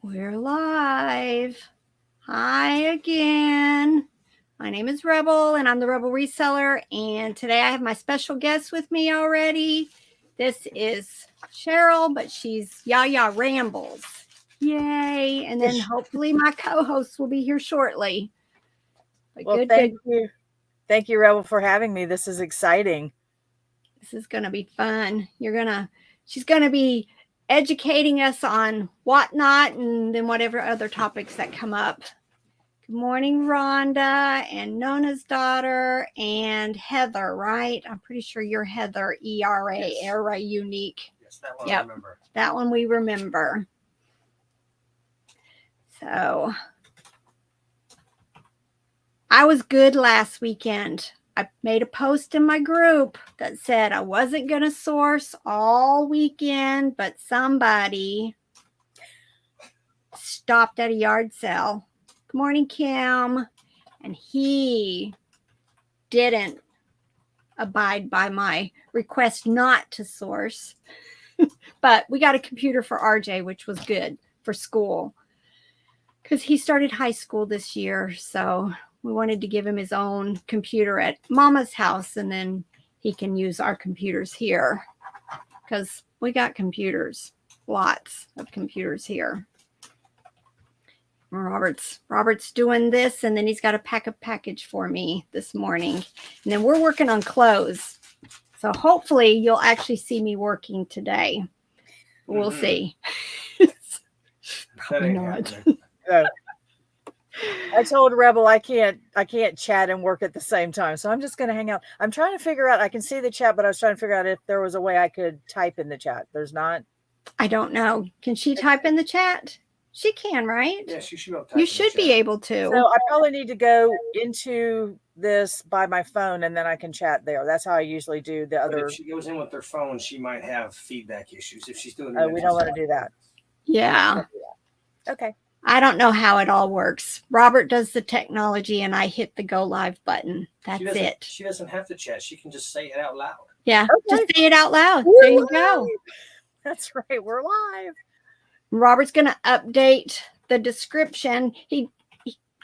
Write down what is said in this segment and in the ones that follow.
We're live. Hi again. My name is Rebel and I'm the Rebel Reseller. And today I have my special guest with me already. This is Cheryl, but she's Yayarambles. Yay. And then hopefully my co-hosts will be here shortly. But well, thank you. Thank you, Rebel, for having me. This is exciting. This is going to be fun. She's going to be educating us on whatnot and then whatever other topics that come up. Good morning, Rhonda and Nona's daughter and Heather, right? I'm pretty sure you're Heather, ERA, yes. ERA Unique. Yes, that one I remember. That one we remember. So, I was good last weekend. I made a post in my group that said I wasn't going to source all weekend, but somebody stopped at a yard sale. Good morning, Kim. And he didn't abide by my request not to source. But we got a computer for RJ, which was good for school because he started high school this year. So we wanted to give him his own computer at Mama's house, and then he can use our computers here because we got computers, lots of computers here. Robert's doing this, and then he's got to pack a package for me this morning. And then we're working on clothes. So hopefully you'll actually see me working today. We'll see. Probably not. I told Rebel I can't chat and work at the same time. So I'm just going to hang out. I'm trying to figure out, I can see the chat, but I was trying to figure out if there was a way I could type in the chat. There's not. I don't know. Can she type in the chat? She can, right? Yeah, she should be able to. You should be able to. So I probably need to go into this by my phone and then I can chat there. That's how I usually do the other. If she goes in with her phone, she might have feedback issues if she's doing. Oh, we don't want to do that. Yeah. Okay. I don't know how it all works. Robert does the technology and I hit the go live button. That's it. She doesn't have to chat. She can just say it out loud. Yeah. Okay. Just say it out loud. There you go. That's right. We're live. Robert's going to update the description. He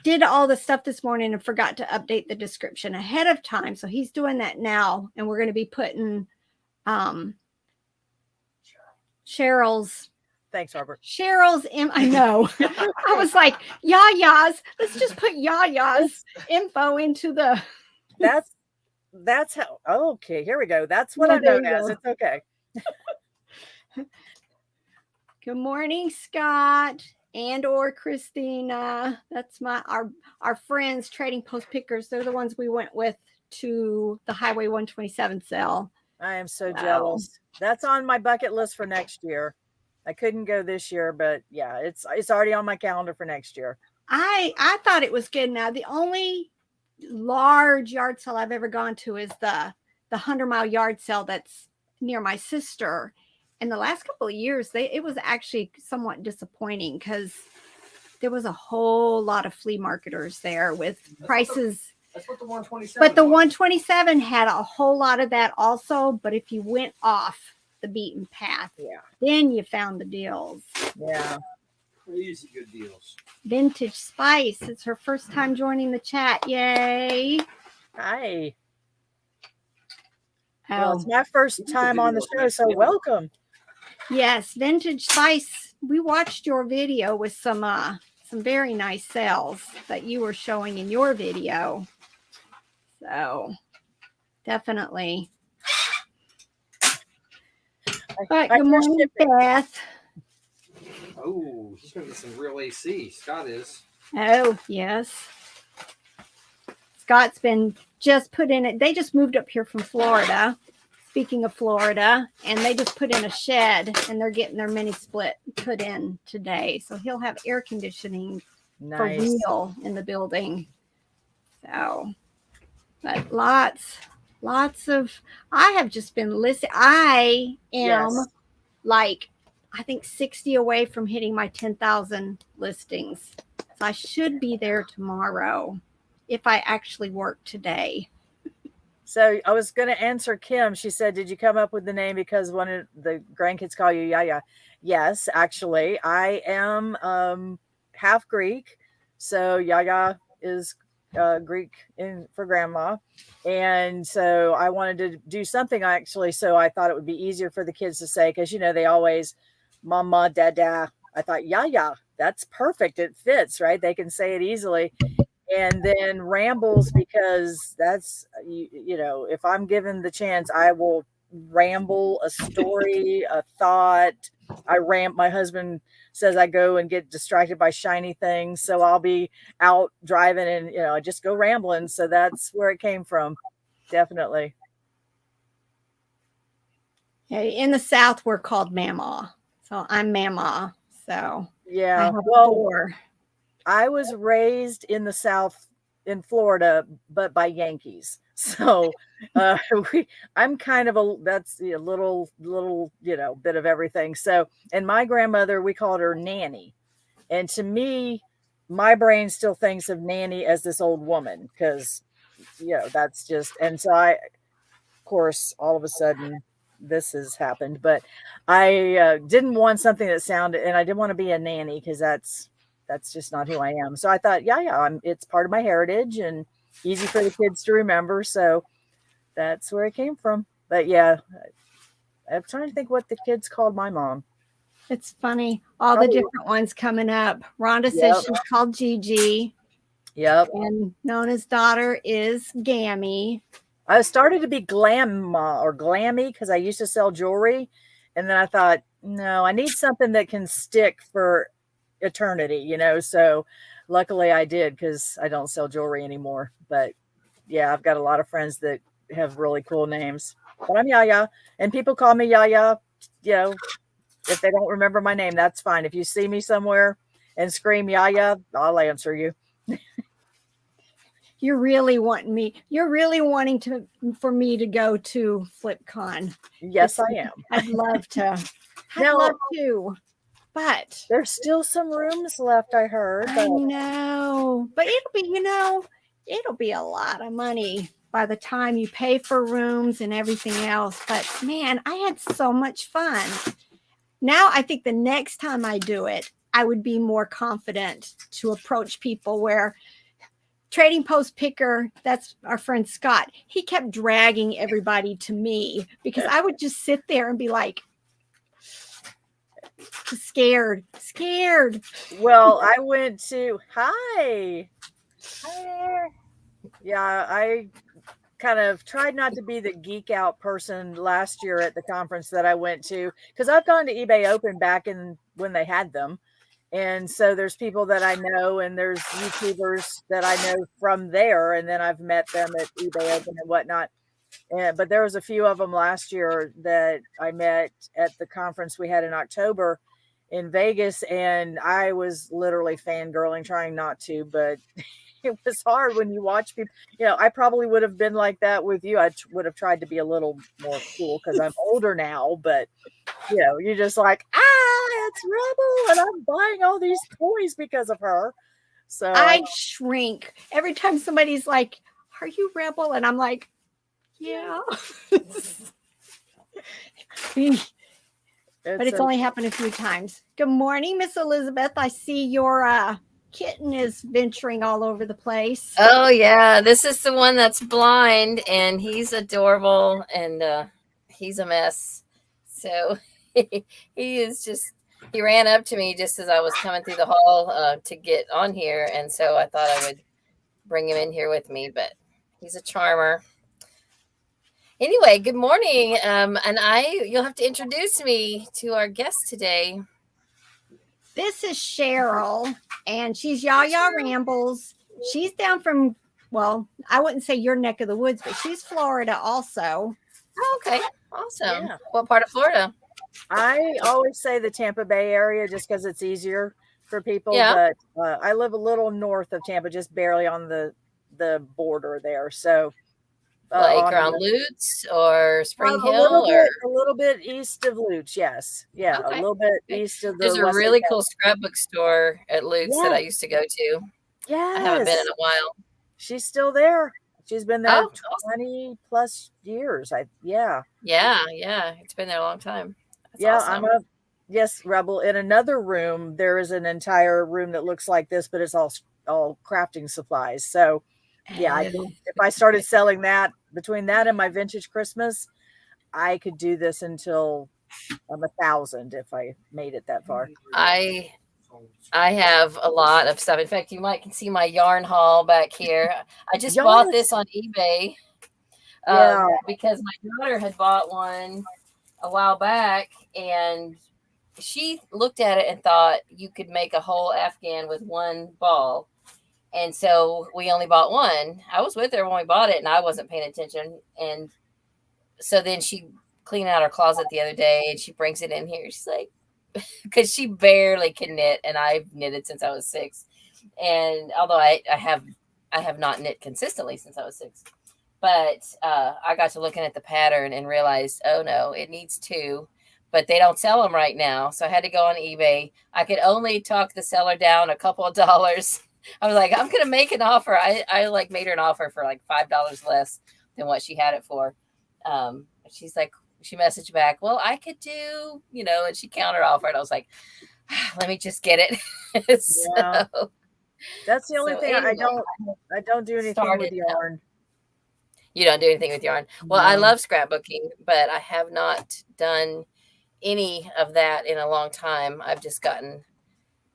did all the stuff this morning and forgot to update the description ahead of time. So he's doing that now. And we're going to be putting Cheryl's. Thanks, Robert. Cheryl's, I know. I was like, Yaya's. Let's just put Yaya's info into the. That's how. Okay, here we go. That's what I'm known as. It's okay. Good morning, Scott and or Christina. That's our friends, Trading Post Pickers. They're the ones we went with to the Highway 127 sale. I am so jealous. That's on my bucket list for next year. I couldn't go this year, but yeah, it's already on my calendar for next year. I thought it was good. Now, the only large yard sale I've ever gone to is the 100-mile yard sale that's near my sister. In the last couple of years, it was actually somewhat disappointing because there was a whole lot of flea marketers there with prices. That's what the 127. But the 127 had a whole lot of that also. But if you went off the beaten path, then you found the deals. Yeah, crazy good deals. Vintage Spice. It's her first time joining the chat. Yay! Hi. Well, it's my first time on the show, so welcome. Yes, Vintage Spice. We watched your video with some very nice sales that you were showing in your video. So definitely. But good morning, Beth. Oh, he's gonna get some real AC. Scott is. Oh, yes. Scott's been just put in it. They just moved up here from Florida. Speaking of Florida, and they just put in a shed and they're getting their mini split put in today. So he'll have air conditioning for real in the building. So, but lots of, I have just been listening. I am like, I think 60 away from hitting my 10,000 listings. So I should be there tomorrow if I actually work today. So I was going to answer Kim. She said, "Did you come up with the name because one of the grandkids call you Yaya?" Yes, actually, I am half Greek, so Yaya is Greek for grandma, and so I wanted to do something actually. So I thought it would be easier for the kids to say because they always mama, dada. I thought Yaya, that's perfect. It fits, right? They can say it easily. And then rambles because that's if I'm given the chance, I will ramble a story, a thought. My husband says I go and get distracted by shiny things, so I'll be out driving and I just go rambling. So that's where it came from. Definitely. Yeah, in the South, we're called Mama. So I'm Mama. So Yeah. I have Well, 4. I was raised in the South in Florida, but by Yankees. So uh, I'm kind of that's a little, bit of everything. So, and my grandmother, we called her Nanny. And to me, my brain still thinks of Nanny as this old woman because, that's just, and so of course, all of a sudden this has happened, but I didn't want something that sounded, and I didn't want to be a nanny because that's just not who I am. So I thought, it's part of my heritage and easy for the kids to remember. So that's where it came from. But yeah, I'm trying to think what the kids called my mom. It's funny. All the different ones coming up. Rhonda says she's called Gigi. Yep. And Nona's daughter is Gammy. I started to be Glamma or Glammy because I used to sell jewelry. And then I thought, no, I need something that can stick for eternity, So luckily I did because I don't sell jewelry anymore. But yeah, I've got a lot of friends that have really cool names. But I'm Yaya. And people call me Yaya, if they don't remember my name, that's fine. If you see me somewhere and scream Yaya, I'll answer you. You're really wanting for me to go to FlipCon. Yes, I am. I'd love to. Love to. But there's still some rooms left, I heard. I know. But it'll be a lot of money by the time you pay for rooms and everything else. But man, I had so much fun. Now I think the next time I do it, I would be more confident to approach people where Trading Post Picker, that's our friend Scott, he kept dragging everybody to me because I would just sit there and be like, scared. Well, I went to, hi there. Yeah, I kind of tried not to be the geek out person last year at the conference that I went to because I've gone to eBay Open back in when they had them. And so there's people that I know and there's YouTubers that I know from there. And then I've met them at eBay Open and whatnot. But there was a few of them last year that I met at the conference we had in October in Vegas. And I was literally fangirling, trying not to, but it was hard when you watch people. I probably would have been like that with you. I would have tried to be a little more cool because I'm older now, but you're just like, it's Rebel and I'm buying all these toys because of her. So I shrink every time somebody's like, are you Rebel? And I'm like, yeah. But it's only happened a few times. Good morning, Miss Elizabeth. I see your kitten is venturing all over the place. Oh, yeah. This is the one that's blind, and he's adorable, and he's a mess. So he ran up to me just as I was coming through the hall to get on here. And so I thought I would bring him in here with me, but he's a charmer. Anyway, good morning. And you'll have to introduce me to our guest today. This is Cheryl, and she's Yayarambles. She's down from, well, I wouldn't say your neck of the woods, but she's Florida also. Oh, okay. Awesome. Yeah. What part of Florida? I always say the Tampa Bay area just because it's easier for people. Yeah. But I live a little north of Tampa, just barely on the border there. So like around Lutz or Spring Hill, a little bit east of Lutz. Yes. Yeah. Okay. A little bit east of There's a really cool scrapbook store at Lutz that I used to go to. Yeah. I haven't been in a while. She's still there. She's been there Oh, 20 plus years. yeah. It's been there a long time. That's Yeah, awesome. yes, Rebel. In another room, there is an entire room that looks like this, but it's all crafting supplies. So yeah, if I started selling that between that and my vintage Christmas, I could do this until I'm 1,000 if I made it that far. I have a lot of stuff. In fact, you might can see my yarn haul back here. I just bought this on eBay because my daughter had bought one a while back, and she looked at it and thought you could make a whole Afghan with one ball. And so we only bought one. I was with her when we bought it, and I wasn't paying attention. And so then she cleaned out her closet the other day, and she brings it in here. She's like, because she barely can knit, and I've knitted since I was 6. And although I have not knit consistently since I was 6, but I got to looking at the pattern and realized, oh no, it needs 2, but they don't sell them right now. So I had to go on eBay. I could only talk the seller down a couple of dollars. I was like, I'm gonna make an offer. I like made her an offer for like $5 less than what she had it for. She's like, she messaged back, well, I could do, and she counter offered. I was like, let me just get it. So, that's the only thing. Anyway, I don't do anything with yarn. You don't do anything with yarn. Well, no. I love scrapbooking, but I have not done any of that in a long time. I've just gotten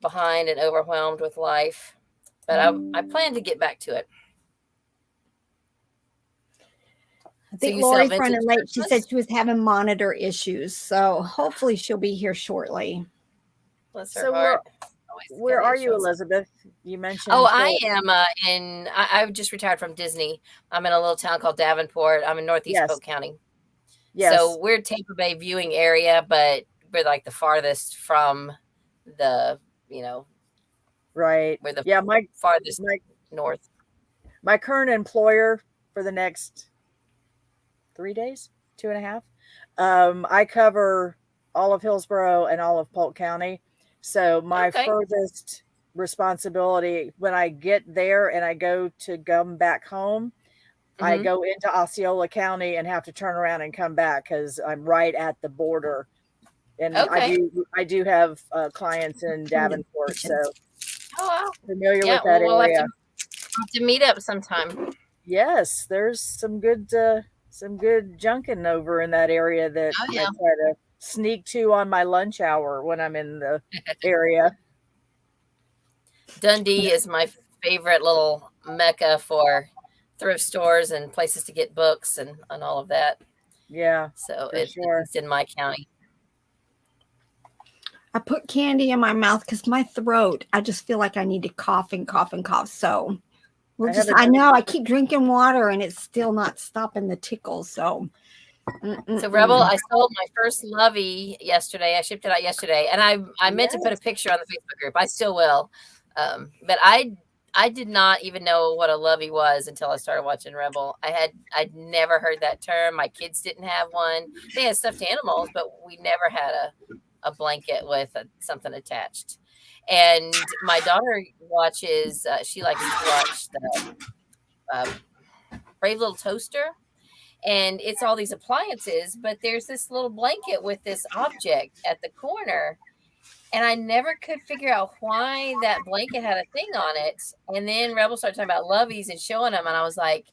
behind and overwhelmed with life, but I plan to get back to it. I think Lori's running late. She said she was having monitor issues, so hopefully she'll be here shortly. Bless her heart. Where are you, Elizabeth? You mentioned. Oh, I am I've just retired from Disney. I'm in a little town called Davenport. I'm in Northeast Polk County. Yes. So we're Tampa Bay viewing area, but we're like the farthest from the, right. We're the farthest north. My current employer for the next 3 days, 2.5. I cover all of Hillsborough and all of Polk County. So my furthest responsibility when I get there and I go to come back home, I go into Osceola County and have to turn around and come back because I'm right at the border. And I do have clients in Davenport, so familiar with that area. We'll have to meet up sometime. Yes, there's some good junking over in that area that I try to sneak to on my lunch hour when I'm in the area. Dundee is my favorite little mecca for thrift stores and places to get books and all of that. Yeah. So it's in my county. I put candy in my mouth because my throat, I just feel like I need to cough and cough and cough. So I know I keep drinking water and it's still not stopping the tickles. So Rebel, I sold my first Lovey yesterday. I shipped it out yesterday, and I meant to put a picture on the Facebook group. I still will, but I did not even know what a Lovey was until I started watching Rebel. I'd never heard that term. My kids didn't have one. They had stuffed animals, but we never had a blanket with something attached. And my daughter watches. She likes to watch the Brave Little Toaster. And it's all these appliances, but there's this little blanket with this object at the corner. And I never could figure out why that blanket had a thing on it. And then Rebel started talking about Loveys and showing them. And I was like,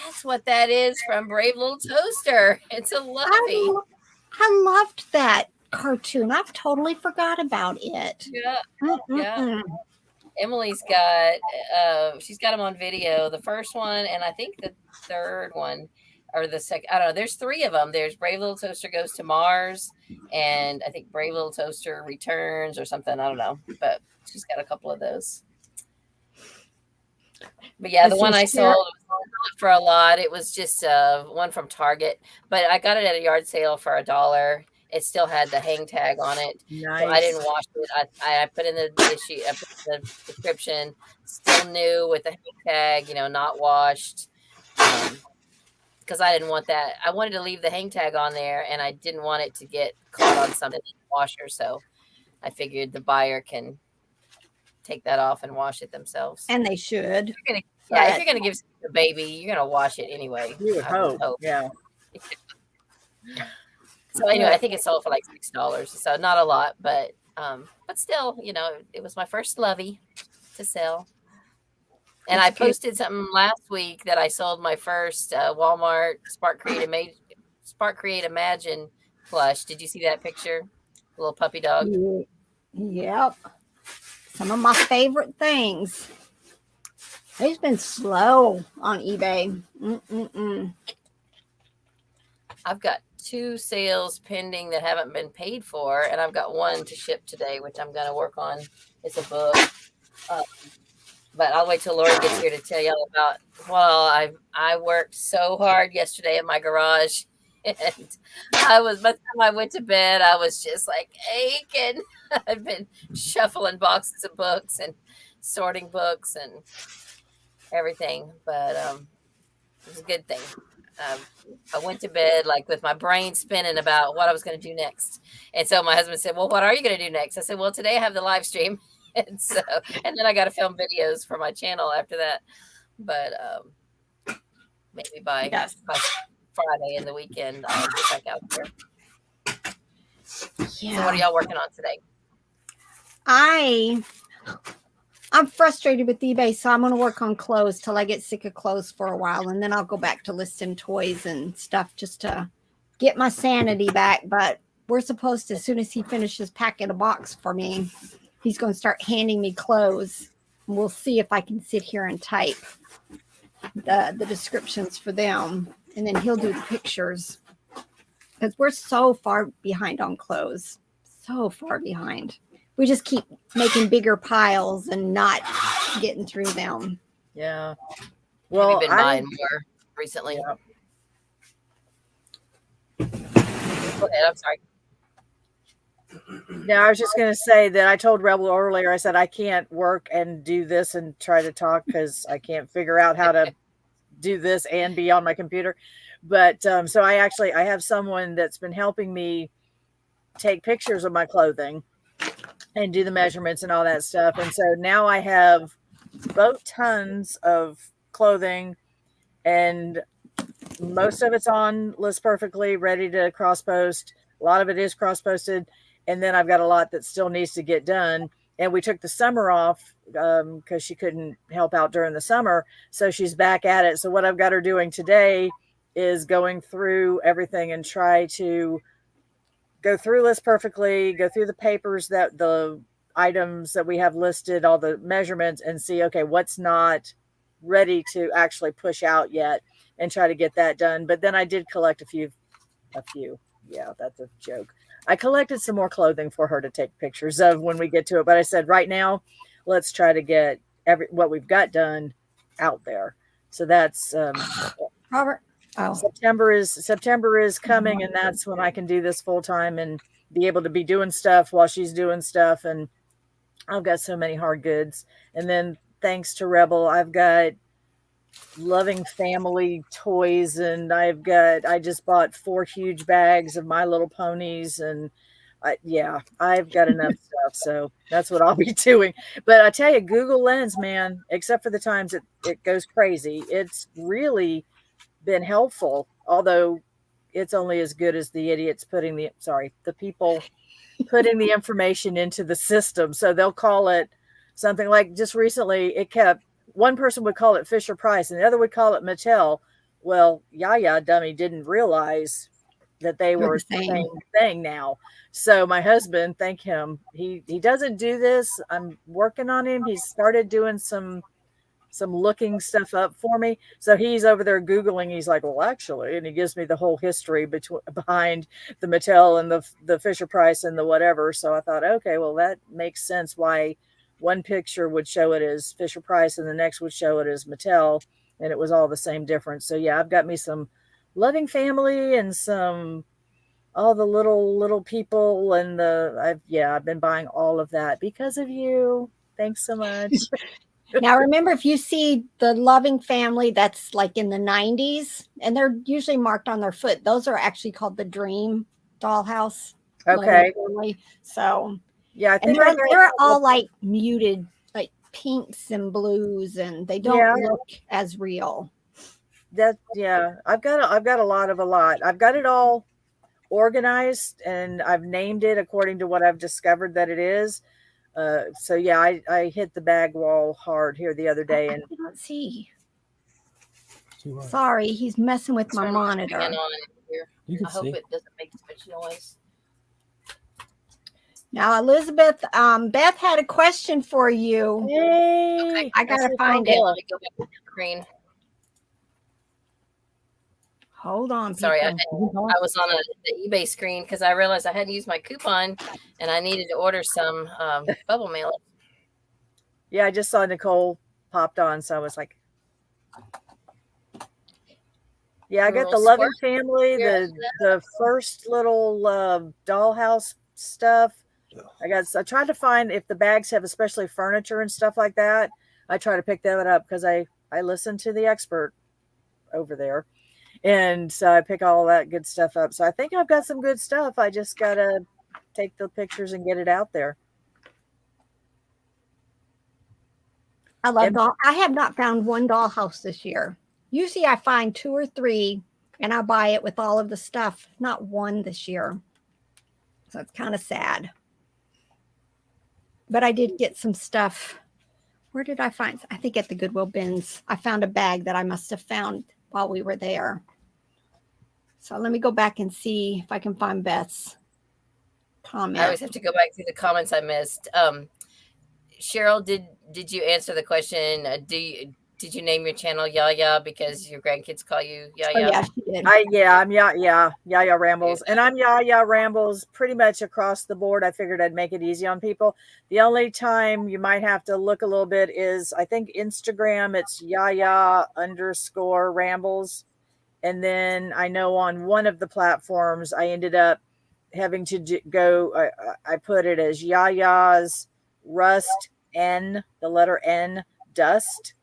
that's what that is from Brave Little Toaster. It's a Lovey. I loved that cartoon. I've totally forgot about it. Yeah. Emily's got, she's got them on video. The first one, and I think the third one. Or the second, I don't know. There's 3 of them. There's Brave Little Toaster Goes to Mars, and I think Brave Little Toaster Returns or something. I don't know, but she's got a couple of those. But yeah, the one I sold was not for a lot. It was just one from Target, but I got it at a yard sale for $1. It still had the hang tag on it. Nice. So I didn't wash it. I put in the issue. I put in the description. Still new with the hang tag. Not washed. Because I didn't want that. I wanted to leave the hang tag on there, and I didn't want it to get caught on something in the washer. So I figured the buyer can take that off and wash it themselves. And they should. If you're gonna give the baby, you're gonna wash it anyway. You would hope. Yeah. So anyway, I think it sold for like $6. So not a lot, but still, it was my first lovey to sell. And I posted something last week that I sold my first Walmart Spark Create Imagine plush. Did you see that picture? The little puppy dog. Yep. Some of my favorite things. It's been slow on eBay. I've got 2 sales pending that haven't been paid for, and I've got 1 to ship today, which I'm going to work on. It's a book. But I'll wait till Lori gets here to tell y'all about. Well, I worked so hard yesterday in my garage, and by the time I went to bed, I was just like aching. I've been shuffling boxes of books and sorting books and everything, but it was a good thing. I went to bed like with my brain spinning about what I was going to do next, and so my husband said, "Well, what are you going to do next?" I said, "Well, today I have the live stream." And then I got to film videos for my channel after that. But maybe by Friday in the weekend, I'll get back out there. Yeah. So what are y'all working on today? I'm frustrated with eBay, so I'm going to work on clothes till I get sick of clothes for a while, and then I'll go back to listing toys and stuff just to get my sanity back. But we're supposed to, as soon as he finishes packing a box for me, he's going to start handing me clothes. We'll see if I can sit here and type the descriptions for them. And then he'll do the pictures. Because we're so far behind on clothes. So far behind. We just keep making bigger piles and not getting through them. Yeah. Well, we've been buying more recently. Yeah. Go ahead, I'm sorry. No, I was just going to say that I told Rebel earlier, I said, I can't work and do this and try to talk because I can't figure out how to do this and be on my computer. But so I have someone that's been helping me take pictures of my clothing and do the measurements and all that stuff. And so now I have both tons of clothing, and most of it's on List Perfectly, ready to cross post. A lot of it is cross posted. And then I've got a lot that still needs to get done. And we took the summer off because she couldn't help out during the summer. So she's back at it. So what I've got her doing today is going through everything and try to go through List Perfectly, go through the papers, that the items that we have listed, all the measurements, and see, okay, what's not ready to actually push out yet, and try to get that done. But then I did collect a few. Yeah, that's a joke. I collected some more clothing for her to take pictures of when we get to it. But I said, right now, let's try to get what we've got done out there. So that's Robert. Oh, September is coming, and that's when I can do this full time and be able to be doing stuff while she's doing stuff. And I've got so many hard goods. And then thanks to Rebel, I've got loving family toys, and I just bought 4 huge bags of My Little Ponies, and I've got enough stuff. So that's what I'll be doing. But I tell you, Google Lens, man, except for the times it goes crazy, it's really been helpful, although it's only as good as the people putting the information into the system. So they'll call it something like, just recently one person would call it Fisher Price and the other would call it Mattel. Well, Yaya dummy didn't realize that they were the same thing now. So my husband, thank him, he doesn't do this. I'm working on him. He's started doing some looking stuff up for me. So he's over there Googling. He's like, well, actually, and he gives me the whole history behind the Mattel and the Fisher Price and the whatever. So I thought, okay, well, that makes sense why one picture would show it as Fisher Price and the next would show it as Mattel, and it was all the same difference. So yeah, I've got me some loving family and all the little people, and I've been buying all of that because of you. Thanks so much. Now, remember, if you see the loving family that's like in the 90s, and they're usually marked on their foot, those are actually called the Dream Dollhouse. Okay. So, yeah, I think and they're all like muted, like pinks and blues, and they don't Yeah. look as real. I've got a lot. I've got it all organized, and I've named it according to what I've discovered that it is. So yeah, I hit the bag wall hard here the other day, and I can't see. Too hard. Sorry, he's messing with my Turn my monitor. fan on here. You can I hope see. it doesn't make too much noise. Now, Elizabeth, Beth had a question for you. yay! I gotta That's find Okay, it. let me go back to the screen. Hold on, Sorry, I people. was on the eBay screen because I realized I hadn't used my coupon and I needed to order some bubble mail. Yeah, I just saw Nicole popped on, so I was like, yeah, I got the Rural Loving Square. Family, Yeah. the first little dollhouse stuff. I tried to find if the bags have especially furniture and stuff like that. I try to pick that up because I listen to the expert over there. And so I pick all that good stuff up. So I think I've got some good stuff. I just got to take the pictures and get it out there. I love doll. I have not found one dollhouse this year. Usually I find 2 or 3 and I buy it with all of the stuff. Not one this year. So it's kind of sad. But I did get some stuff. Where did I find? I think at the Goodwill bins. I found a bag that I must have found while we were there. So let me go back and see if I can find Beth's comment. I always have to go back through the comments I missed. Cheryl, did you answer the question? Did you name your channel Yaya because your grandkids call you Yaya? Oh, yeah, she did. I'm Yayarambles, and I'm Yayarambles pretty much across the board. I figured I'd make it easy on people. The only time you might have to look a little bit is I think Instagram. It's Yaya_Rambles, and then I know on one of the platforms I ended up having to go. I put it as Yaya's Rust N, the letter N, Dust.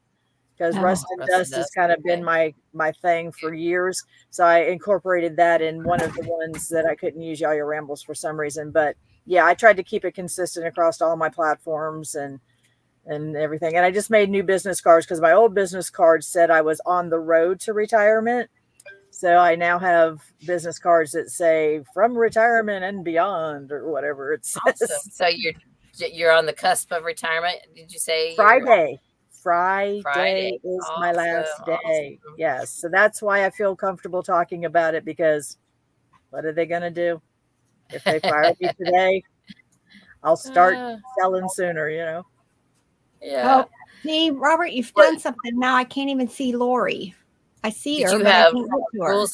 Because Rust and Dust has kind of been my thing for years. So I incorporated that in one of the ones that I couldn't use Yayarambles for some reason. But yeah, I tried to keep it consistent across all my platforms and everything. And I just made new business cards because my old business cards said I was on the road to retirement. So I now have business cards that say from retirement and beyond or whatever it says. Awesome. So you're on the cusp of retirement. Did you say Friday is my Awesome. last day. Awesome. Yes. So that's why I feel comfortable talking about it, because what are they going to do? If they fire me today, I'll start selling sooner, Yeah. Oh, see, Robert, you've done something. Now I can't even see Lori. I see her, Did you but I have can't get to her.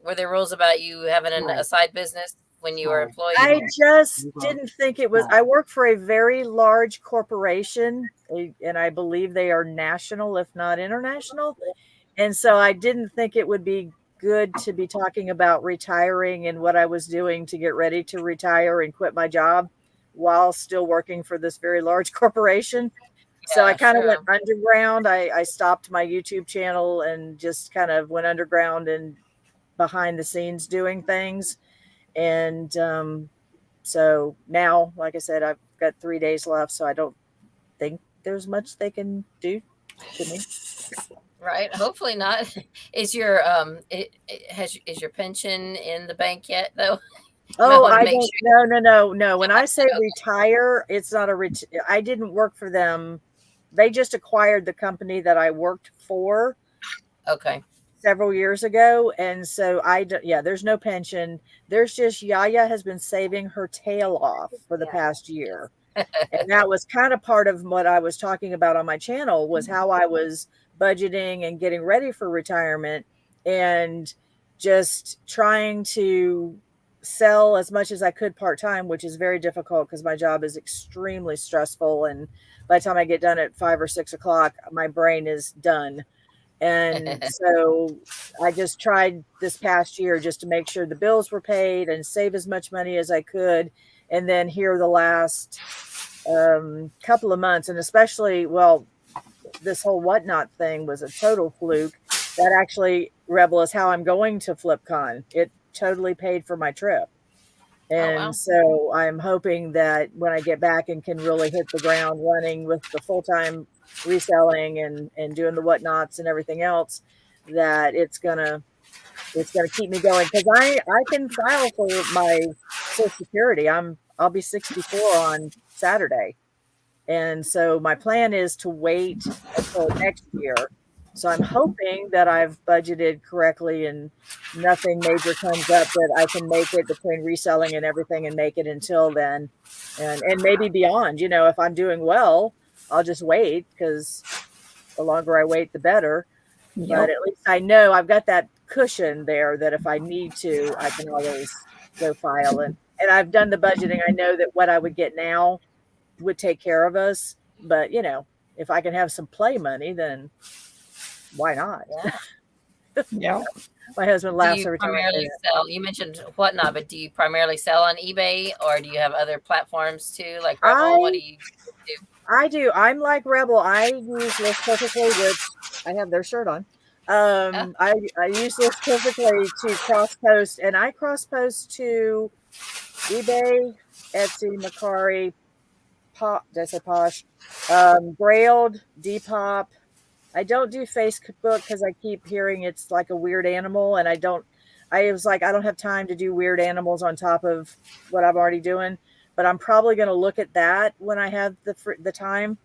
were there rules about you having a side business when you were employed? I just didn't think it was. I work for a very large corporation, and I believe they are national, if not international. And so I didn't think it would be good to be talking about retiring and what I was doing to get ready to retire and quit my job while still working for this very large corporation. So I kind of went underground. I stopped my YouTube channel and just kind of went underground and behind the scenes doing things. And so now, like I said, I've got 3 days left, so I don't think there's much they can do to me. Right. Hopefully not. Is your is your pension in the bank yet though? Oh, I don't. No. When I say retire, it's not I didn't work for them. They just acquired the company that I worked for. Okay. Several years ago, and so there's no pension. There's just Yaya has been saving her tail off for the past year. And that was kind of part of what I was talking about on my channel, was how I was budgeting and getting ready for retirement and just trying to sell as much as I could part-time, which is very difficult because my job is extremely stressful, and by the time I get done at 5 or 6 o'clock, my brain is done. And so I just tried this past year just to make sure the bills were paid and save as much money as I could. And then here the last couple of months, and especially, this whole whatnot thing was a total fluke. That actually, Rebel, is how I'm going to FlipCon. It totally paid for my trip. And wow. so I'm hoping that when I get back and can really hit the ground running with the full-time reselling and doing the whatnots and everything else, that it's gonna keep me going, because I can file for my Social Security. I'll be 64 on Saturday. And so my plan is to wait until next year. So I'm hoping that I've budgeted correctly and nothing major comes up, that I can make it between reselling and everything and make it until then, and maybe beyond. If I'm doing well, I'll just wait, because the longer I wait, the better. But at least I know I've got that cushion there, that if I need to, I can always go file. And I've done the budgeting. I know that what I would get now would take care of us. But, if I can have some play money, then why not? Yeah. My husband Do laughs you every time I say primarily that. sell? You mentioned whatnot, but do you primarily sell on eBay, or do you have other platforms too, like Rebel? What do you do? I do. I'm like Rebel. I use List Perfectly, which I have their shirt on. I use List Perfectly to cross post, and I cross post to eBay, Etsy, Mercari, did I say Posh, Brailled, Depop. I don't do Facebook because I keep hearing it's like a weird animal, and I was like, I don't have time to do weird animals on top of what I'm already doing. But I'm probably going to look at that when I have the time.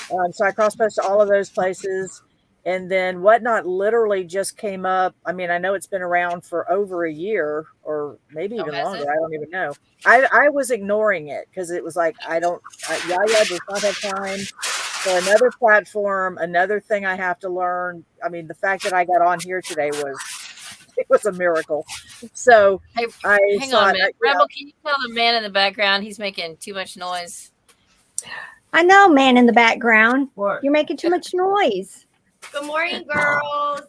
So I cross post to all of those places. And then Whatnot literally just came up. I mean, I know it's been around for over a year, or maybe Oh, even has longer. it? I don't even know. I was ignoring it because it was like, Yaya does not have time for another platform, another thing I have to learn. I mean, the fact that I got on here today was a miracle. So Hey, I hang on a thought, minute. Rebel, can you tell the man in the background he's making too much noise? I know, man in the background. What? You're making too much noise. Good morning, girls.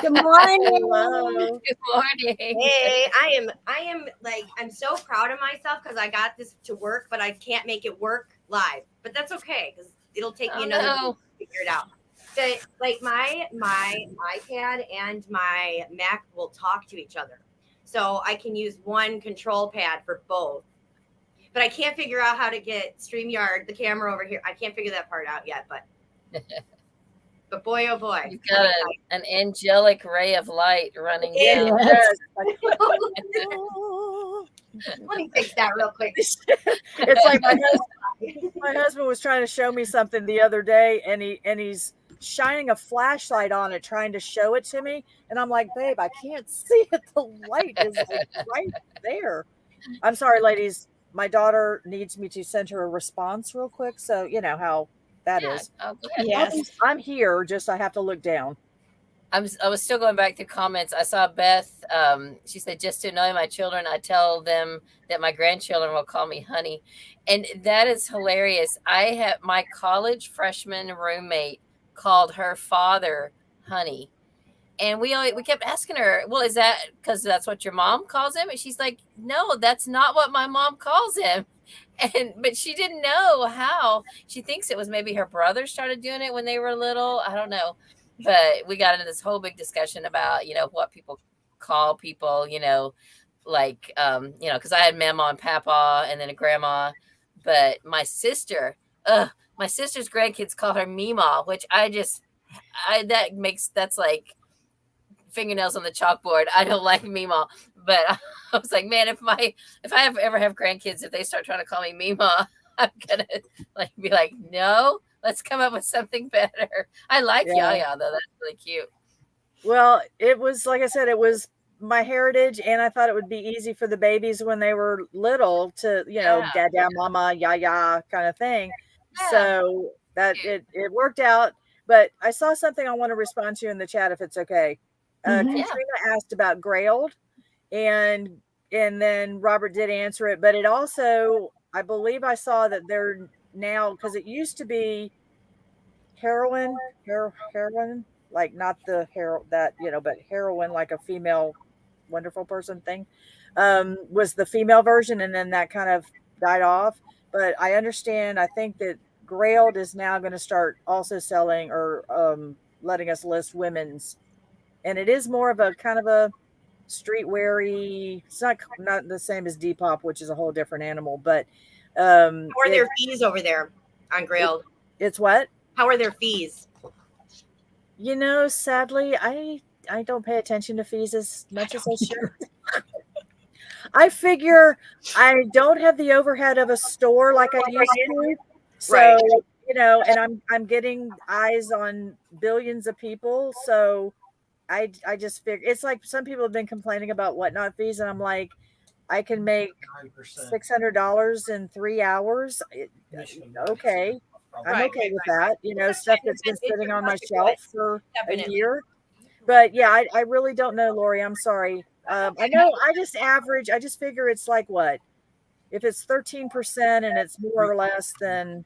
Good morning. hello. Good morning. Hey, I'm so proud of myself because I got this to work, but I can't make it work live. But that's okay because it'll take me Oh, another no. week to figure it out. But like my iPad and my Mac will talk to each other, so I can use one control pad for both. But I can't figure out how to get StreamYard, the camera over here. I can't figure that part out yet, but boy, oh boy. You've got an angelic ray of light running Yeah. down. Yes. Let me fix that real quick. It's like my husband was trying to show me something the other day, and he's shining a flashlight on it, trying to show it to me, and I'm like, babe, I can't see it. The light is like right there. I'm sorry, ladies. My daughter needs me to send her a response real quick, so you know how that is. Oh, go ahead. Yes. I'm here, just I have to look down. I was still going back through comments. I saw Beth. She said, just to annoy my children, I tell them that my grandchildren will call me honey. And that is hilarious. I have my college freshman roommate called her father honey. And we kept asking her, well, is that because that's what your mom calls him? And she's like, no, that's not what my mom calls him. But she didn't know how. She thinks it was maybe her brother started doing it when they were little. I don't know. But we got into this whole big discussion about, what people call people, like, because I had Mama and Papa and then a grandma. But my sister's grandkids call her Mima, which that's like fingernails on the chalkboard. I don't like Mima. But I was like, man, if I ever have grandkids, if they start trying to call me Mima, I'm gonna be like, no, let's come up with something better. I like Yaya though; that's really cute. Well, it was like I said, it was my heritage, and I thought it would be easy for the babies when they were little to, dada, mama, yaya kind of thing. Yeah. So that it worked out. But I saw something I want to respond to in the chat if it's okay. Katrina asked about Grailed. And then Robert did answer it, but it also, I believe I saw that they're now, because it used to be heroin, like not the but heroin, like a female wonderful person thing, was the female version, and then that kind of died off. But I understand, I think that Grailed is now going to start also selling or letting us list women's, and it is more of a kind of a streetwear-y. It's not the same as Depop, which is a whole different animal, but How are their fees over there on Grailed? It's what? How are their fees? Sadly, I don't pay attention to fees as much as I should. I figure I don't have the overhead of a store like I used to. So, Right. And I'm getting eyes on billions of people. So I just figure it's like some people have been complaining about whatnot fees, and I'm like, I can make $600 in 3 hours. Okay. I'm okay with that. Stuff that's been sitting on my shelf for a year. But yeah, I really don't know, Lori. I'm sorry. I know I just figure it's like what? If it's 13% and it's more or less than,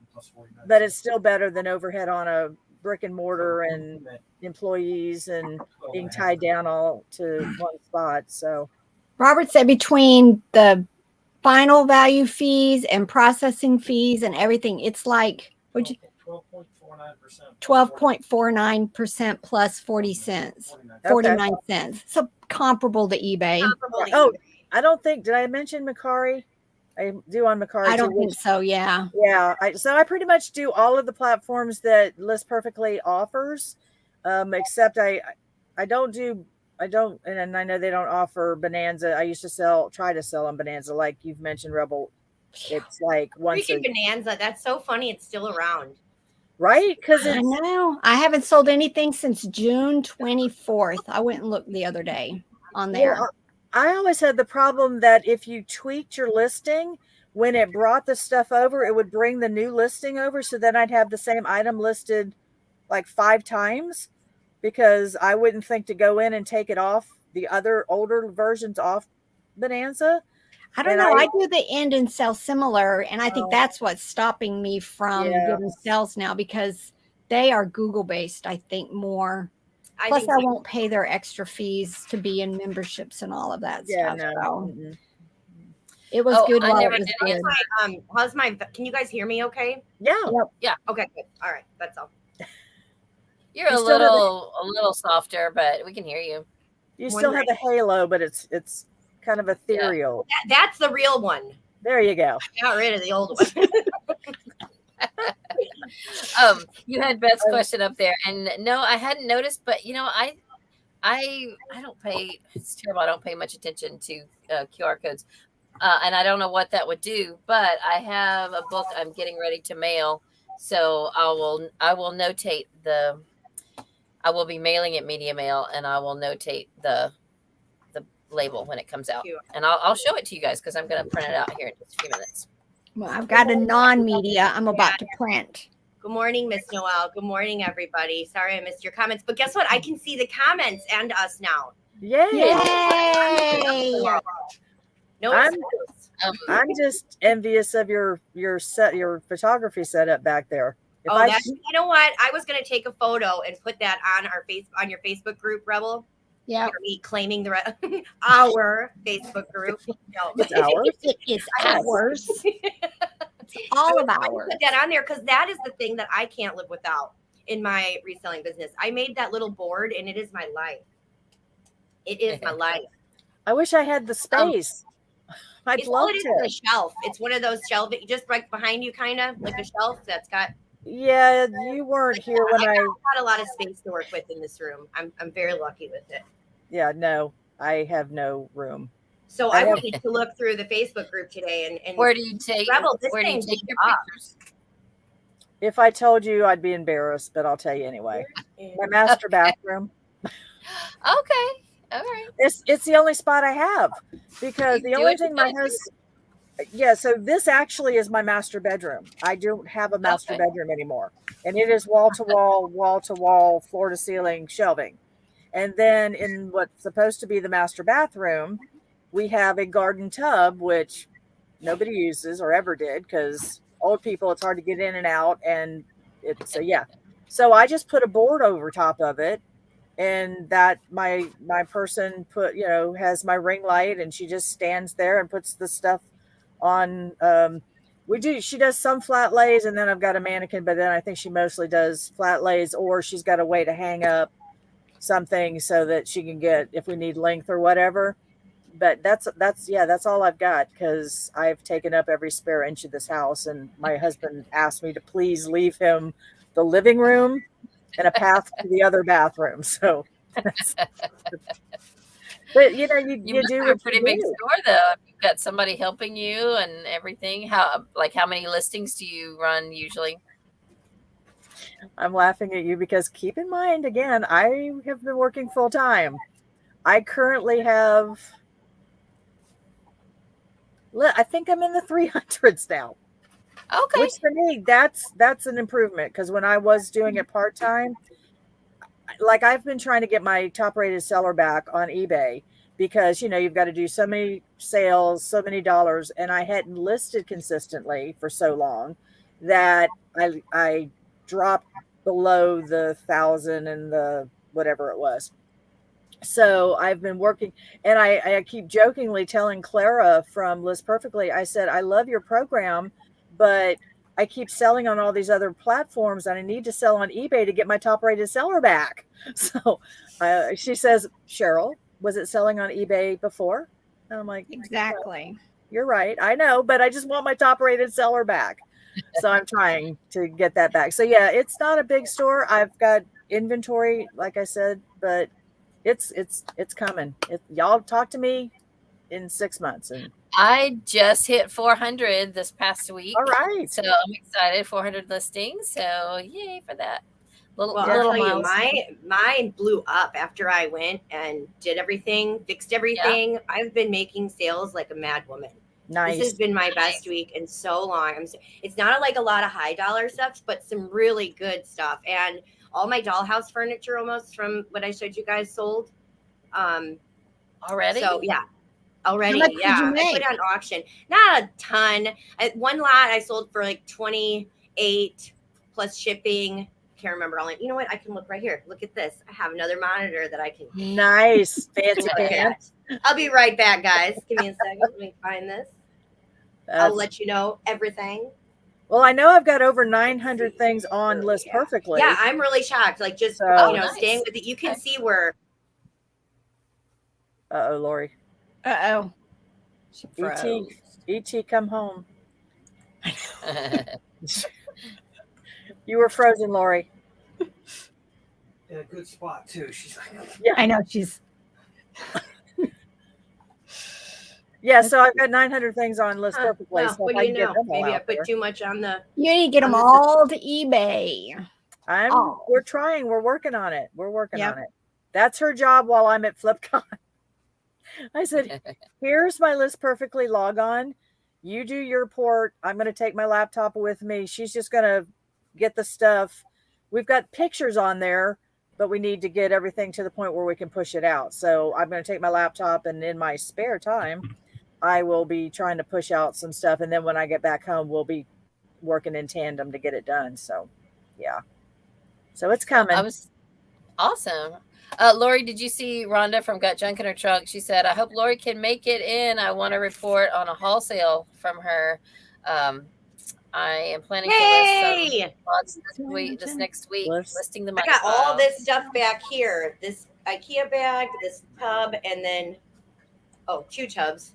but it's still better than overhead on a brick and mortar and employees and being tied down all to one spot. So Robert said between the final value fees and processing fees and everything, it's like 12.49% plus 40 cents, 49 cents. So comparable to eBay. Oh, I don't think, did I mention Macari? I do on Macari. I don't think so. Yeah. Yeah. So I pretty much do all of the platforms that List Perfectly offers, except I don't, and I know they don't offer Bonanza. I used to try to sell on Bonanza, like you've mentioned, Rebel. It's like freaking Bonanza. That's so funny. It's still around. Right? Because I know. I haven't sold anything since June 24th. I went and looked the other day on there. Well, I always had the problem that if you tweaked your listing, when it brought the stuff over, it would bring the new listing over. So then I'd have the same item listed like 5 times, because I wouldn't think to go in and take it off the other older versions off Bonanza. I don't know. I do the end and sell similar, and I think that's what's stopping me from getting sales now, because they are Google based, I think, more. Plus, I won't pay their extra fees to be in memberships and all of that stuff. No. So it was good. I never did it. How's my? Can you guys hear me? Okay. Yeah. Yep. Yeah. Okay. Good. All right. That's all. You're a little softer, but we can hear you. You still have the halo, but it's kind of ethereal. Yeah. That's the real one. There you go. I got rid of the old one. You had Beth's question up there, and no, I hadn't noticed, but I don't pay. It's terrible. I don't pay much attention to QR codes, and I don't know what that would do. But I have a book I'm getting ready to mail, so I will notate I will be mailing it media mail, and I will notate the label when it comes out, and I'll show it to you guys because I'm going to print it out here in just a few minutes. Well, I've got a non-media I'm about to print. Good morning, Miss Noel. Good morning, everybody. Sorry I missed your comments, but guess what? I can see the comments and us now. Yay! Yay! No, I'm just envious of your photography setup back there. You know what? I was going to take a photo and put that on your Facebook group, Rebel. Yeah. Me claiming our Facebook group. No. It's ours. It's ours. It's all of ours. Put that on there because that is the thing that I can't live without in my reselling business. I made that little board, and it is my life. It is my life. I wish I had the space. I'd love to. It's a shelf. It's one of those shelves that just right behind you, kind of like a shelf that's got. Yeah, you weren't here when I got a lot of space to work with in this room. I'm very lucky with it. Yeah, no, I have no room. So I wanted to look through the Facebook group today, and where do you take Rebel, where do you take your pictures? If I told you, I'd be embarrassed, but I'll tell you anyway. My master bathroom. Okay, all right. It's the only spot I have, because the only thing my husband. Yeah, so this actually is my master bedroom. I don't have a master bedroom anymore. And it is wall to wall, floor to ceiling shelving. And then in what's supposed to be the master bathroom, we have a garden tub, which nobody uses or ever did, because old people, it's hard to get in and out. And so I just put a board over top of it, and that my person has my ring light, and she just stands there and puts the stuff on. She does some flat lays, and then I've got a mannequin, but then I think she mostly does flat lays, or she's got a way to hang up something so that she can get, if we need length or whatever. But that's all I've got, because I've taken up every spare inch of this house, and my husband asked me to please leave him the living room and a path to the other bathroom. So, but you You do have what a pretty you big do. store, though. You've got somebody helping you and everything. How many listings do you run usually? I'm laughing at you because keep in mind, again, I have been working full time. I currently have, I think I'm in the 300s now. Okay. Which for me, that's an improvement, because when I was doing it part time, like I've been trying to get my top rated seller back on eBay, because you've got to do so many sales, so many dollars, and I hadn't listed consistently for so long that I dropped below the 1,000 and the whatever it was. So I've been working, and I keep jokingly telling Clara from List Perfectly, I said, I love your program, but I keep selling on all these other platforms, and I need to sell on eBay to get my top rated seller back. So she says, Cheryl, was it selling on eBay before? And I'm like, Exactly. well, you're right. I know, but I just want my top rated seller back. So I'm trying to get that back. So yeah, it's not a big store. I've got inventory, like I said, but it's coming. Y'all talk to me in 6 months. And I just hit 400 this past week. all right. So I'm excited. 400 listings. So yay for that. Well, Little I'll tell you, milestone. mine blew up after I went and did everything, fixed everything. I've been making sales like a mad woman. Nice. This has been my best week in so long. It's not like a lot of high dollar stuff, but some really good stuff. And all my dollhouse furniture, almost from what I showed you guys, sold. Already? So yeah, already. How much did Yeah, you I make? put it on auction. Not a ton. One lot I sold for like 28 plus shipping. Can't remember all. You know what? I can look right here. Look at this. I have another monitor that I can. Nice. Fancy look at. pants. I'll be right back, guys. Give me a second. Let me find this. I'll let you know everything. Well, I know I've got over 900 things on List Perfectly. Yeah, I'm really shocked. Like just nice. staying with it. You can see where. Uh-oh, Lori. Uh-oh. E.T., come home. You were frozen, Lori. In a good spot too. She's like, Yeah, I know she's. Yeah, so I've got 900 things on List Perfectly. Well, So what do you know? Maybe I put too much on the. You need to get them all to eBay. We're trying. We're working on it. Yep. On it. That's her job while I'm at FlipCon. I said, here's my List Perfectly log on. You do your port. I'm going to take my laptop with me. She's just going to get the stuff. We've got pictures on there, but we need to get everything to the point where we can push it out. So I'm going to take my laptop, and in my spare time, I will be trying to push out some stuff. And then when I get back home, we'll be working in tandem to get it done. So yeah. So it's coming. Awesome. Lori, did you see Rhonda from Gut Junk in her truck? She said, I hope Lori can make it in. I want to report on a haul sale from her. I am planning to list some lots this next week, listing them. I got all this stuff back here. This IKEA bag, this tub, and then 2 tubs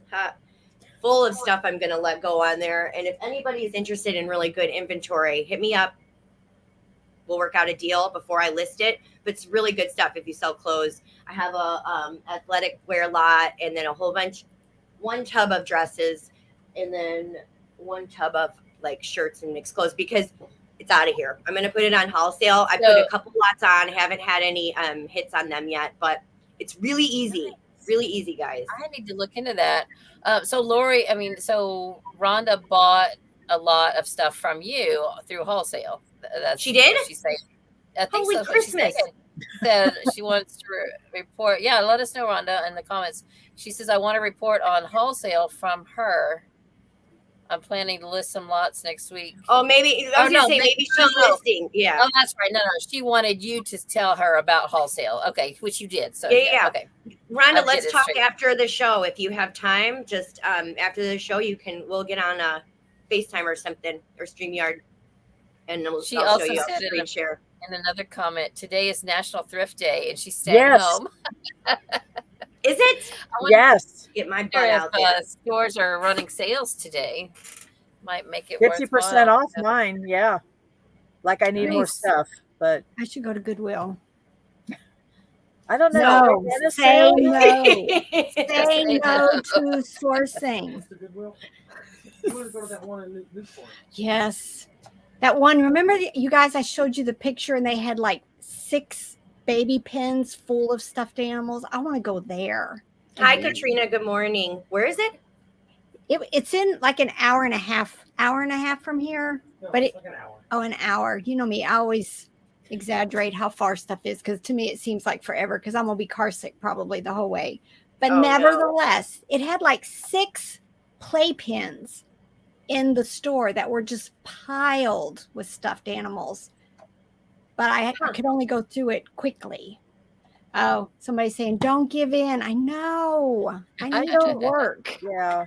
full of stuff I'm going to let go on there. And if anybody is interested in really good inventory, hit me up. We'll work out a deal before I list it. But it's really good stuff if you sell clothes. I have a athletic wear lot, and then one tub of dresses, and then 1 tub of like shirts and mixed clothes, because it's out of here. I'm going to put it on haul sale. I put a couple lots on. Haven't had any hits on them yet, but it's really easy. Really easy, guys. I need to look into that. So Lori, so Rhonda bought a lot of stuff from you through wholesale. She did? She said, I think Holy so. Christmas. She said she wants to report. Yeah, let us know, Rhonda, in the comments. She says, I want to report on wholesale from her. I'm planning to list some lots next week. Oh, maybe. I was going to say, maybe she's listing. Yeah. Oh, that's right. No. She wanted you to tell her about wholesale. Okay, which you did. So yeah. Okay. Rhonda, let's talk after the show. If you have time, just after the show, we'll get on a FaceTime or something, or StreamYard, and I'll show you a screen share. And another comment, today is National Thrift Day and she's staying Yes. home. Is it? I wonder Yes. Get my butt if out there. stores are running sales today. Might make it 50% worthwhile. off mine. Yeah. Like I need more Nice. stuff, but I should go to Goodwill. I don't know. No, Is that a say sale? no. Say Say no no. to sourcing. What's the Goodwill? You wanted to go to that one in Newport. Yes. That one, remember you guys, I showed you the picture and they had like 6 baby pens full of stuffed animals. I want to go there. Hi, again. Katrina. Good morning. Where is it? It's in like an hour and a half from here. No, But it's like an hour. Oh, an hour. You know me, I always exaggerate how far stuff is because to me it seems like forever because I'm going to be car sick probably the whole way. But Oh, no. nevertheless, it had like 6 playpens in the store that were just piled with stuffed animals. But I could only go through it quickly. Oh, somebody's saying, don't give in. I know. I need to don't- work. Yeah.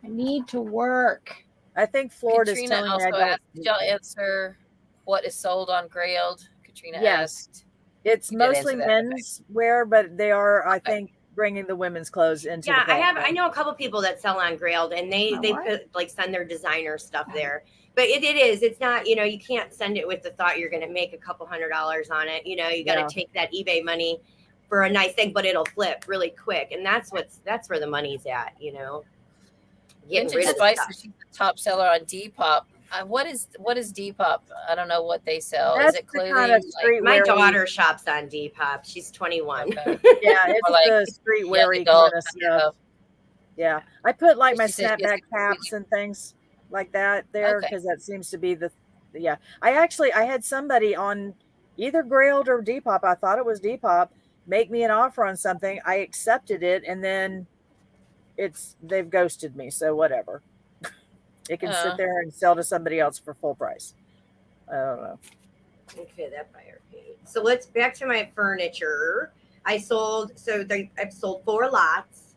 I need to work. I think Florida's Katrina telling me also I don't. asked, did y'all answer what is sold on Grailed? Katrina Yes. asked. It's You did mostly answer that, men's wear, but they are, I Okay. think, bringing the women's clothes into Yeah, the I platform. know a couple people that sell on Grailed, and they All right. put like send their designer stuff there. But it is. It's not. You can't send it with the thought you're going to make a couple $100 on it. You got to Yeah. take that eBay money for a nice thing, but it'll flip really quick, and that's where the money's at. Getting Vintage rid of Spice stuff. is the top seller on Depop. What is Depop? I don't know what they sell. That's is it the clothing? kind of street My wear. daughter shops on Depop. She's 21. Okay. Yeah, it's Or like the street young wear adult kind of kind of stuff. Yeah, I put like She my said she has snapback to caps and things like that there Okay. because that seems to be the. Yeah, I had somebody on either Grailed or Depop. I thought it was Depop. Make me an offer on something. I accepted it, and then they've ghosted me. So whatever. It can sit there and sell to somebody else for full price. I don't know. Okay, that buyer paid. So let's back to my furniture. I've sold 4 lots.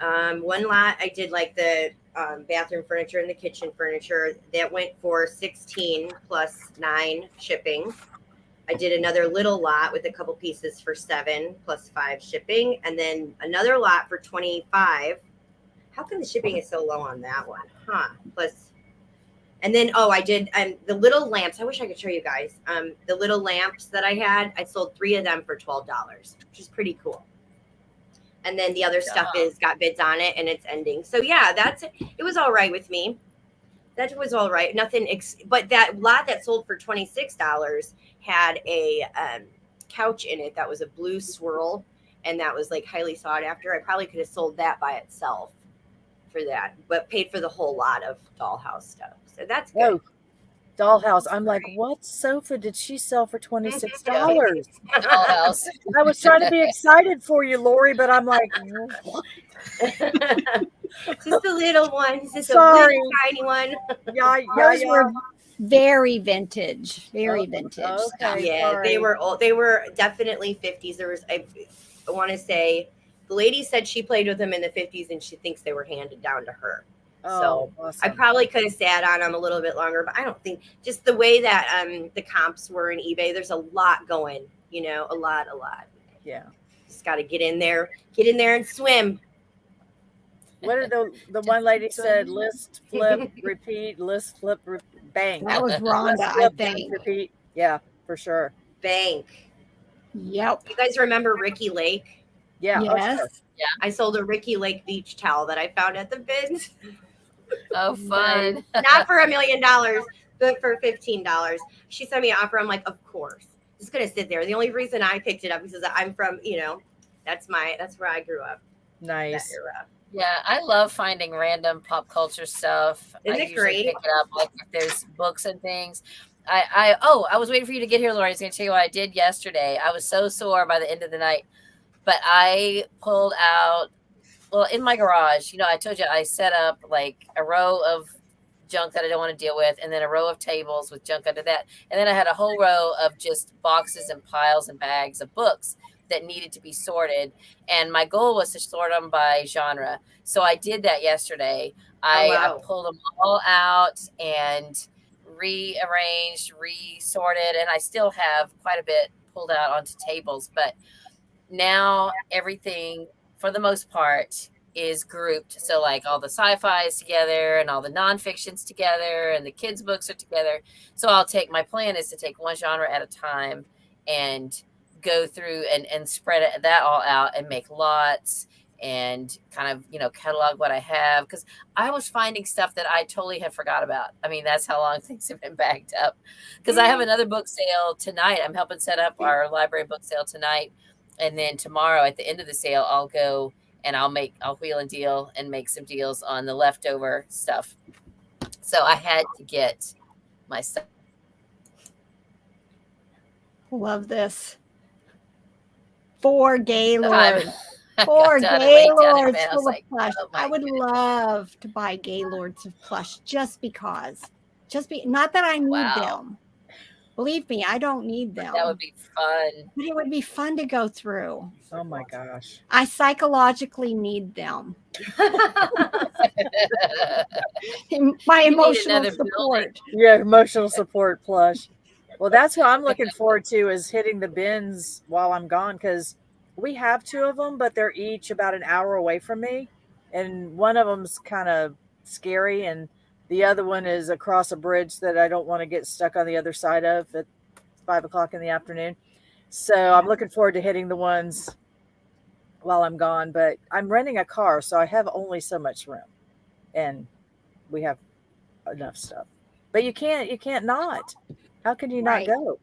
One lot I did like the bathroom furniture and the kitchen furniture that went for 16 plus 9 shipping. I did another little lot with a couple pieces for 7 plus 5 shipping, and then another lot for 25. How come the shipping is so low on that one? Plus, and then I did the little lamps. I wish I could show you guys. The little lamps that I had, I sold 3 of them for $12, which is pretty cool. And then the other stuff got bids on it, and it's ending. So yeah, it was all right with me. That was all right. Nothing, but that lot that sold for $26 had a couch in it that was a blue swirl, and that was like highly sought after. I probably could have sold that by itself for that, but paid for the whole lot of dollhouse stuff. So that's good. Oh, dollhouse. I'm like, what sofa did she sell for $26? Dollhouse. I was trying to be excited for you, Lori, but I'm like, what? Just a little one. Just Sorry. a little tiny one. Ours were very vintage, vintage okay. stuff. Yeah, sorry. they were old. They were definitely 50s. There was, I want to say, the lady said she played with them in the 50s, and she thinks they were handed down to her. So awesome. I probably could have sat on them a little bit longer, but I don't think, just the way that the comps were in eBay, there's a lot going, a lot. Yeah. Just got to get in there and swim. What did the one lady said? List, flip, repeat, list, flip, bang. That was List, Rhonda, I flip, think. repeat. Yeah, for sure. Bank. Yep. You guys remember Ricky Lake? Yeah. Yes. Sure. I sold a Ricky Lake beach towel that I found at the bins. Oh, fun. Not for $1 million, but for $15. She sent me an offer. I'm like, of course. It's gonna sit there. The only reason I picked it up is that I'm from, that's where I grew up. Nice. That era. Yeah, I love finding random pop culture stuff. Isn't I it usually great? pick it up like if there's books and things. I was waiting for you to get here, Lori. I was going to tell you what I did yesterday. I was so sore by the end of the night, but I pulled out, in my garage, I told you I set up like a row of junk that I don't want to deal with, and then a row of tables with junk under that. And then I had a whole row of just boxes and piles and bags of books that needed to be sorted. And my goal was to sort them by genre. So I did that yesterday. I pulled them all out and rearranged, resorted, and I still have quite a bit pulled out onto tables, but now everything for the most part is grouped. So like all the sci-fi is together and all the nonfiction's together and the kids' books are together. So my plan is to take one genre at a time and go through and spread that all out and make lots and kind of, catalog what I have. Because I was finding stuff that I totally had forgot about. I mean, that's how long things have been backed up. Because I have another book sale tonight. I'm helping set up our library book sale tonight. And then tomorrow at the end of the sale, I'll go and I'll wheel and deal and make some deals on the leftover stuff. So I had to get my stuff. Love this. 4 Gaylords. I 4 got done and laid down in Gaylords bed. I was full of like, plush. oh my I would goodness. love to buy Gaylords of plush just because. Not that I need Wow. them. Believe me, I don't need them. That would be fun. But it would be fun to go through. Oh my gosh. I psychologically need them. My You need emotional another support. Yeah, emotional support plush. Well, that's what I'm looking forward to, is hitting the bins while I'm gone, because we have 2 of them, but they're each about an hour away from me. And one of them's kind of scary, and the other one is across a bridge that I don't want to get stuck on the other side of at 5 o'clock in the afternoon. So I'm looking forward to hitting the ones while I'm gone. But I'm renting a car, so I have only so much room, and we have enough stuff. But you can't not. How can you Right. not go?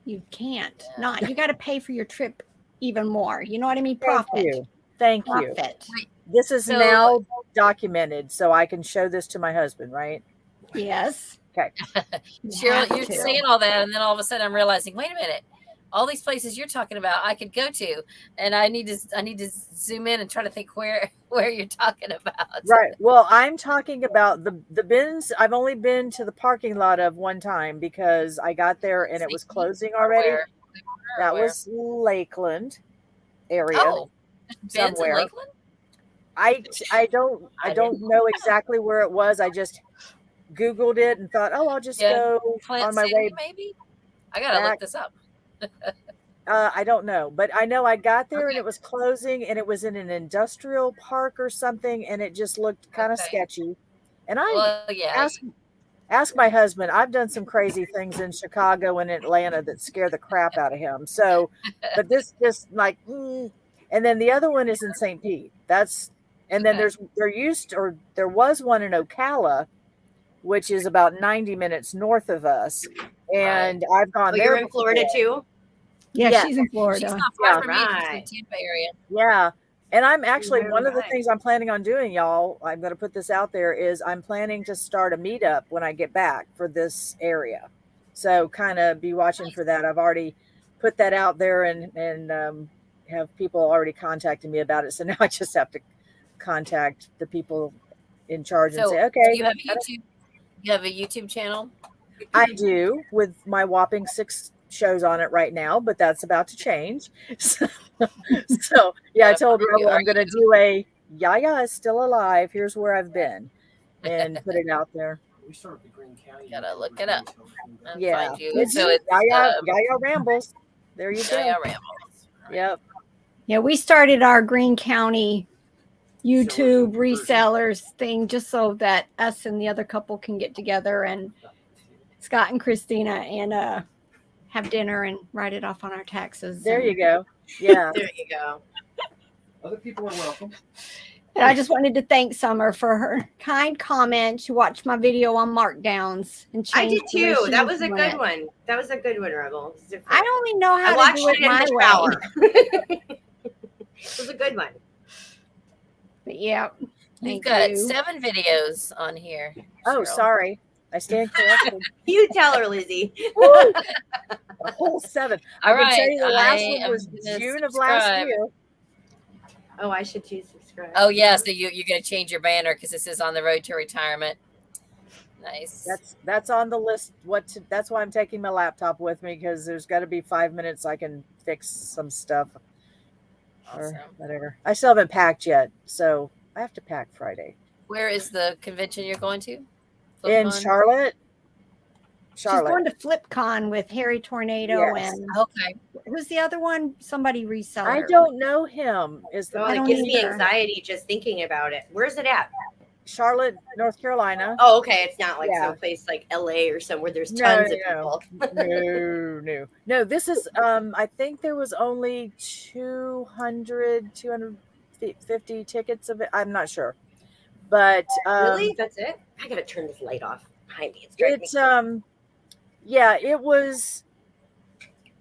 You can't. Not. You got to pay for your trip even more. You know what I mean? Thank Profit. you. Thank you. Profit. This is So- now documented, so I can show this to my husband, right? Yes. Okay. You Cheryl, have you're to. saying all that, and then all of a sudden I'm realizing, wait a minute, all these places you're talking about I could go to, and I need to zoom in and try to think where you're talking about. Right. Well, I'm talking about the bins. I've only been to the parking lot of one time because I got there and it was closing already. Where? That Where? was Lakeland area. Oh, bins in somewhere. Lakeland? I don't know exactly where it was. I just Googled it and thought, oh, I'll just Yeah. go Plant on my City, way. maybe? I gotta back. look this up. I don't know, but I know I got there and Okay. it was closing, and it was in an industrial park or something, and it just looked kind of Okay. sketchy. And I Well, yeah. ask my husband. I've done some crazy things in Chicago and Atlanta that scare the crap out of him. So, but this just like, and then the other one is in St. Pete. And then Okay. there was one in Ocala, which is about 90 minutes north of us. And I've gone Oh, there. you're in Florida before. too? Yeah, Yeah. she's in She's Florida. not far Yeah. from me. She's in Right. the Tampa area. Yeah. And I'm actually, one of the Right. things I'm planning on doing, y'all, I'm going to put this out there, is I'm planning to start a meetup when I get back for this area. So kind of be watching for that. I've already put that out there and have people already contacting me about it. So now I just have to contact the people in charge and So, say, okay, do you have a YouTube? You have a YouTube channel? I do, with my whopping 6 shows on it right now, but that's about to change. So yeah, I told Rebel I'm going to do a Yaya is still alive. Here's where I've been, and put it out there. We start with the Green County. Gotta look it up. And Yeah. find you. It's So it's Yayarambles. There you go. Yayarambles. Yep. Yeah, we started our Greene County YouTube Sellers and resellers thing just so that us and the other couple can get together, and Scott and Christina, and have dinner and write it off on our taxes. There and, you go. Yeah. There you go. Other people are welcome. And I just wanted to thank Summer for her kind comment. She watched my video on markdowns and I changed did the way too. she That was a doing good it. one. That was a good one, Rebel. It was different. I only know how I to watched do it it in my the way. shower. It was a good one. But yeah, You've thank got you. 7 videos on here. Oh, Cheryl. sorry. I stand corrected. You tell her, Lizzie. Woo! A whole 7. All I can right. tell you the last I one am was gonna June of last subscribe. year. Oh, I should choose subscribe. Oh yeah, so you're gonna change your banner because this is on the road to retirement. Nice. That's on the list. That's why I'm taking my laptop with me, because there's got to be 5 minutes I can fix some stuff or awesome. whatever. I still haven't packed yet, so I have to pack Friday. Where is the convention you're going to? In Flip-on? Charlotte. Charlotte. going to FlipCon with Harry Tornado Yes. and Okay. who's the other one? Somebody reseller. I don't know him. Is the No, I it don't gives me either. anxiety just thinking about it. Where's it at? Charlotte, North Carolina. Oh, okay. It's not like Yeah. someplace like LA or somewhere there's No, tons no, of people. No, this is I think there was only 250 tickets of it. I'm not sure. But Really? That's it? I gotta turn this light off behind me. It's driving me. it's yeah, it was.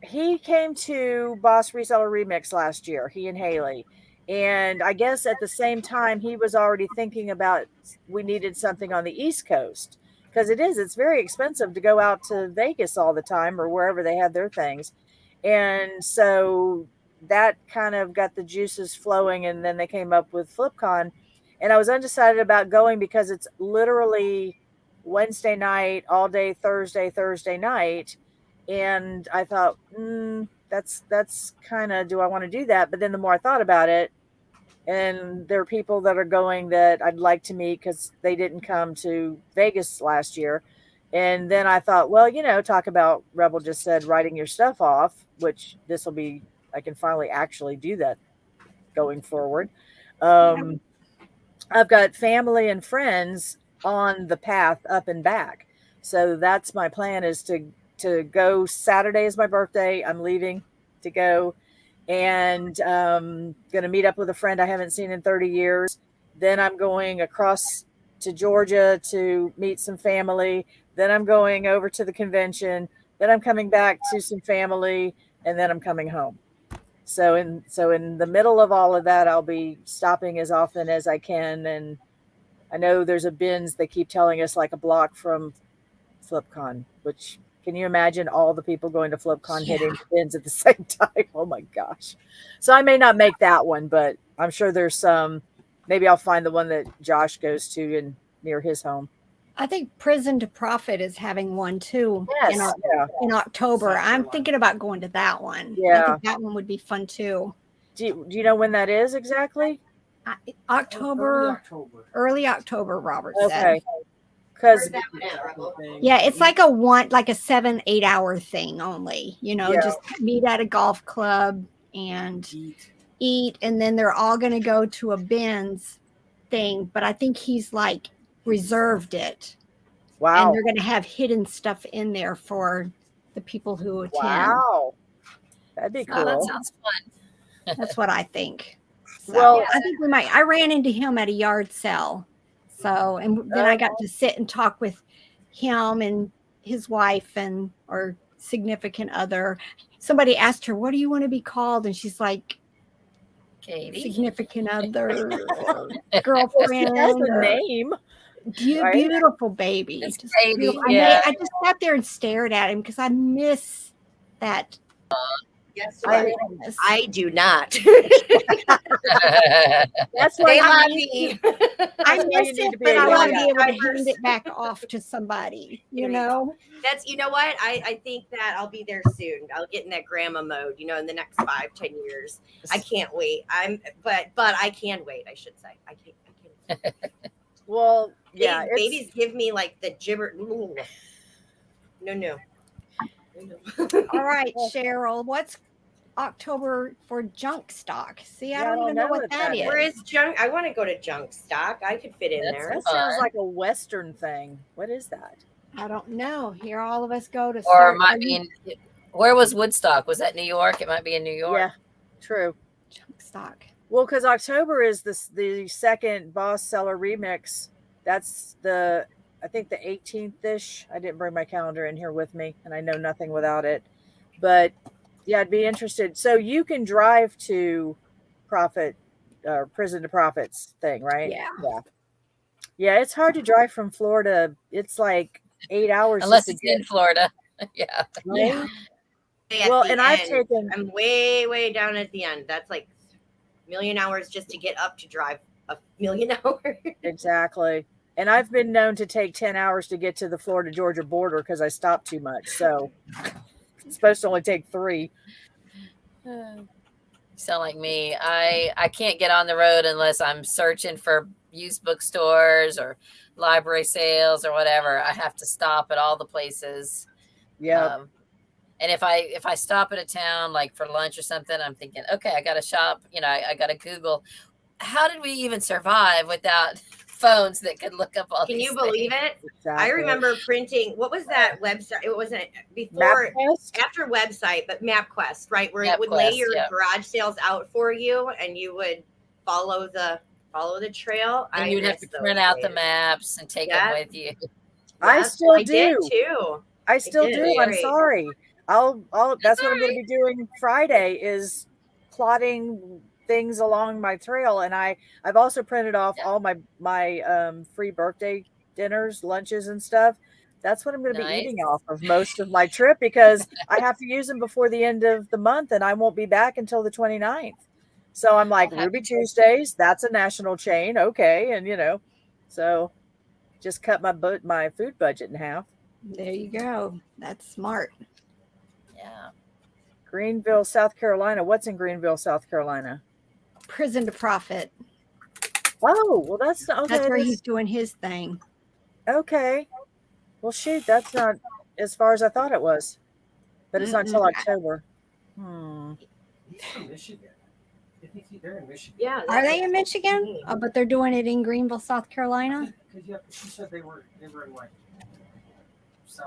He came to Boss Reseller Remix last year, he and Haley. And I guess at the same time, he was already thinking about we needed something on the East Coast because it's very expensive to go out to Vegas all the time or wherever they have their things. And so that kind of got the juices flowing. And then they came up with FlipCon. And I was undecided about going because it's literally Wednesday night, all day Thursday night. And I thought, that's kind of, do I want to do that? But then the more I thought about it, and there are people that are going that I'd like to meet because they didn't come to Vegas last year. And then I thought, well, talk about Rebel just said writing your stuff off, which this will be, I can finally actually do that going forward. I've got family and friends on the path up and back. So that's my plan, is to go. Saturday is my birthday. I'm leaving to go, and going to meet up with a friend I haven't seen in 30 years. Then I'm going across to Georgia to meet some family. Then I'm going over to the convention. Then I'm coming back to some family, and then I'm coming home. So in the middle of all of that, I'll be stopping as often as I can. And I know there's a bins, they keep telling us, like a block from FlipCon, which, can you imagine all the people going to FlipCon hitting the bins at the same time? Oh my gosh. So I may not make that one, but I'm sure there's some. Maybe I'll find the one that Josh goes to near his home. I think Prison to Profit is having one too. Yes. In October. I'm thinking about going to that one. Yeah. I think that one would be fun too. Do you know when that is exactly? Early October, Robert said. Okay. Where's Because that one at, Rebel? Yeah, it's like a 7-8 hour thing only. Just meet at a golf club and eat, and then they're all going to go to a Ben's thing. But I think he's like reserved it. wow. And they're going to have hidden stuff in there for the people who attend. Wow. That'd be cool. Oh, that sounds fun. That's what I think. So, Well- I think we might. I ran into him at a yard sale. So, and then I got to sit and talk with him and his wife or significant other. Somebody asked her, "What do you want to be called?" And she's like, Katie. "Significant other, or She girlfriend." has a or- name. Beautiful, right? beautiful baby. It's Just Katie, beautiful. yeah. I just sat there and stared at him because I miss that. Guess what? I do not. That's why They you love need- me. I That's why miss you need it, to be but a I want to young be able to diverse. hand it back off to somebody. There you go. know. That's, you know what? I think that I'll be there soon. I'll get in that grandma mode, in the next 5-10 years. I can't wait. But I can wait, I should say. I can. Well, yeah. it's- Babies give me like the gibber. No. All right, Cheryl, what's October for junk stock? See, I Yeah, don't even know what that is. Where is junk? I want to go to junk stock. I could fit in That's there. That sounds like a Western thing. What is that? I don't know. Here, all of us go to. Or start- it might be where was Woodstock? Was that New York? It might be in New York. Yeah, true. junk stock. Well, because October is the second Boss Seller Remix. That's I think the 18th-ish. I didn't bring my calendar in here with me, and I know nothing without it. But yeah, I'd be interested. So you can drive to Prison to Profits thing, right? Yeah. Yeah, it's hard to drive from Florida. It's like 8 hours. Unless just it's to get- in Florida. Yeah. Yeah. At Well, the and I've end, taken I'm way down at the end. That's like 1,000,000 hours just to get up to drive 1,000,000 hours. exactly. And I've been known to take 10 hours to get to the Florida-Georgia border because I stop too much. So it's supposed to only take 3. You sound like me. I can't get on the road unless I'm searching for used bookstores or library sales or whatever. I have to stop at all the places. Yeah. And if I stop at a town like for lunch or something, I'm thinking, okay, I got to shop. I got to Google. How did we even survive without phones that could look up all Can these you believe things? it? Exactly. I remember printing. What was that website? It wasn't before, MapQuest? after website, but MapQuest, right? Where it would MapQuest, lay your yeah. garage sales out for you, and you would follow the trail. And you'd have to miss those print out the days. maps and take them with you. I Yes, still I did do. too. I still did. do. I'm Great. sorry. I'll that's what I'm going to be doing Friday is plotting things along my trail. And I've also printed off all my free birthday dinners, lunches and stuff. That's what I'm going to be eating off of most of my trip because I have to use them before the end of the month and I won't be back until the 29th. So I'm like, Ruby Tuesdays, that's a national chain. Okay. And so just cut my food budget in half. There you go. That's smart. Yeah. Greenville, South Carolina. What's in Greenville, South Carolina? Prison to Profit. Oh, well, that's okay. That's where he's doing his thing. Okay. Well, shoot, that's not as far as I thought it was, but it's not until October. He's from Michigan. They're in Michigan. Yeah. Are they in Michigan? Oh, but they're doing it in Greenville, South Carolina. Because she said they were in like.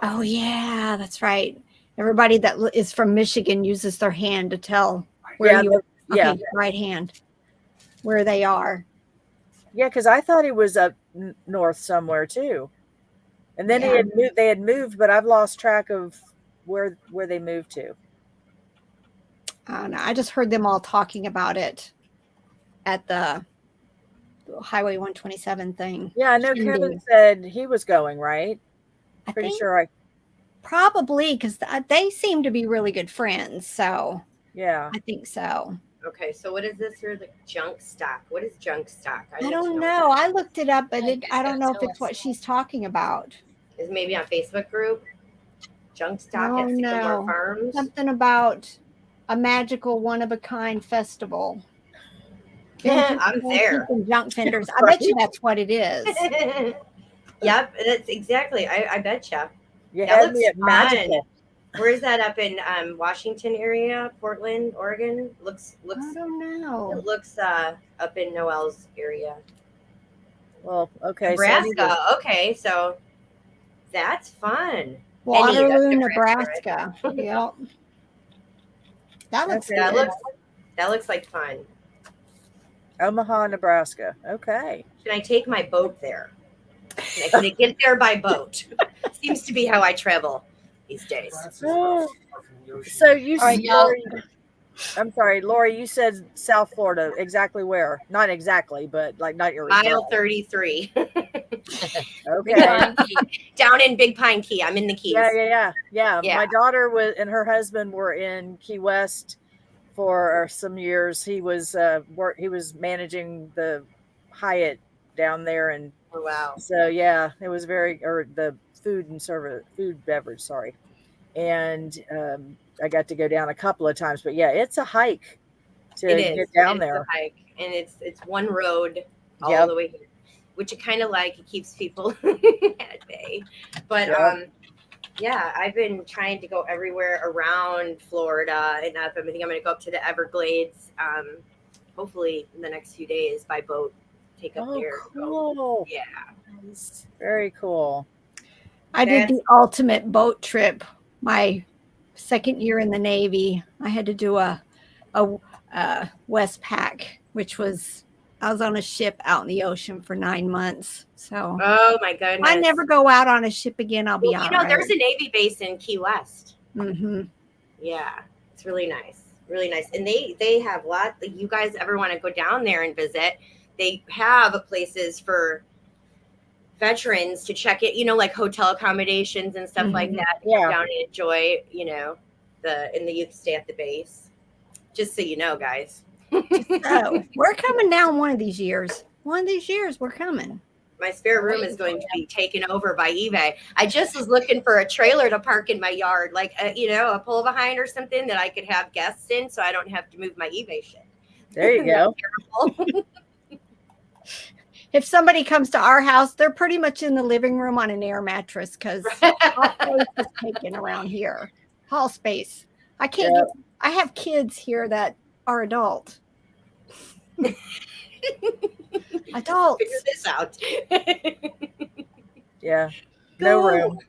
Oh yeah, that's right. Everybody that is from Michigan uses their hand to tell where right hand, where they are. Yeah, because I thought he was up north somewhere too, and then they had moved, but I've lost track of where they moved to. I don't know. I just heard them all talking about it at the Highway 127 thing. Yeah, I know Kevin said he was going, right? Pretty sure probably because they seem to be really good friends. So yeah, I think so. Okay, so what is this here? The junk stock. What is junk stock? I don't know. I looked it up, but I don't know if it's what she's talking about. Is maybe on Facebook group? Junk stock Oh, at Sycamore no. Farms? Something about a magical one-of-a-kind festival. I'm there. Junk vendors. I bet you that's what it is. Yep, that's exactly. I bet you. Yeah, that looks fun. Magical. Where is that up in Washington area, Portland, Oregon? Looks. I don't know. It looks up in Noel's area. Well, okay. Nebraska. Okay, so that's fun. Waterloo, Nebraska. Yep. That looks good. That looks like fun. Omaha, Nebraska. Okay. Can I take my boat there? Can I get there by boat? Seems to be how I travel these days. So you I'm sorry, Lori, you said South Florida. Exactly where? Not exactly, but like not your Mile 33. Okay. Down in Big Pine Key. I'm in the Keys. Yeah. My daughter and her husband were in Key West for some years. He was managing the Hyatt down there, and oh wow. So yeah, it was the food beverage, sorry. And I got to go down a couple of times, but yeah, it's a hike to get down there. It's a hike, and it's one road all the way here, which I kind of like. It keeps people at bay. But yeah, I've been trying to go everywhere around Florida, and I think I'm going to go up to the Everglades. Hopefully in the next few days by boat. Take up there. Cool. Yeah. Very cool. I did the ultimate boat trip my second year in the Navy. I had to do a Westpac, which was I was on a ship out in the ocean for 9 months. So oh my goodness. I never go out on a ship again. I'll be honest. There's a Navy base in Key West. Mm-hmm. Yeah. It's really nice. Really nice. And they have lots. You guys ever want to go down there and visit? They have places for veterans to check it, like hotel accommodations and stuff like that. Yeah. Down and enjoy, you can stay at the base. Just so you know, guys. So we're coming down one of these years. One of these years we're coming. My spare room is going to be taken over by eBay. I just was looking for a trailer to park in my yard, like a pull behind or something that I could have guests in, so I don't have to move my eBay shit. There you go. If somebody comes to our house, they're pretty much in the living room on an air mattress because hall space is taken around here. Hall space. I can't get. I have kids here that are adult. Adults. Figure this out. Yeah. No Go. room.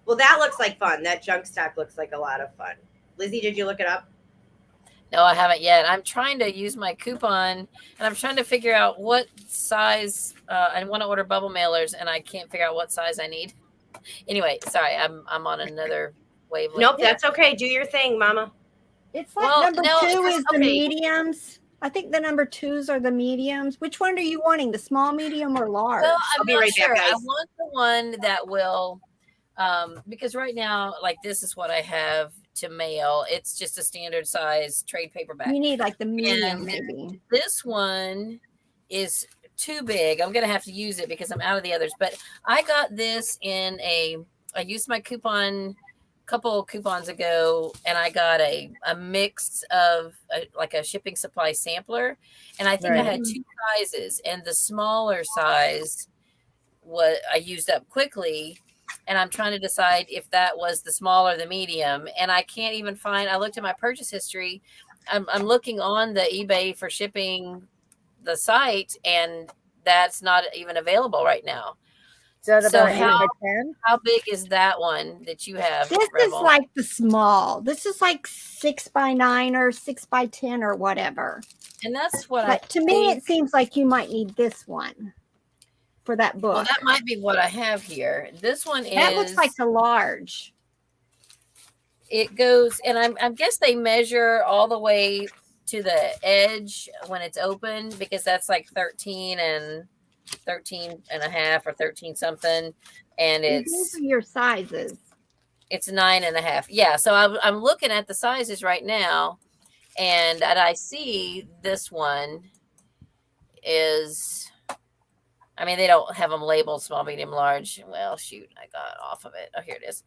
Well, that looks like fun. That junk stock looks like a lot of fun. Lizzie, did you look it up? No, I haven't yet. I'm trying to use my coupon, and I'm trying to figure out what size. I want to order bubble mailers, and I can't figure out what size I need. Anyway, sorry, I'm on another wavelength. Nope, that's okay. Do your thing, Mama. It's like number 2 is the mediums. I think the number 2s are the mediums. Which one are you wanting? The small, medium, or large? Well, I'll be right back, guys. I want the one that will, because right now, like this is what I have to mail. It's just a standard size trade paperback. You need like the medium, And maybe. This one is too big. I'm gonna have to use it because I'm out of the others. But I got this I used my coupon couple coupons ago, and I got a mix of like a shipping supply sampler, and I think I had 2 sizes, and the smaller size what I used up quickly, and I'm trying to decide if that was the small or the medium, and I can't even find. I looked at my purchase history. I'm looking on the eBay for shipping the site, and that's not even available right now. Is that So about 8 by 10? How big is that one that you have? This Rebel? is like the small. This is like 6 by 9 or 6 by 10 or whatever. And that's what But to me, it seems like you might need this one for that book. Well, that might be what I have here. This one is. That looks like the large. It goes, and I guess they measure all the way to the edge when it's open, because that's like 13 and a half or 13 something, and These are your sizes. It's 9.5. Yeah, so I'm looking at the sizes right now, and I see this one is. I mean, they don't have them labeled small, medium, large. Well, shoot, I got off of it. Oh, here it is.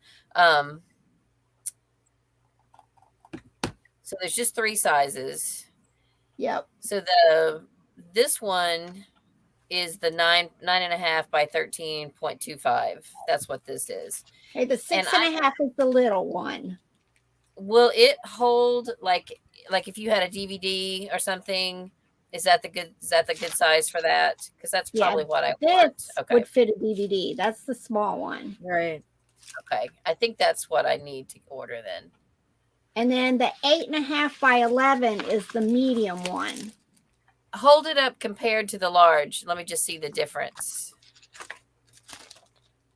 So there's just 3 sizes. Yep. So this one is the 9.5 by 13.25. That's what this is. Hey, the 6.5 is the little one. Will it hold like if you had a DVD or something? Is that the good size for that? Because that's probably what I want. This Okay. would fit a DVD. That's the small one. Right. Okay. I think that's what I need to order then. And then the 8.5 by 11 is the medium one. Hold it up compared to the large. Let me just see the difference.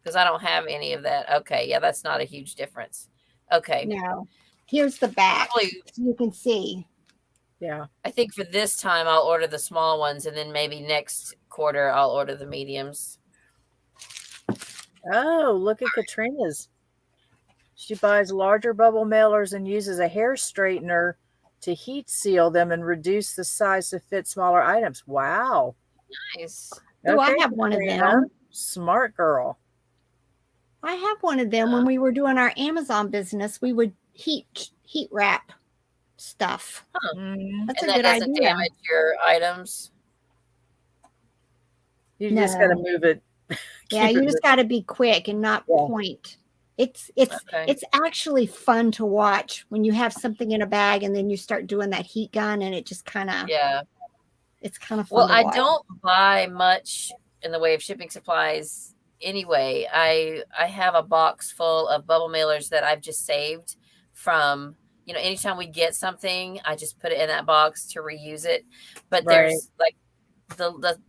Because I don't have any of that. Okay. Yeah, that's not a huge difference. Okay. No. Here's the back. Probably, you can see. Yeah. I think for this time I'll order the small ones, and then maybe next quarter I'll order the mediums. Oh, look at Katrina's. She buys larger bubble mailers and uses a hair straightener to heat seal them and reduce the size to fit smaller items. Wow. Nice. Oh, I have one of them. Smart girl. I have one of them. When we were doing our Amazon business, we would heat wrap stuff. Huh. That's And a that good doesn't idea. damage your items. You just got to move it. Yeah, you just got to be quick and not Yeah. point. It's Okay. actually fun to watch when you have something in a bag and then you start doing that heat gun, and it just kind of Yeah. it's kind of fun. Well, to I watch. don't buy much in the way of shipping supplies anyway. I have a box full of bubble mailers that I've just saved from, anytime we get something, I just put it in that box to reuse it. But there's like the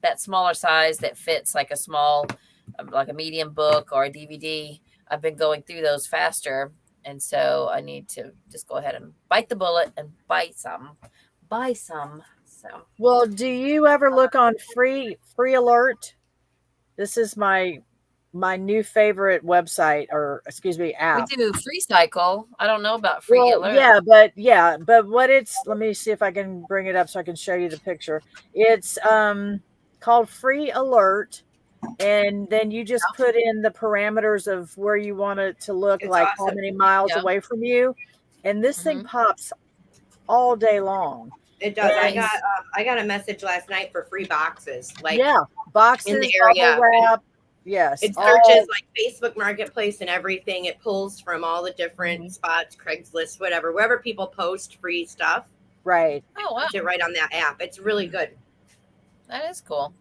that smaller size that fits like a small, like a medium book or a DVD. I've been going through those faster. And so I need to just go ahead and bite the bullet and buy some. So, Well, do you ever look on Free Alert? This is my new favorite website, or excuse me, app. we do Free Cycle. I don't know about Free Alert. but what let me see if I can bring it up so I can show you the picture. It's called Free Alert, and then you just put in the parameters of where you want it to look, It's like awesome. how many miles away from you, and this thing pops all day long. It does. Nice. I got a message last night for free boxes. Like boxes, in the area. bubble wrap. Yes. It searches like Facebook Marketplace and everything. It pulls from all the different spots, Craigslist, whatever, wherever people post free stuff. Right. Oh, wow. Puts it right on that app. It's really good. That is cool.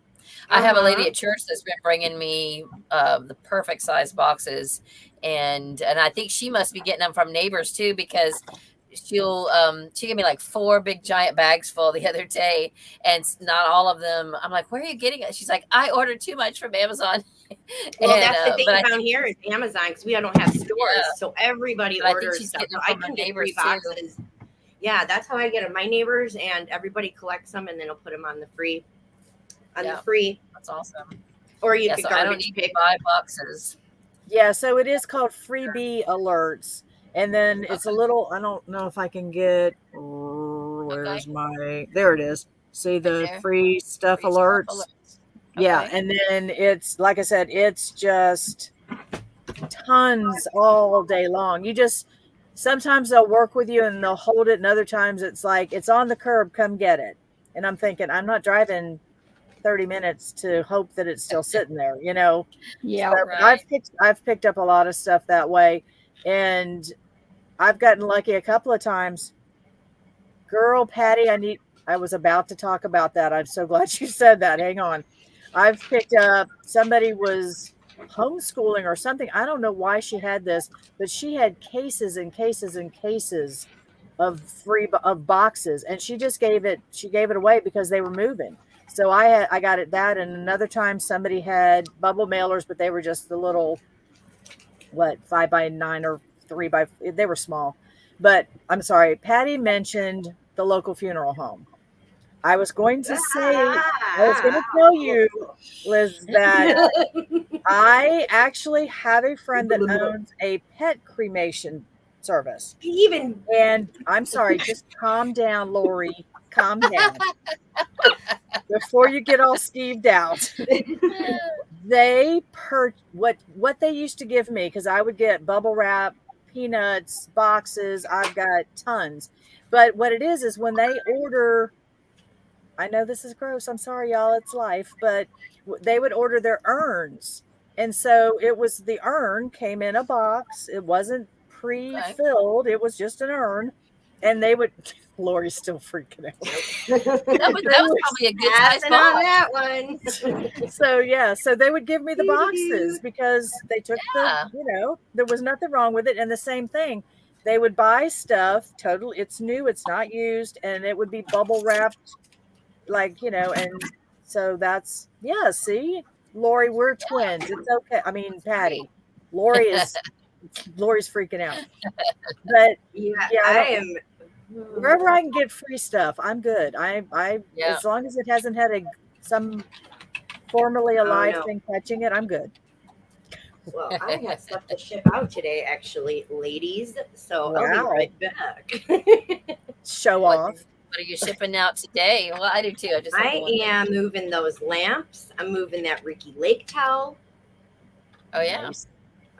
I have a lady at church that's been bringing me the perfect size boxes, and I think she must be getting them from neighbors too, because she gave me like 4 big giant bags full the other day, and not all of them. I'm like, where are you getting it? She's like, I ordered too much from Amazon. Well, that's the thing down here is Amazon, because we don't have stores, so everybody orders stuff. So I can get free boxes. Yeah, that's how I get them. My neighbors and everybody collects them, and then I'll put them on the free. The free. That's awesome. Or you could so I don't need to buy boxes. Yeah, so it is called freebie alerts. And then it's a little, I don't know if I can get, where's my, there it is. See the free stuff alerts? Yeah, and then it's, like I said, it's just tons all day long. You just, sometimes they'll work with you and they'll hold it, and other times it's like, it's on the curb, come get it. And I'm thinking, I'm not driving 30 minutes to hope that it's still sitting there, you know? Yeah. So I've picked up a lot of stuff that way, and I've gotten lucky a couple of times. Girl, Patty, I was about to talk about that. I'm so glad you said that. Hang on. I've picked up, somebody was homeschooling or something. I don't know why she had this, but she had cases and cases and cases of boxes, and she just gave it away because they were moving. So I got it that, and another time somebody had bubble mailers, but they were just the little, 5x9 or 3x, they were small. But I'm sorry, Patty mentioned the local funeral home. I was going to tell you, Liz, that I actually have a friend that owns a pet cremation service. And I'm sorry, just calm down, Lori. Calm down. Before you get all skeeved out. They what they used to give me, because I would get bubble wrap, peanuts, boxes. I've got tons. But what it is when they order, I know this is gross, I'm sorry, y'all, it's life, but they would order their urns. And so it was, the urn came in a box. It wasn't pre-filled. It was just an urn. And they would, Lori's still freaking out. that was probably a good size box. On that one. So they would give me the boxes because they took there was nothing wrong with it. And the same thing, they would buy stuff, totally, it's new, it's not used, and it would be bubble wrapped, and so that's, see, Lori, we're twins. It's okay. I mean, Patty, Lori's freaking out. But I am. Wherever I can get free stuff, I'm good. As long as it hasn't had some formerly alive thing catching it, I'm good. Well, I have stuff to ship out today, actually, ladies. So I'll be right back. Show off. What are you shipping out today? Well, I do too. I am moving those lamps. I'm moving that Ricky Lake towel. Oh yeah.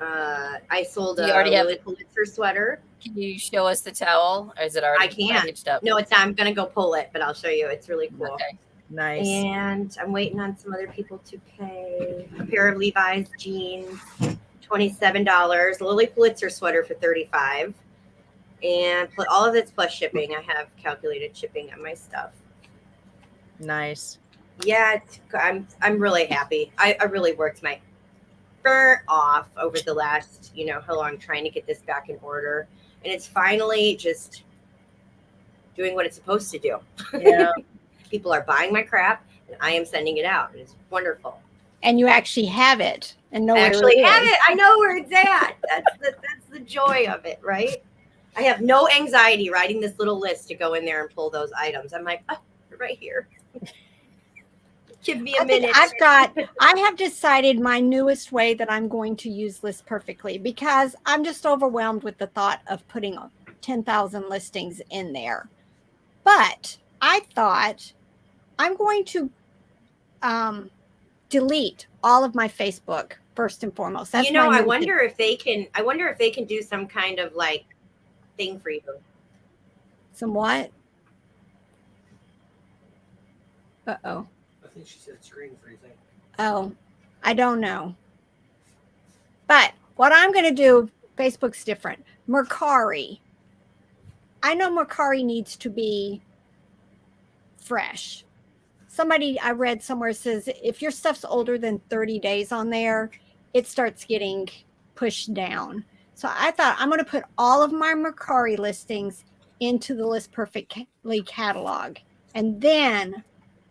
I sold a Lily Pulitzer sweater. Can you show us the towel, or is it already packaged up? No, I'm going to go pull it, but I'll show you. It's really cool. Okay. Nice. And I'm waiting on some other people to pay. A pair of Levi's jeans, $27. Lily Pulitzer sweater for $35. And all of it's plus shipping. I have calculated shipping on my stuff. Nice. Yeah, I'm really happy. I really worked my burnt off over the last, how long, trying to get this back in order. And it's finally just doing what it's supposed to do. Yeah. People are buying my crap, and I am sending it out. It's wonderful. And you actually have it and know I actually where it have is. it. I know where it's at. That's the joy of it, right? I have no anxiety writing this little list to go in there and pull those items. I'm like, they're right here. Give me a minute. I have decided my newest way that I'm going to use List Perfectly, because I'm just overwhelmed with the thought of putting 10,000 listings in there. But I thought I'm going to delete all of my Facebook first and foremost. That's I wonder if they can do some kind of thing for you. Some what? Uh-oh. I think she said screen freezing. Oh, I don't know. But what I'm going to do, Facebook's different. Mercari. I know Mercari needs to be fresh. Somebody I read somewhere says if your stuff's older than 30 days on there, it starts getting pushed down. So I thought I'm going to put all of my Mercari listings into the List Perfectly catalog. And then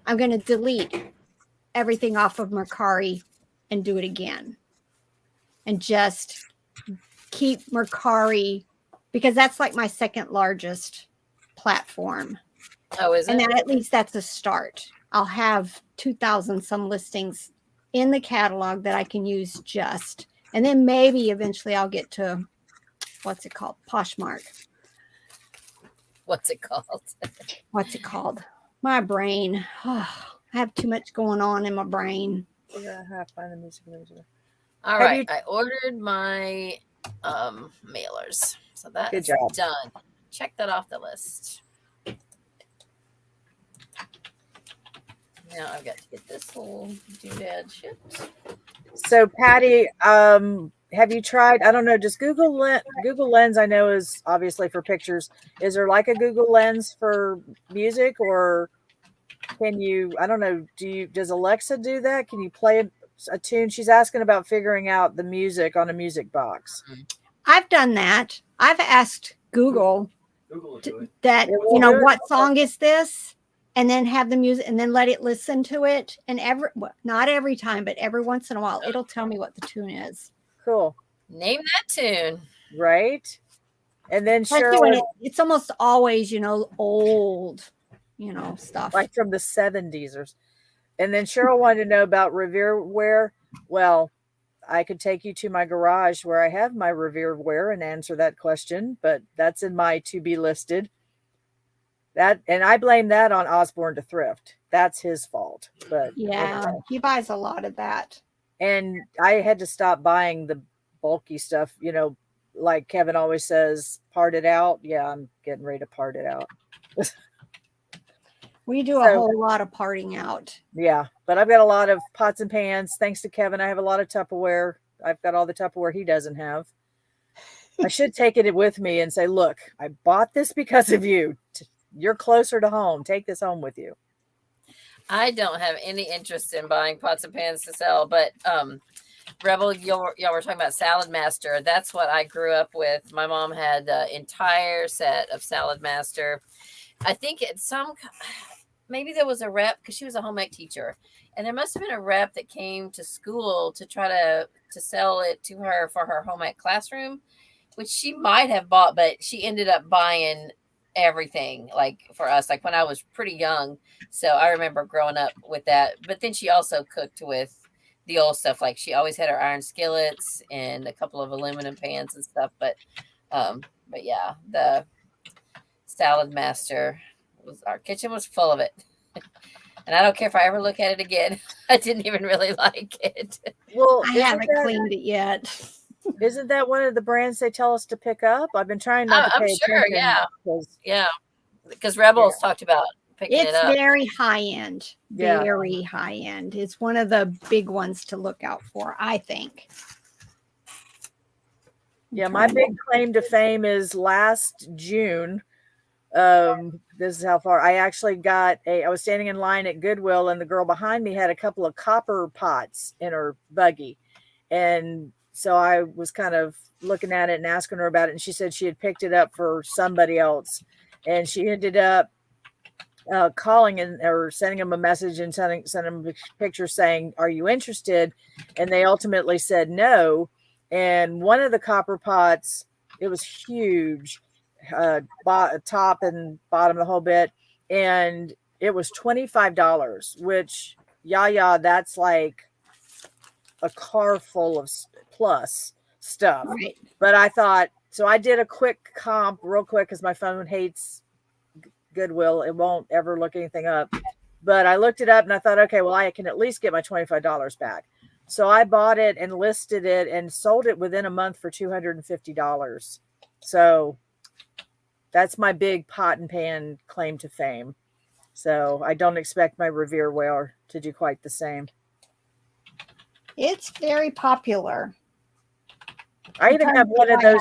I'm going to delete everything off of Mercari and do it again. And just keep Mercari, because that's like my second largest platform. Oh, is it? And then at least that's a start. I'll have 2,000 some listings in the catalog that I can use just. And then maybe eventually I'll get to, what's it called? Poshmark. What's it called? What's it called? My brain. Oh, I have too much going on in my brain. Figure out how to find the music manager. All Have right. you- I ordered my mailers. So that Good is job. done. Check that off the list. Now I've got to get this whole doodad shipped. So Patty, have you tried? I don't know. Just Google Lens. I know is obviously for pictures. Is there like a Google Lens for music, or can you? I don't know. Does Alexa do that? Can you play a tune? She's asking about figuring out the music on a music box. I've done that. I've asked Google Google will do it. that, It will you know, do it? what song is this? And then have the music and then let it listen to it. And not every time, but every once in a while, it'll tell me what the tune is. Cool, Name that tune. right? And then Especially when Cheryl, it's almost always, old, stuff. like from the 70s and then Cheryl wanted to know about Revere wear. Well, I could take you to my garage where I have my Revere wear and answer that question, but that's in my to be listed. And I blame that on Osborne to Thrift. That's his fault. But Yeah, he buys a lot of that. and I had to stop buying the bulky stuff, like Kevin always says, part it out. Yeah, I'm getting ready to part it out. We do a So- whole lot of parting out. Yeah, but I've got a lot of pots and pans. Thanks to Kevin, I have a lot of Tupperware. I've got all the Tupperware he doesn't have. I should take it with me and say, look, I bought this because of you. You're closer to home. Take this home with you. I don't have any interest in buying pots and pans to sell, but Rebel, y'all were talking about Salad Master. That's what I grew up with. My mom had the entire set of Salad Master. I think maybe there was a rep because she was a home ec teacher, and there must have been a rep that came to school to try to sell it to her for her home ec classroom, which she might have bought, but she ended up buying everything like for us, like when I was pretty young. So I remember growing up with that. But then she also cooked with the old stuff. Like she always had her iron skillets and a couple of aluminum pans and stuff. But yeah, the Salad Master our kitchen was full of it. And I don't care if I ever look at it again. I didn't even really like it. Well, I haven't cleaned it yet. Isn't that one of the brands they tell us to pick up? I've been trying not to I'm pay sure, attention. yeah. 'Cause- Yeah. Because Rebels talked about picking it It's up. very high end. Yeah. Very high end. It's one of the big ones to look out for, I think. Yeah, my big claim to fame is last June. This is how far I actually I was standing in line at Goodwill, and the girl behind me had a couple of copper pots in her buggy. And so I was kind of looking at it and asking her about it. And she said she had picked it up for somebody else. And she ended up calling or sending them a message and sending them a picture saying, "Are you interested?" And they ultimately said no. And one of the copper pots, it was huge, top and bottom, the whole bit. And it was $25, which, that's like a car full of plus stuff. Right. But I thought, so I did a quick comp real quick because my phone hates Goodwill. It won't ever look anything up. But I looked it up and I thought, okay, well, I can at least get my $25 back. So I bought it and listed it and sold it within a month for $250. So that's my big pot and pan claim to fame. So I don't expect my Revere whale to do quite the same. It's very popular. I even have one of those.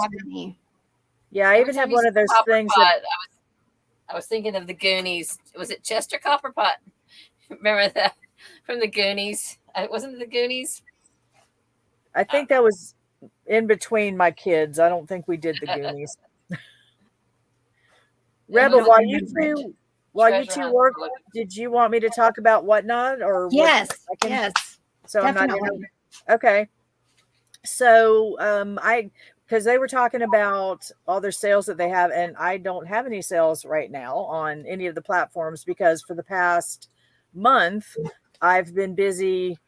Yeah, I even Every have time you one of said those copper things pot, that I was thinking of the Goonies. Was it Chester Copperpot? Remember that from the Goonies? Wasn't it the Goonies? I think that was in between my kids. I don't think we did the Goonies. Rebel, while you two work, did you want me to talk about Whatnot or Yes, what? yes. So definitely. I'm not. Okay. So because they were talking about all their sales that they have, and I don't have any sales right now on any of the platforms because for the past month I've been busy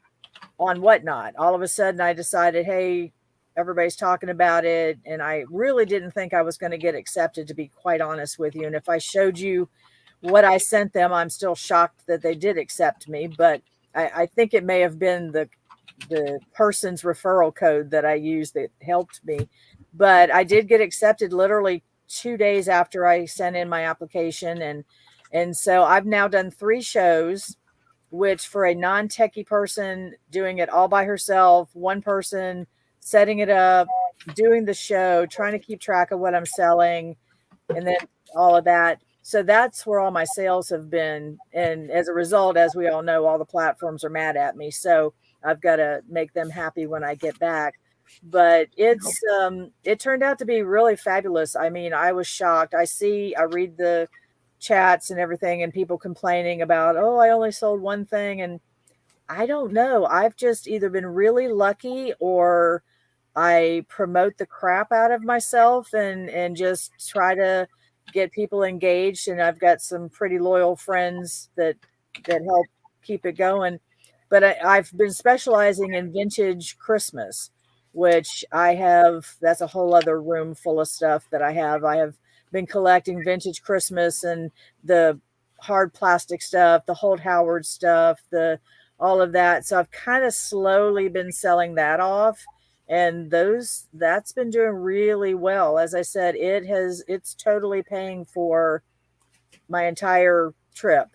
on Whatnot. All of a sudden I decided, hey, everybody's talking about it, and I really didn't think I was going to get accepted, to be quite honest with you. And if I showed you what I sent them, I'm still shocked that they did accept me, but I think it may have been the person's referral code that I used that helped me. But I did get accepted literally 2 days after I sent in my application. And so I've now done 3 shows, which for a non-techie person doing it all by herself, one person setting it up, doing the show, trying to keep track of what I'm selling, and then all of that. So that's where all my sales have been. And as a result, as we all know, all the platforms are mad at me. So I've got to make them happy when I get back. But it turned out to be really fabulous. I mean, I was shocked. I read the chats and everything and people complaining about, oh, I only sold one thing. And I don't know. I've just either been really lucky or I promote the crap out of myself and just try to get people engaged. And I've got some pretty loyal friends that help keep it going. But I've been specializing in vintage Christmas, which that's a whole other room full of stuff that I have. I have been collecting vintage Christmas and the hard plastic stuff, the Holt Howard stuff, all of that. So I've kind of slowly been selling that off. And that's been doing really well. As I said, it's totally paying for my entire trip.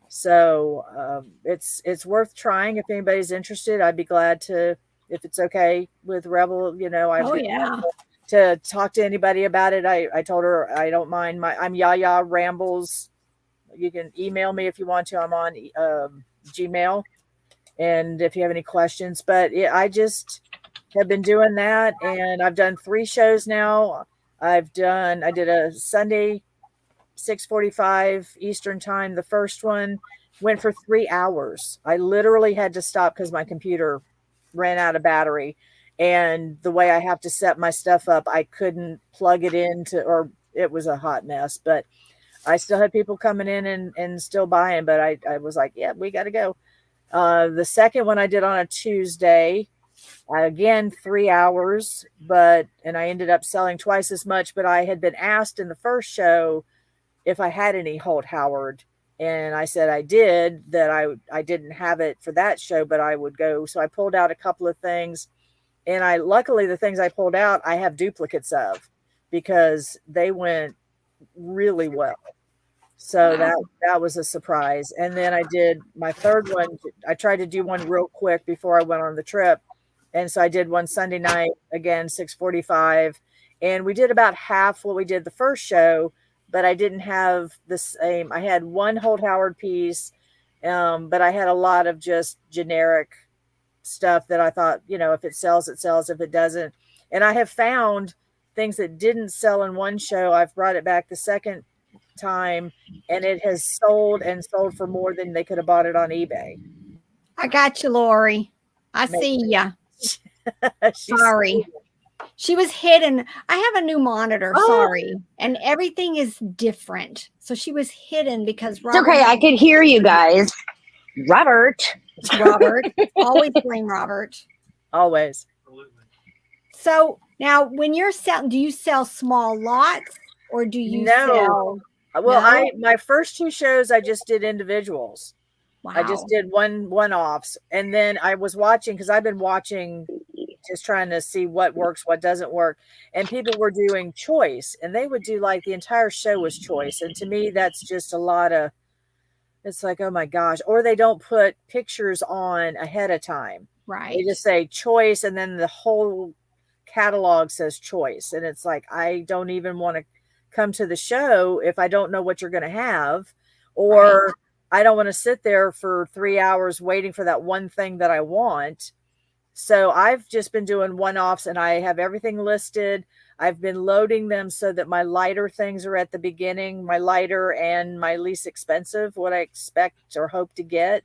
So it's worth trying. If anybody's interested, I'd be glad to, if it's okay with Rebel, I'd be glad to talk to anybody about it. I told her I don't mind. I'm Yayarambles. You can email me if you want to. I'm on Gmail. And if you have any questions, but I just have been doing that, and I've done 3 shows now. I did a Sunday 6:45 Eastern time. The first one went for 3 hours. I literally had to stop because my computer ran out of battery, and the way I have to set my stuff up, I couldn't plug it into, or it was a hot mess. But I still had people coming in and still buying, but I was like, yeah, we got to go. The second one I did on a Tuesday, again, 3 hours, and I ended up selling twice as much, but I had been asked in the first show if I had any Holt Howard. And I said I did, that I didn't have it for that show, but I would go. So I pulled out a couple of things, and luckily the things I pulled out, I have duplicates of because they went really well. So that was a surprise. And then I did my third one. I tried to do one real quick before I went on the trip. And so I did one Sunday night, again, 6:45. And we did about half what we did the first show, but I didn't have the same. I had one Holt Howard piece, but I had a lot of just generic stuff that I thought, if it sells, it sells. If it doesn't. And I have found things that didn't sell in one show. I've brought it back the second time, and it has sold for more than they could have bought it on eBay. I got you, Lori. I see ya. Sorry. She was hidden. I have a new monitor. Sorry. And everything is different. So she was hidden because It's okay. I could hear you guys. Robert. Always blame Robert. Always. So now when you're selling, do you sell small lots or do you sell? Well, my first 2 shows, I just did individuals. Wow. I just did one-offs. And then I was watching, because I've been watching, just trying to see what works, what doesn't work. And people were doing choice, and they would do like the entire show was choice. And to me, that's just a lot of It's like, oh my gosh. Or they don't put pictures on ahead of time. Right. They just say choice, and then the whole catalog says choice. And it's like, I don't even want to come to the show if I don't know what you're going to have, or I don't want to sit there for 3 hours waiting for that one thing that I want. So I've just been doing one-offs, and I have everything listed. I've been loading them so that my lighter things are at the beginning, my lighter and my least expensive, what I expect or hope to get.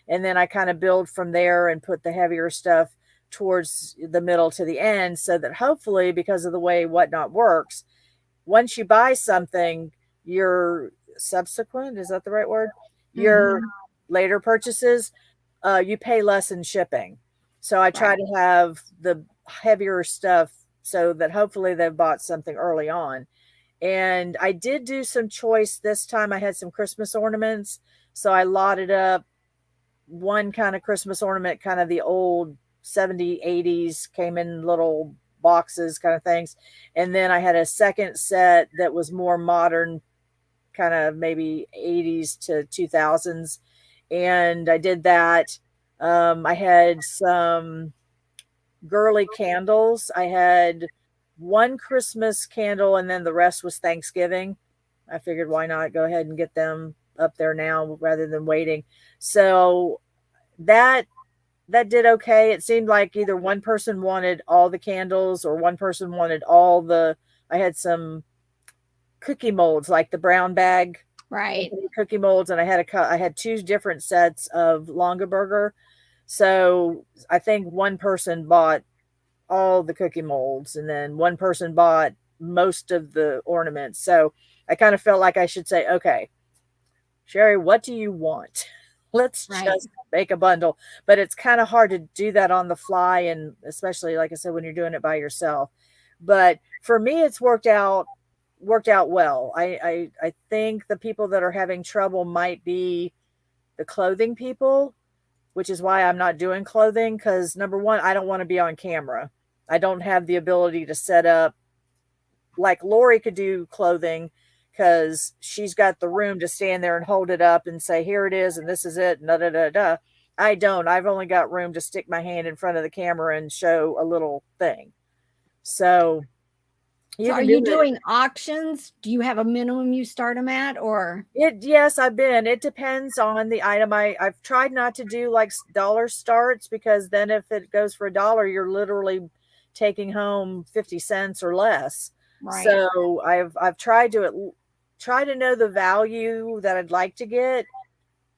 And then I kind of build from there and put the heavier stuff towards the middle to the end, so that hopefully, because of the way Whatnot works, once you buy something, your subsequent, is that the right word? Your later purchases, you pay less in shipping. So I try to have the heavier stuff so that hopefully they've bought something early on. And I did do some choice this time. I had some Christmas ornaments. So I lotted up one kind of Christmas ornament, kind of the old 70s, 80s, came in little boxes kind of things. And then I had a second set that was more modern, kind of maybe 80s to 2000s. And I did that. I had some girly candles. I had one Christmas candle, and then the rest was Thanksgiving. I figured, why not go ahead and get them up there now rather than waiting. So that did okay. It seemed like either one person wanted all the candles or one person wanted all the, I had some cookie molds, like the brown bag cookie molds, and I had two different sets of Longaberger. So I think one person bought all the cookie molds, and then one person bought most of the ornaments. So I kind of felt like I should say, okay, Sherry, what do you want? Let's just make a bundle. But it's kind of hard to do that on the fly, and especially, like I said, when you're doing it by yourself. But for me, it's worked out well. I think the people that are having trouble might be the clothing people, which is why I'm not doing clothing, because number one, I don't want to be on camera. I don't have the ability to set up, like Lori could do clothing, because she's got the room to stand there and hold it up and say, here it is, and this is it, and da da da da. I don't. I've only got room to stick my hand in front of the camera and show a little thing. So are you doing auctions? Do you have a minimum you start them at, or? Yes, I've been. It depends on the item. I've tried not to do like dollar starts, because then if it goes for $1, you're literally taking home 50 cents or less. Right. So I've tried to know the value that I'd like to get.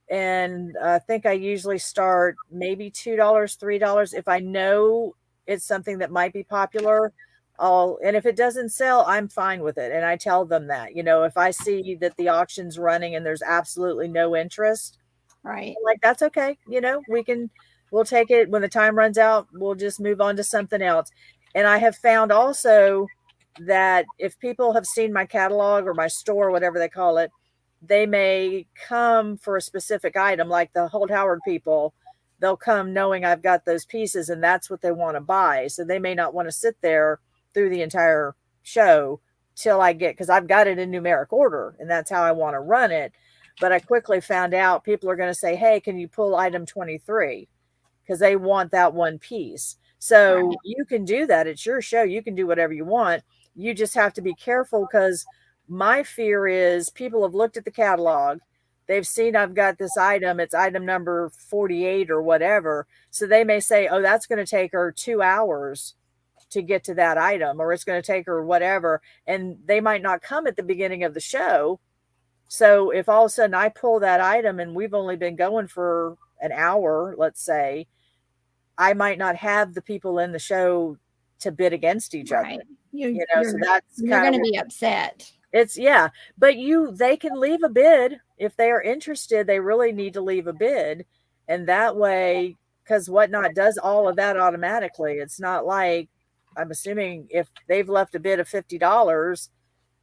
And I think I usually start maybe $2, $3. If I know it's something that might be popular, and if it doesn't sell, I'm fine with it. And I tell them that, if I see that the auction's running and there's absolutely no interest, right, like, that's okay. We'll take it. When the time runs out, we'll just move on to something else. And I have found also that if people have seen my catalog or my store, whatever they call it, they may come for a specific item, like the Hold Howard people. They'll come knowing I've got those pieces and that's what they want to buy. So they may not want to sit there through the entire show till I get, because I've got it in numeric order and that's how I want to run it. But I quickly found out people are going to say, hey, can you pull item 23? Because they want that one piece. So you can do that. It's your show. You can do whatever you want. You just have to be careful, because my fear is people have looked at the catalog. They've seen I've got this item. It's item number 48 or whatever. So they may say, oh, that's going to take her 2 hours to get to that item, or it's going to take her whatever. And they might not come at the beginning of the show. So if all of a sudden I pull that item and we've only been going for an hour, let's say, I might not have the people in the show to bid against each other. So that's you're going to be upset. But they can leave a bid if they are interested. They really need to leave a bid, and that way, because Whatnot does all of that automatically. It's not like, I'm assuming if they've left a bid of $50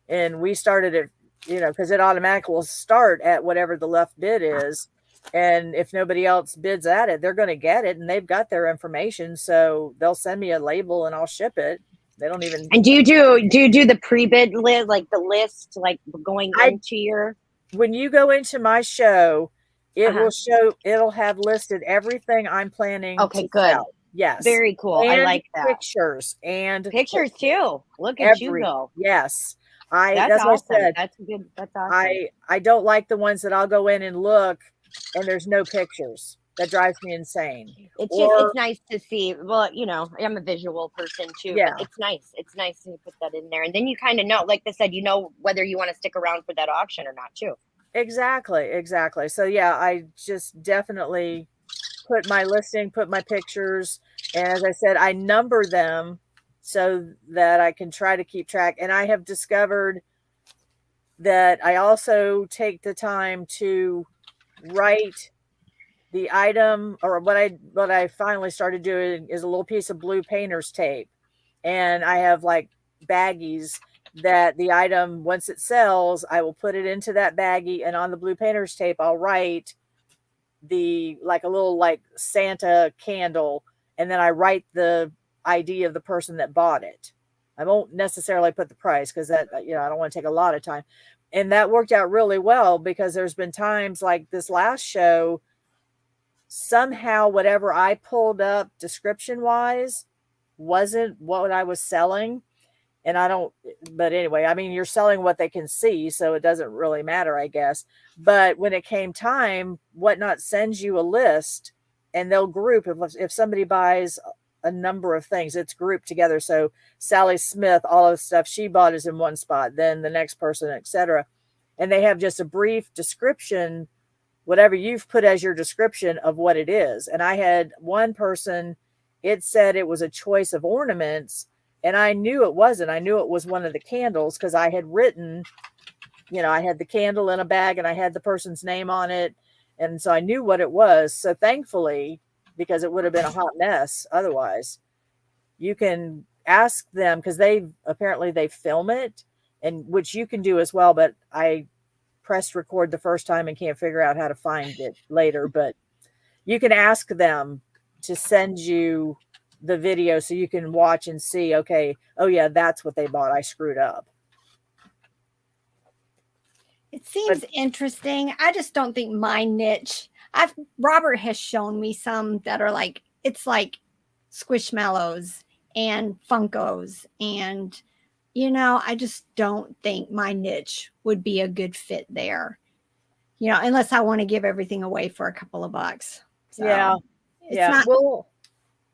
and we started at, because it automatically will start at whatever the left bid is. And if nobody else bids at it, they're going to get it, and they've got their information. So they'll send me a label and I'll ship it. They don't even. And do you do the pre-bid list, like the list, like going into your? When you go into my show, it will show, it'll have listed everything I'm planning Okay, to good. sell. Yes. Very cool. I And like that. pictures and Pictures too. Look at you go. yes. That's That's what awesome. I said. That's good. That's awesome. I don't like the ones that I'll go in and look and there's no pictures. That drives me insane. It's just, it's nice to see. Well, you know, I'm a visual person too, Yeah. but it's nice. It's nice to put that in there. And then you kind of know, like I said, you know whether you want to stick around for that auction or not too. Exactly. So yeah, I just definitely put my listing, put my pictures, and as I said, I number them so that I can try to keep track. And I have discovered that I also take the time to write the item, or what I finally started doing is a little piece of blue painter's tape. And I have like baggies that the item, once it sells, I will put it into that baggie, and on the blue painter's tape, I'll write like a little like Santa candle, and then I write the ID of the person that bought it. I won't necessarily put the price because that, I don't want to take a lot of time. And that worked out really well because there's been times like this last show, somehow whatever I pulled up description wise wasn't what I was selling. And but anyway, I mean, you're selling what they can see, so it doesn't really matter, I guess. But when it came time, Whatnot sends you a list, and they'll group. If somebody buys a number of things, it's grouped together. So Sally Smith, all of the stuff she bought is in one spot, then the next person, etc. And they have just a brief description, whatever you've put as your description of what it is. And I had one person, it said it was a choice of ornaments. And I knew it wasn't. I knew it was one of the candles because I had written, I had the candle in a bag and I had the person's name on it. And so I knew what it was. So thankfully, because it would have been a hot mess otherwise, you can ask them, because they film it, and which you can do as well. But I pressed record the first time and can't figure out how to find it later. But you can ask them to send you the video so you can watch and see, okay, oh yeah, that's what they bought. I screwed up. It seems interesting. I just don't think my niche. Robert has shown me some that are like, it's like Squishmallows and Funkos, and I just don't think my niche would be a good fit there. Unless I want to give everything away for a couple of bucks. So yeah. Not, well,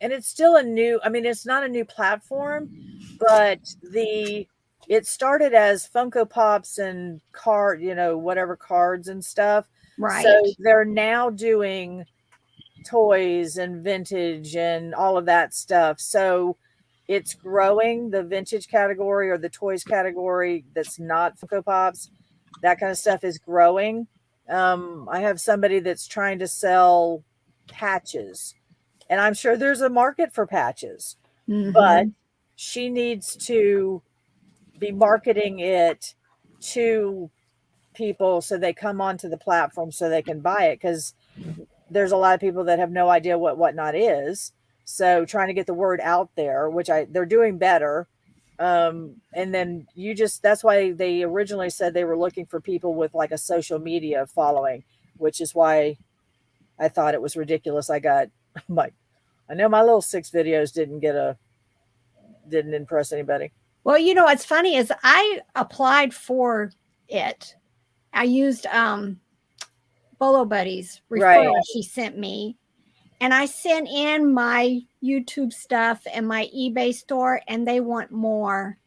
and it's still it's not a new platform, but it started as Funko Pops and whatever cards and stuff. right. So they're now doing toys and vintage and all of that stuff. So it's growing, the vintage category or the toys category that's not Funko Pops. That kind of stuff is growing. I have somebody that's trying to sell patches. And I'm sure there's a market for patches, but she needs to be marketing it to people so they come onto the platform so they can buy it, because there's a lot of people that have no idea what Whatnot is. So trying to get the word out there, which they're doing better. And then that's why they originally said they were looking for people with like a social media following, which is why I thought it was ridiculous. I know my little 6 videos didn't impress anybody. Well, what's funny is I applied for it. I used Bolo Buddy's referral she sent me, and I sent in my YouTube stuff and my eBay store, and they want more.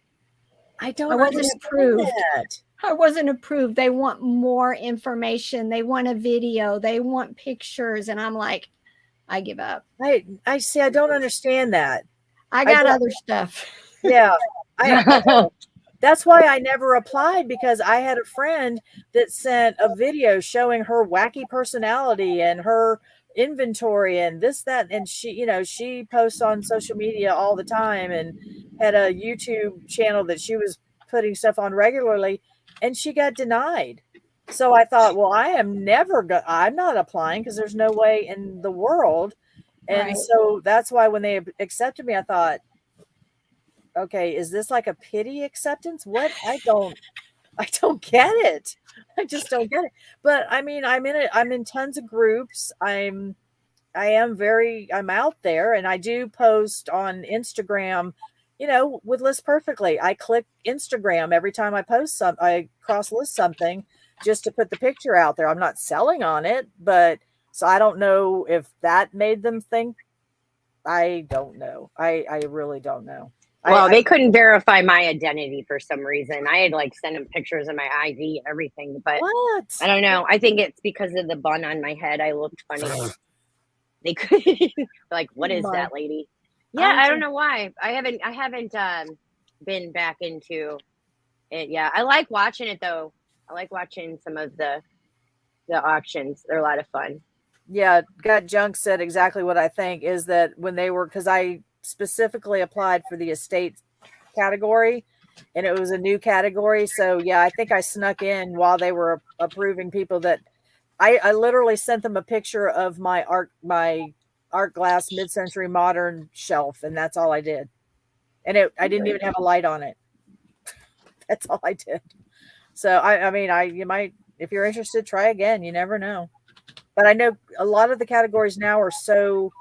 I wasn't approved. That. I wasn't approved. They want more information. They want a video. They want pictures, and I'm like, I give up. I see. I don't understand that. I got other stuff. Yeah. That's why I never applied, because I had a friend that sent a video showing her wacky personality and her inventory and this, that. And she posts on social media all the time and had a YouTube channel that she was putting stuff on regularly, and she got denied. So I thought, well, I'm not applying because there's no way in the world. And so that's why when they accepted me, I thought, okay, is this like a pity acceptance? What? I don't get it. I just don't get it. But I mean, I'm in tons of groups. I'm out there, and I do post on Instagram, with List Perfectly. I click Instagram every time I post I cross list something just to put the picture out there. I'm not selling on it, but so I don't know if that made them think. I don't know. I really don't know. Well, they couldn't verify my identity for some reason. I had like sent them pictures of my ID and everything, but What? I don't know. I think it's because of the bun on my head. I looked funny. They could like, what is that, lady? Yeah, I don't know why. I haven't been back into it. Yeah, I like watching it though. I like watching some of the auctions. They're a lot of fun. Yeah, Gut Junk said exactly what I think is that when they were, because I specifically applied for the estate category and it was a new category. So yeah, I think I snuck in while they were approving people that I literally sent them a picture of my art glass mid-century modern shelf, and that's all I did. And I didn't even have a light on it. That's all I did. So I mean, you might, if you're interested, try again. You never know. But I know a lot of the categories now are so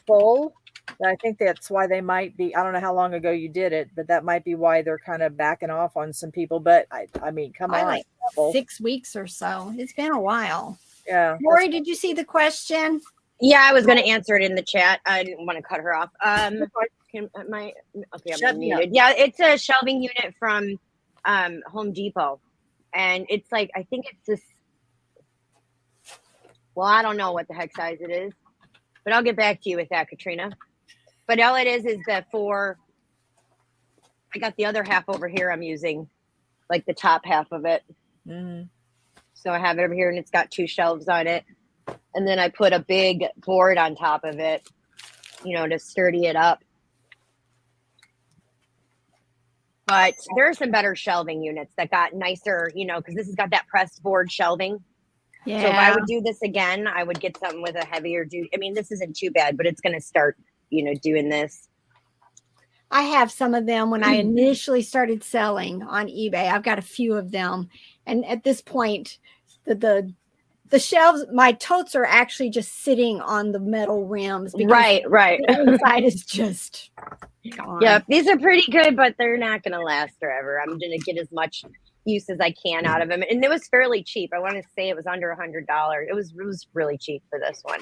full that I think that's why they might be. I don't know how long ago you did it, but that might be why they're kind of backing off on some people. But I mean, come on. Like 6 weeks or so. It's been a while. Yeah. Lori, did you see the question? Yeah, I was going to answer it in the chat. I didn't want to cut her off. I'm muted. Yeah, it's a shelving unit from Home Depot, and it's like, I think it's this. Well, I don't know what the heck size it is, but I'll get back to you with that, Katrina. But all it is the four. I got the other half over here. I'm using like the top half of it. Mm-hmm. So I have it over here, and it's got 2 shelves on it. And then I put a big board on top of it, to sturdy it up. But there are some better shelving units that got nicer, because this has got that pressed board shelving. Yeah. So if I would do this again, I would get something with a heavier duty. I mean, this isn't too bad, but it's going to start, doing this. I have some of them when I initially started selling on eBay. I've got a few of them. And at this point, the shelves, my totes are actually just sitting on the metal rims. Right. The inside is just gone. Yeah, these are pretty good, but they're not going to last forever. I'm going to get as much use as I can out of them. And it was fairly cheap. I want to say it was under $100. It was really cheap for this one.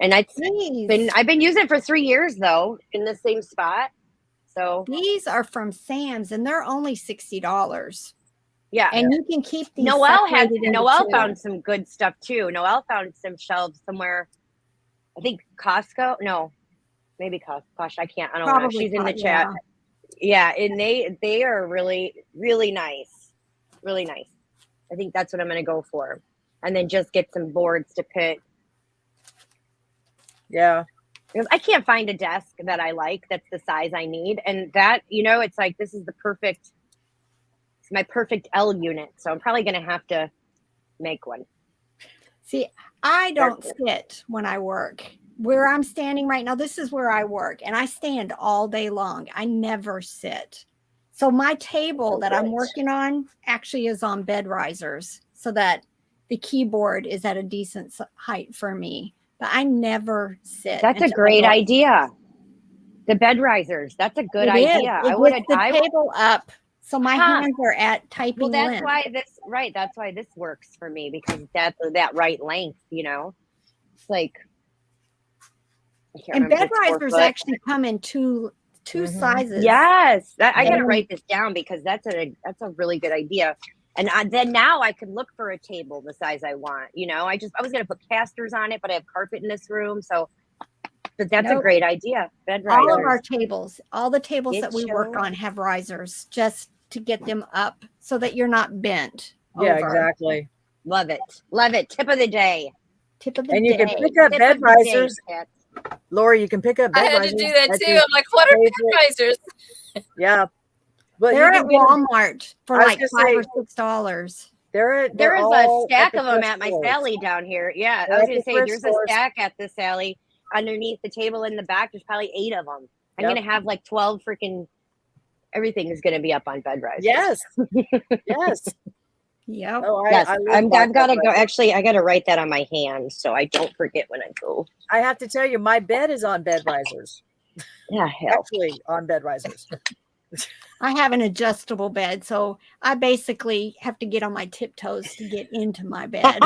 And I've been using it for 3 years though, in the same spot. So these are from Sam's and they're only $60. Yeah. And you can keep these. Noelle found some good stuff too. Noelle found some shelves somewhere. I think Costco. No, maybe Costco. Gosh, I don't know. She's in the chat. Yeah. And they are really, really nice. Really nice. I think that's what I'm going to go for. And then just get some boards to put. Yeah. Because I can't find a desk that I like that's the size I need. And that, it's like, this is it's my perfect L unit. So I'm probably going to have to make one. See, I don't sit when I work. Where I'm standing right now, this is where I work. And I stand all day long. I never sit. So my table that I'm working on actually is on bed risers so that the keyboard is at a decent height for me. But I never sit. That's a great idea. The bed risers. That's a good idea. I would the table up so my hands are at typing. Well, that's why that's why this works for me, because that's that right length. It's like. And bed risers actually come in two sizes. Yes, I got to write this down because that's a really good idea. And then now I can look for a table the size I want. I was going to put casters on it, but I have carpet in this room. But that's a great idea. Bed risers. All of our tables, all the tables that we work on have risers just to get them up so that you're not bent. Yeah, exactly. Love it. Love it. Tip of the day. And you can pick up bed risers. Lori, you can pick up bed risers. I had to do that too. I'm like, what are bed risers? Yeah. But they're at Walmart for like $5 or $6. There is a stack of them at my Sally down here. Yeah, I was going to say there's a stack at the Sally underneath the table in the back. There's probably 8 of them. I'm going to have like 12 freaking everything is going to be up on bed risers. Yes. Yes. Yep. Oh, Yes, I I've got to bed go. risers. Actually, I got to write that on my hand so I don't forget when I go. I have to tell you, my bed is on bed risers. Yeah, hell. Actually, on bed risers. I have an adjustable bed, so I basically have to get on my tiptoes to get into my bed.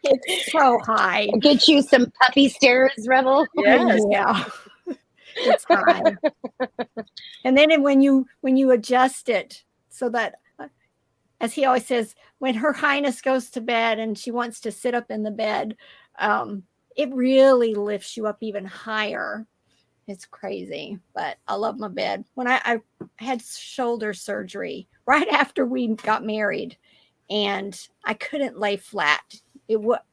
It's so high. Get you some puppy stairs, Rebel. Yes. Yeah. It's high. And then when you adjust it so that, as he always says, when Her Highness goes to bed and she wants to sit up in the bed, it really lifts you up even higher. It's crazy, but I love my bed. When I had shoulder surgery right after we got married, and I couldn't lay flat.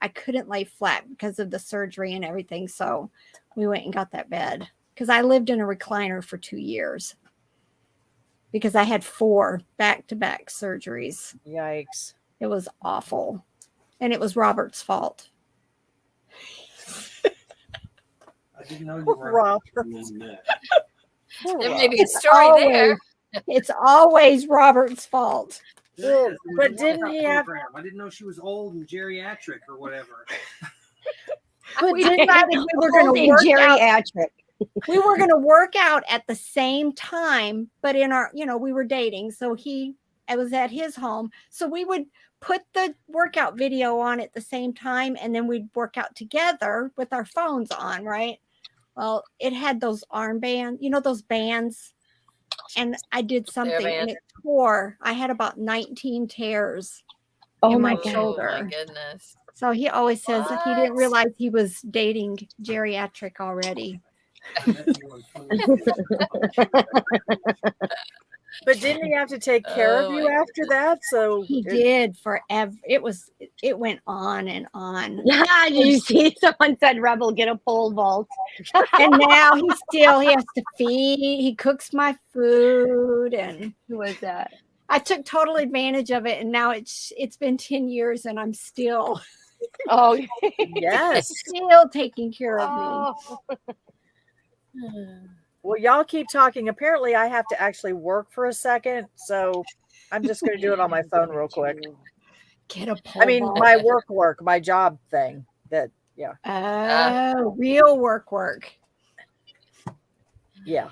I couldn't lay flat because of the surgery and everything. So we went and got that bed because I lived in a recliner for 2 years because I had 4 back-to-back surgeries. Yikes. It was awful, and it was Robert's fault. I didn't know you were. Robert. There may be a story there. It's always Robert's fault. Well, but didn't he have? I didn't know she was old and geriatric or whatever. But we decided we were going to Holding work out. geriatric. We were going to work out at the same time, but in our, we were dating. So I was at his home. So we would put the workout video on at the same time, and then we'd work out together with our phones on, right? Well, it had those armbands, those bands. And I did something and it tore. I had about 19 tears in my shoulder. Oh my goodness. So he always says that he didn't realize he was dating geriatric already. But didn't he have to take care of you after that? So he did forever. It went on and on. Did you see someone said, Rebel, get a pole vault? And now he has to feed. He cooks my food. And who was that? I took total advantage of it. And now it's been 10 years and I'm still yes, still taking care of me. Well, y'all keep talking. Apparently, I have to actually work for a second, so I'm just going to do it on my phone real quick. Get a pole. I mean, my work, my job thing. Real work. Yeah.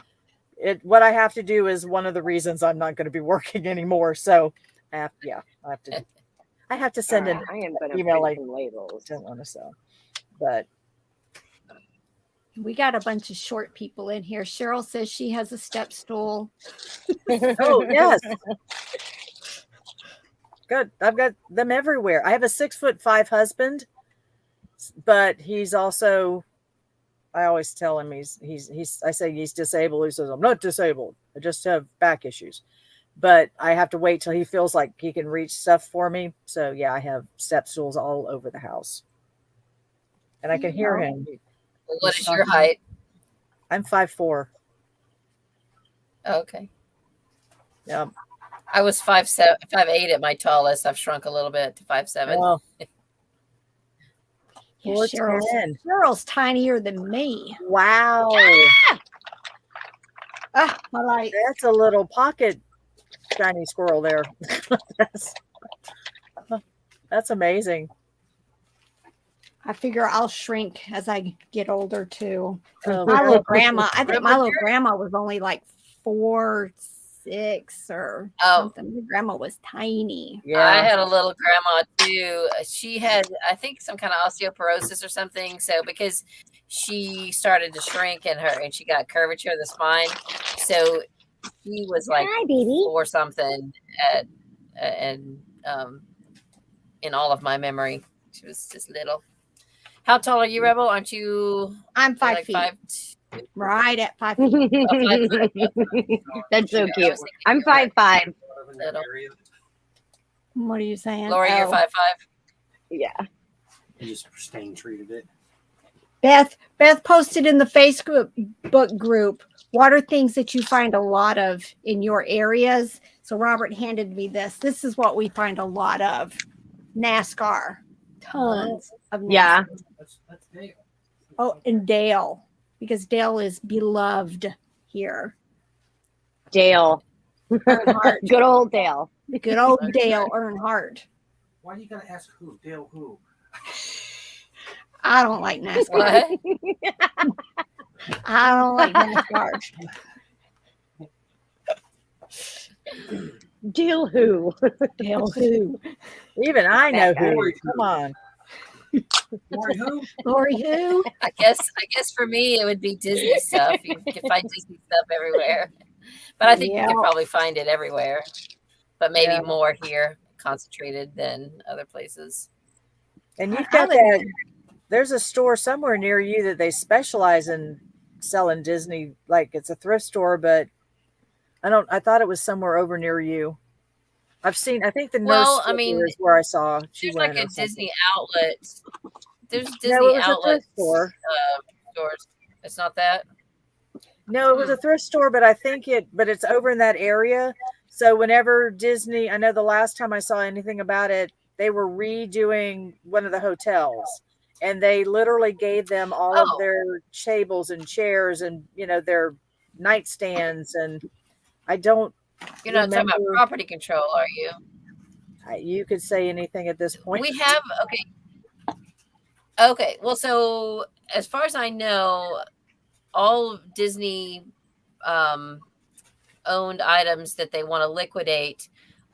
What I have to do is one of the reasons I'm not going to be working anymore. So, I have to send an email like labels. Don't want to sell, but. We got a bunch of short people in here. Cheryl says she has a step stool. Oh, yes. Good. I've got them everywhere. I have a 6'5" husband, but he's also, I always tell him I say he's disabled. He says, I'm not disabled. I just have back issues. But I have to wait till he feels like he can reach stuff for me. So yeah, I have step stools all over the house. And I can hear him. What is your height? I'm 5'4". Okay. Yeah. I was 5'7", 5'8" at my tallest. I've shrunk a little bit to 5'7". Well, Cheryl's tinier than me. Wow. My light. That's a little pocket shiny squirrel there. That's amazing. I figure I'll shrink as I get older too. Oh, my little grandma, I think my little grandma was only like 4'6" or something. My grandma was tiny. Yeah, I had a little grandma too. She had, I think, some kind of osteoporosis or something. So because she started to shrink and she got curvature of the spine, so she was like 4 something in all of my memory. She was just little. How tall are you, Rebel? Aren't you? I'm 5 feet. Right at 5 feet. That's so cute. I'm 5'5". What are you saying? Laura, you're 5'5". Yeah. You just pristine treated it. Beth posted in the Facebook group, what are things that you find a lot of in your areas? So Robert handed me this. This is what we find a lot of. NASCAR. Tons of NASCAR. Yeah. That's Dale. Oh, and Dale, because Dale is beloved here. Dale. Earnhardt. Good old Dale. Good old Dale Earnhardt. Why do you gotta ask who? Dale who? I don't like NASCAR. What? I don't like NASCAR. Dale who? Dale who? Even I know That guy. who. Come on. Lori who? Lori who? I guess for me it would be Disney stuff. You can find Disney stuff everywhere. But I think you Yeah. can probably find it everywhere. But maybe Yeah. more here concentrated than other places. And you've I got live- that. There's a store somewhere near you that they specialize in selling Disney. Like it's a thrift store, but I thought it was somewhere over near you. I think the nurse Well, I store mean, is where I saw she There's went. like a or something. Disney outlet. There's Disney No, it was a outlet thrift store. stores. It's not that. No, it was a thrift store, but it's over in that area. So whenever Disney, I know the last time I saw anything about it, they were redoing one of the hotels, and they literally gave them all of Oh. their tables and chairs and their nightstands. And I don't. You're not talking about remember- property control, are you? You could say anything at this point. We have okay. Well, so as far as I know, all Disney owned items that they want to liquidate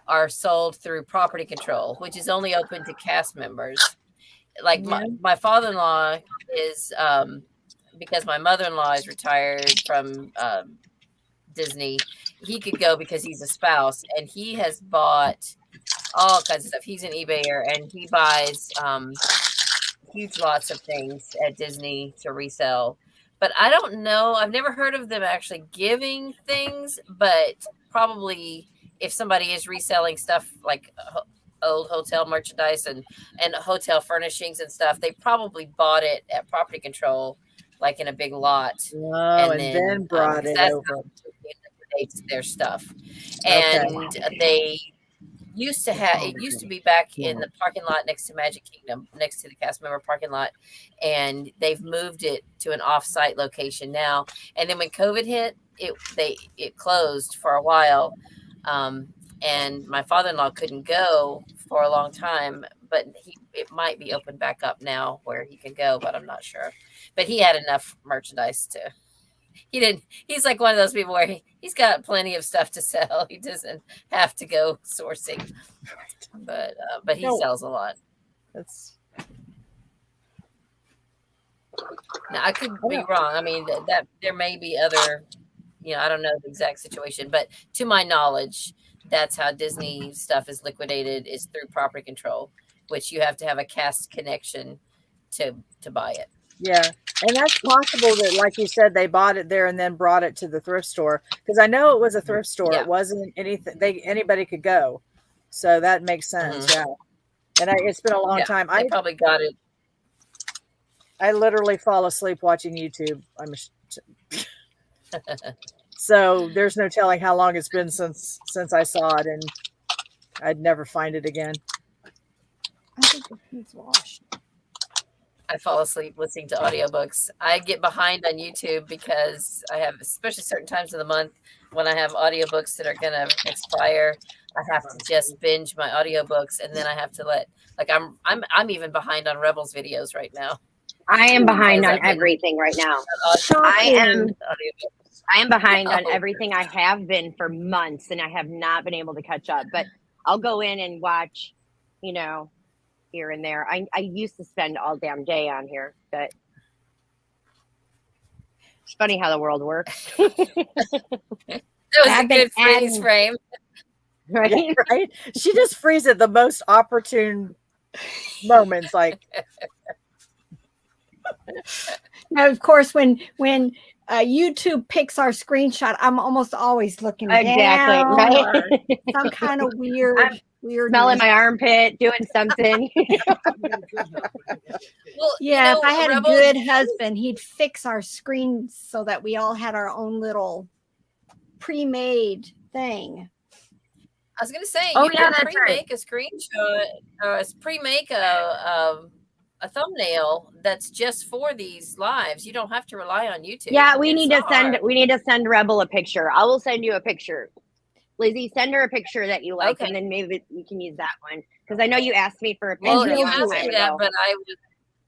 are sold through property control, which is only open to cast members. Like my father-in-law is because my mother-in-law is retired from Disney. He could go because he's a spouse, and he has bought all kinds of stuff. He's an eBayer, and he buys huge lots of things at Disney to resell. But I don't know. I've never heard of them actually giving things, but probably if somebody is reselling stuff like old hotel merchandise and hotel furnishings and stuff, they probably bought it at property control, like in a big lot. Oh, and then brought 'cause it that's over. how they liquidate their stuff. And they used to be back in the parking lot next to Magic Kingdom, next to the cast member parking lot, and they've moved it to an off-site location now. And then when COVID hit, it closed for a while, and my father-in-law couldn't go for a long time, but it might be open back up now where he can go, but I'm not sure. But he had enough merchandise to. He's like one of those people where he's got plenty of stuff to sell. He doesn't have to go sourcing, but he sells a lot. That's Now I could be wrong. I mean that there may be other, I don't know the exact situation, but to my knowledge, that's how Disney stuff is liquidated, is through property control, which you have to have a cast connection to buy it. Yeah. And that's possible that, like you said, they bought it there and then brought it to the thrift store. Because I know it was a thrift store. Yeah. It wasn't anything anybody could go. So that makes sense. Mm-hmm. Yeah. And it's been a long time. They probably got it. I literally fall asleep watching YouTube. So there's no telling how long it's been since I saw it, and I'd never find it again. I think it needs washed. I fall asleep listening to audiobooks. I get behind on YouTube because I have, especially certain times of the month when I have audiobooks that are going to expire, I have to just binge my audiobooks, and then I have to I'm even behind on Rebels videos right now. I am behind on everything right now. I am behind on everything. I have been for months, and I have not been able to catch up. But I'll go in and watch, here and there. I used to spend all damn day on here, but it's funny how the world works. That was a good freeze frame. Right? Yeah, right? She just frees at the most opportune moments. Like, Now, of course, when YouTube picks our screenshot, I'm almost always looking Exactly, down right? or some kind of weird Smelling my armpit, doing something. Well, Yeah, if I had Rebels- a good husband, he'd fix our screens so that we all had our own little pre-made thing. I was going to say, Oh, you yeah, can that's pre-make a screenshot or pre-make a a thumbnail that's just for these lives. You don't have to rely on YouTube. Yeah, we It's need to not send hard. we need to send Rebel a picture. I will send you a picture. Lizzie, send her a picture that you like, Okay. and then maybe you can use that one. Because I know you asked me for a picture Well, And a you he'll long do asked time me that, ago. but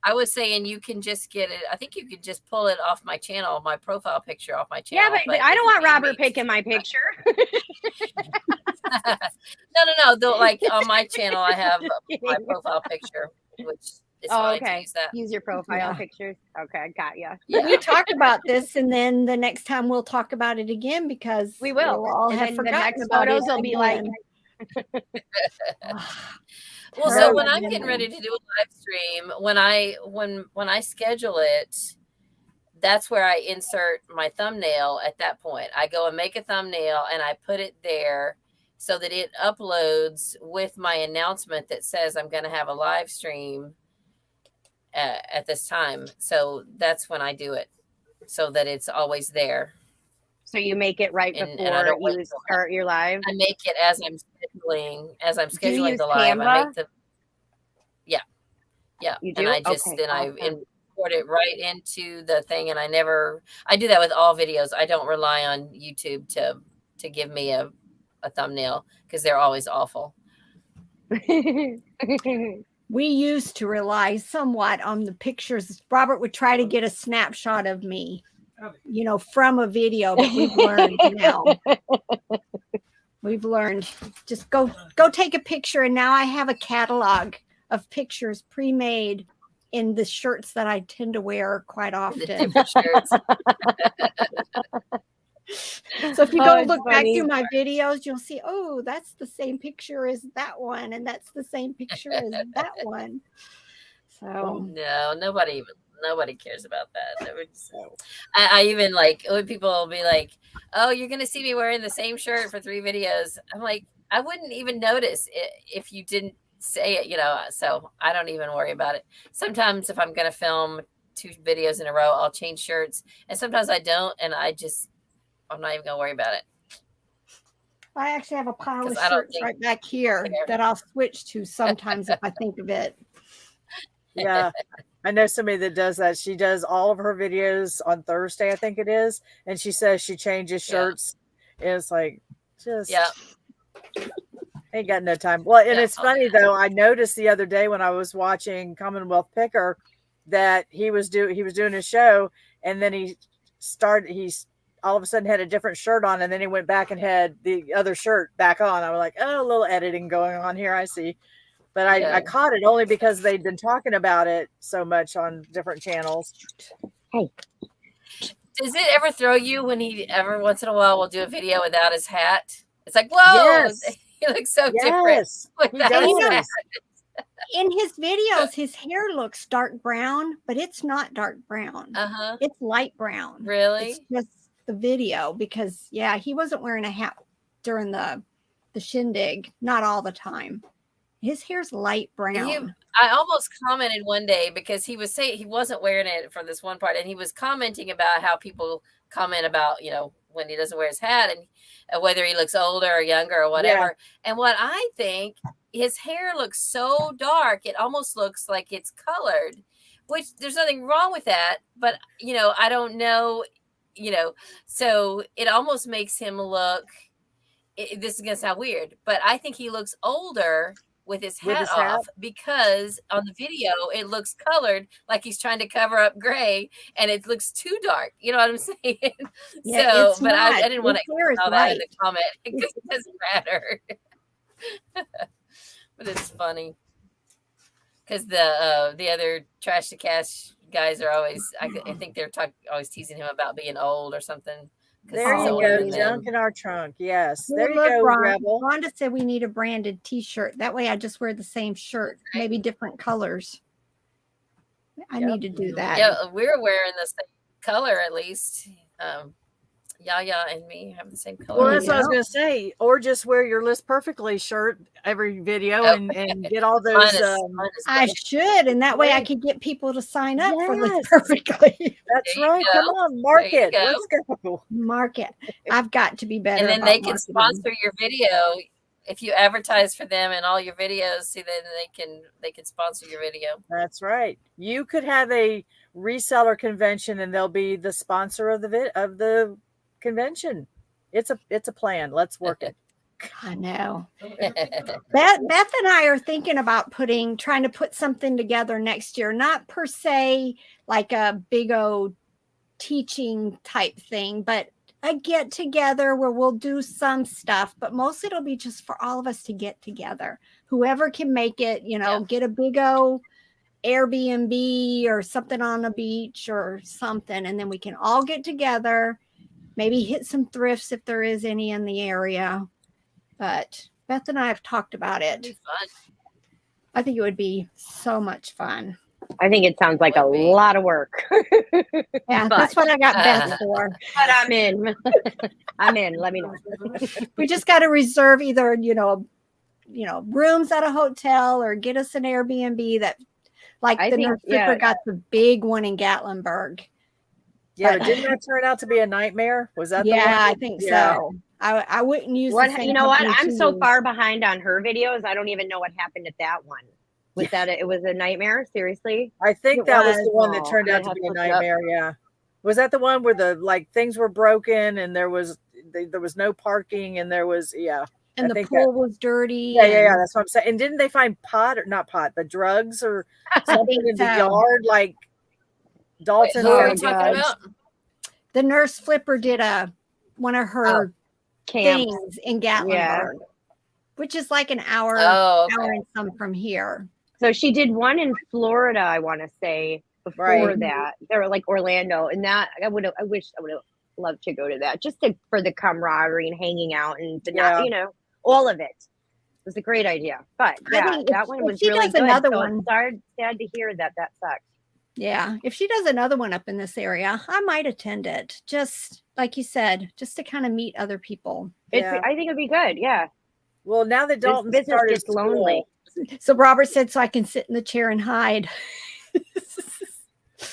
I was saying you can just get it. I think you could just pull it off my channel, my profile picture off my channel. Yeah, but I if don't you want need Robert me- picking my picture. No. Though, like on my channel, I have my profile picture, which is fine to use that. Use your profile Yeah. pictures. Okay, got ya. But we talked about this, and then the next time we'll talk about it again because We will. we'll all And have then the forgotten next about photos it will be like- again. Well, so Terrible. when I'm getting ready to do a live stream, when I schedule it, that's where I insert my thumbnail. At that point, I go and make a thumbnail and I put it there so that it uploads with my announcement that says I'm going to have a live stream at this time. So that's when I do it, so that it's always there. So you make it right And I before don't wait you till start your live. I make it as I'm scheduling use the live. I Canva? make the yeah, You and do? I just Okay, then I awesome. import it right into the thing, and I do that with all videos. I don't rely on YouTube to give me a thumbnail because they're always awful. We used to rely somewhat on the pictures. Robert would try to get a snapshot of me, from a video, but we've learned now. We've learned just go take a picture, and now I have a catalog of pictures pre-made in the shirts that I tend to wear quite The often. different shirts. So if you go it's look back funny. through my videos, you'll see, oh, that's the same picture as that one, and that's the same picture as that one. So No, nobody cares about that. They would just- I even like when people will be like, "Oh, you're gonna see me wearing the same shirt for 3 videos." I'm like, I wouldn't even notice it if you didn't say it, so I don't even worry about it. Sometimes if I'm going to film 2 videos in a row, I'll change shirts, and sometimes I don't, and I'm not even going to worry about it. I actually have a pile of 'Cause I don't shirts think- right back here that I'll switch to sometimes if I think of it. Yeah. I know somebody that does that. She does all of her videos on Thursday, I think it is. And she says she changes Yeah. shirts. And it's like, just Yeah. ain't got no time. Well, and Yeah, it's I'll funny do that. though. I noticed the other day when I was watching Commonwealth Picker that he was doing his show, and then he all of a sudden had a different shirt on, and then he went back and had the other shirt back on. I was like, oh, a little editing going on here. I see. But I Yeah. caught it only because they'd been talking about it so much on different channels. Does it ever throw you when he every once in a while will do a video without his hat? It's like, whoa, Yes. he looks so different. Yes, he without his does. hat. In his videos, his hair looks dark brown, but it's not dark brown. Uh-huh. It's light brown. Really? It's just the video because, he wasn't wearing a hat during the shindig. Not all the time. His hair's light brown. I almost commented one day because he was saying he wasn't wearing it for this one part, and he was commenting about how people comment about, when he doesn't wear his hat and whether he looks older or younger or whatever. Yeah. And what I think, his hair looks so dark, it almost looks like it's colored, which there's nothing wrong with that. But, I don't know, so it almost makes him look, this is going to sound weird, but I think he looks older with his hat off because on the video it looks colored like he's trying to cover up gray and it looks too dark. You know what I'm saying? Yeah, but I didn't want to call that in the comment because it doesn't matter. But it's funny because the other Trash to Cash guys are always I think they're always teasing him about being old or something. There you go, junk in our trunk. Yes, there you go, Rebel. Rhonda said we need a branded T-shirt. That way, I just wear the same shirt, maybe different colors. I need to do that. Yeah, we're wearing the same color at least. Yaya and me have the same color. Well, that's what I was going to say. Or just wear your List Perfectly shirt every video and get all those. I should, and that way I could get people to sign up for List Perfectly. That's right. Come on, market. Let's go. Market. I've got to be better. And then they can sponsor your video. if you advertise for them in all your videos, see, then they can sponsor your video. That's right. You could have a reseller convention, and they'll be the sponsor of the convention. It's a plan. Let's work it. I know. Beth and I are thinking about trying to put something together next year, not per se like a big old teaching type thing, but a get together where we'll do some stuff, but mostly it'll be just for all of us to get together. Whoever can make it, get a big old Airbnb or something on the beach or something, and then we can all get together, maybe hit some thrifts if there is any in the area. But Beth and I have talked about it. It'd be fun. I think it would be so much fun. I think it sounds like a lot of work. Yeah, that's what I got Beth for. But I'm in. I'm in. Let me know. We just got to reserve either, rooms at a hotel or get us an Airbnb that, like the Nurse Flipper got the big one in Gatlinburg. Yeah, didn't that turn out to be a nightmare? Was that the one? Yeah, I think so. I wouldn't use You know what? I'm so far behind on her videos. I don't even know what happened at that one. Was that it was a nightmare? Seriously? I think that was the one that turned out to be a nightmare. Yeah. Was that the one where the things were broken and there was no parking and there was and the pool was dirty. Yeah. That's what I'm saying. And didn't they find but drugs or something in the yard? Like Dalton. Who are we talking about? The Nurse Flipper did one of her things in Gatlinburg, which is like an hour, hour and some from here. So she did one in Florida, I want to say, before that. They were like Orlando, and that I wish I would have loved to go to that just for the camaraderie and hanging out and all of it. It was a great idea. But that one was really good. Another so one. Sad to hear that sucked. Yeah, if she does another one up in this area, I might attend it. Just like you said, just to kind of meet other people. I think it'd be good. Yeah. Well, now that Dalton started gets lonely. So Robert said, so I can sit in the chair and hide.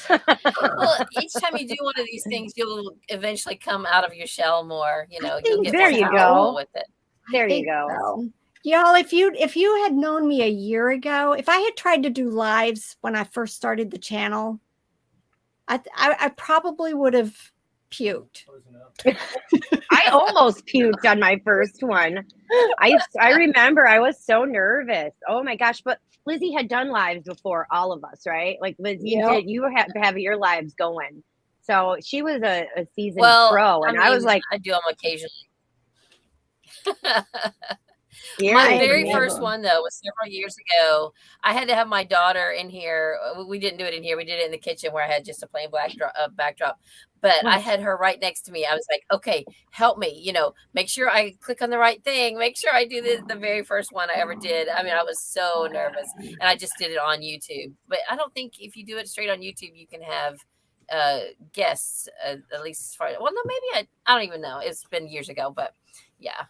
Well, each time you do one of these things, you'll eventually come out of your shell more. You'll get there more you go with it. There you go. So. Y'all, if you had known me a year ago, if I had tried to do lives when I first started the channel, I probably would have puked. I almost puked on my first one. I remember I was so nervous. Oh my gosh. But Lizzie had done lives before all of us, right? Like Lizzie, you had to have your lives going. So she was a seasoned pro. And I was like, I do them occasionally. Yeah, my very first one though was several years ago. I had to have my daughter in here. We didn't do it in here. We did it in the kitchen where I had just a plain backdrop. But I had her right next to me. I was like, okay, help me, make sure I click on the right thing. Make sure I do this. The very first one I ever did. I mean, I was so nervous and I just did it on YouTube. But I don't think if you do it straight on YouTube, you can have guests, at least as far as, well, no, maybe I don't even know. It's been years ago, but yeah.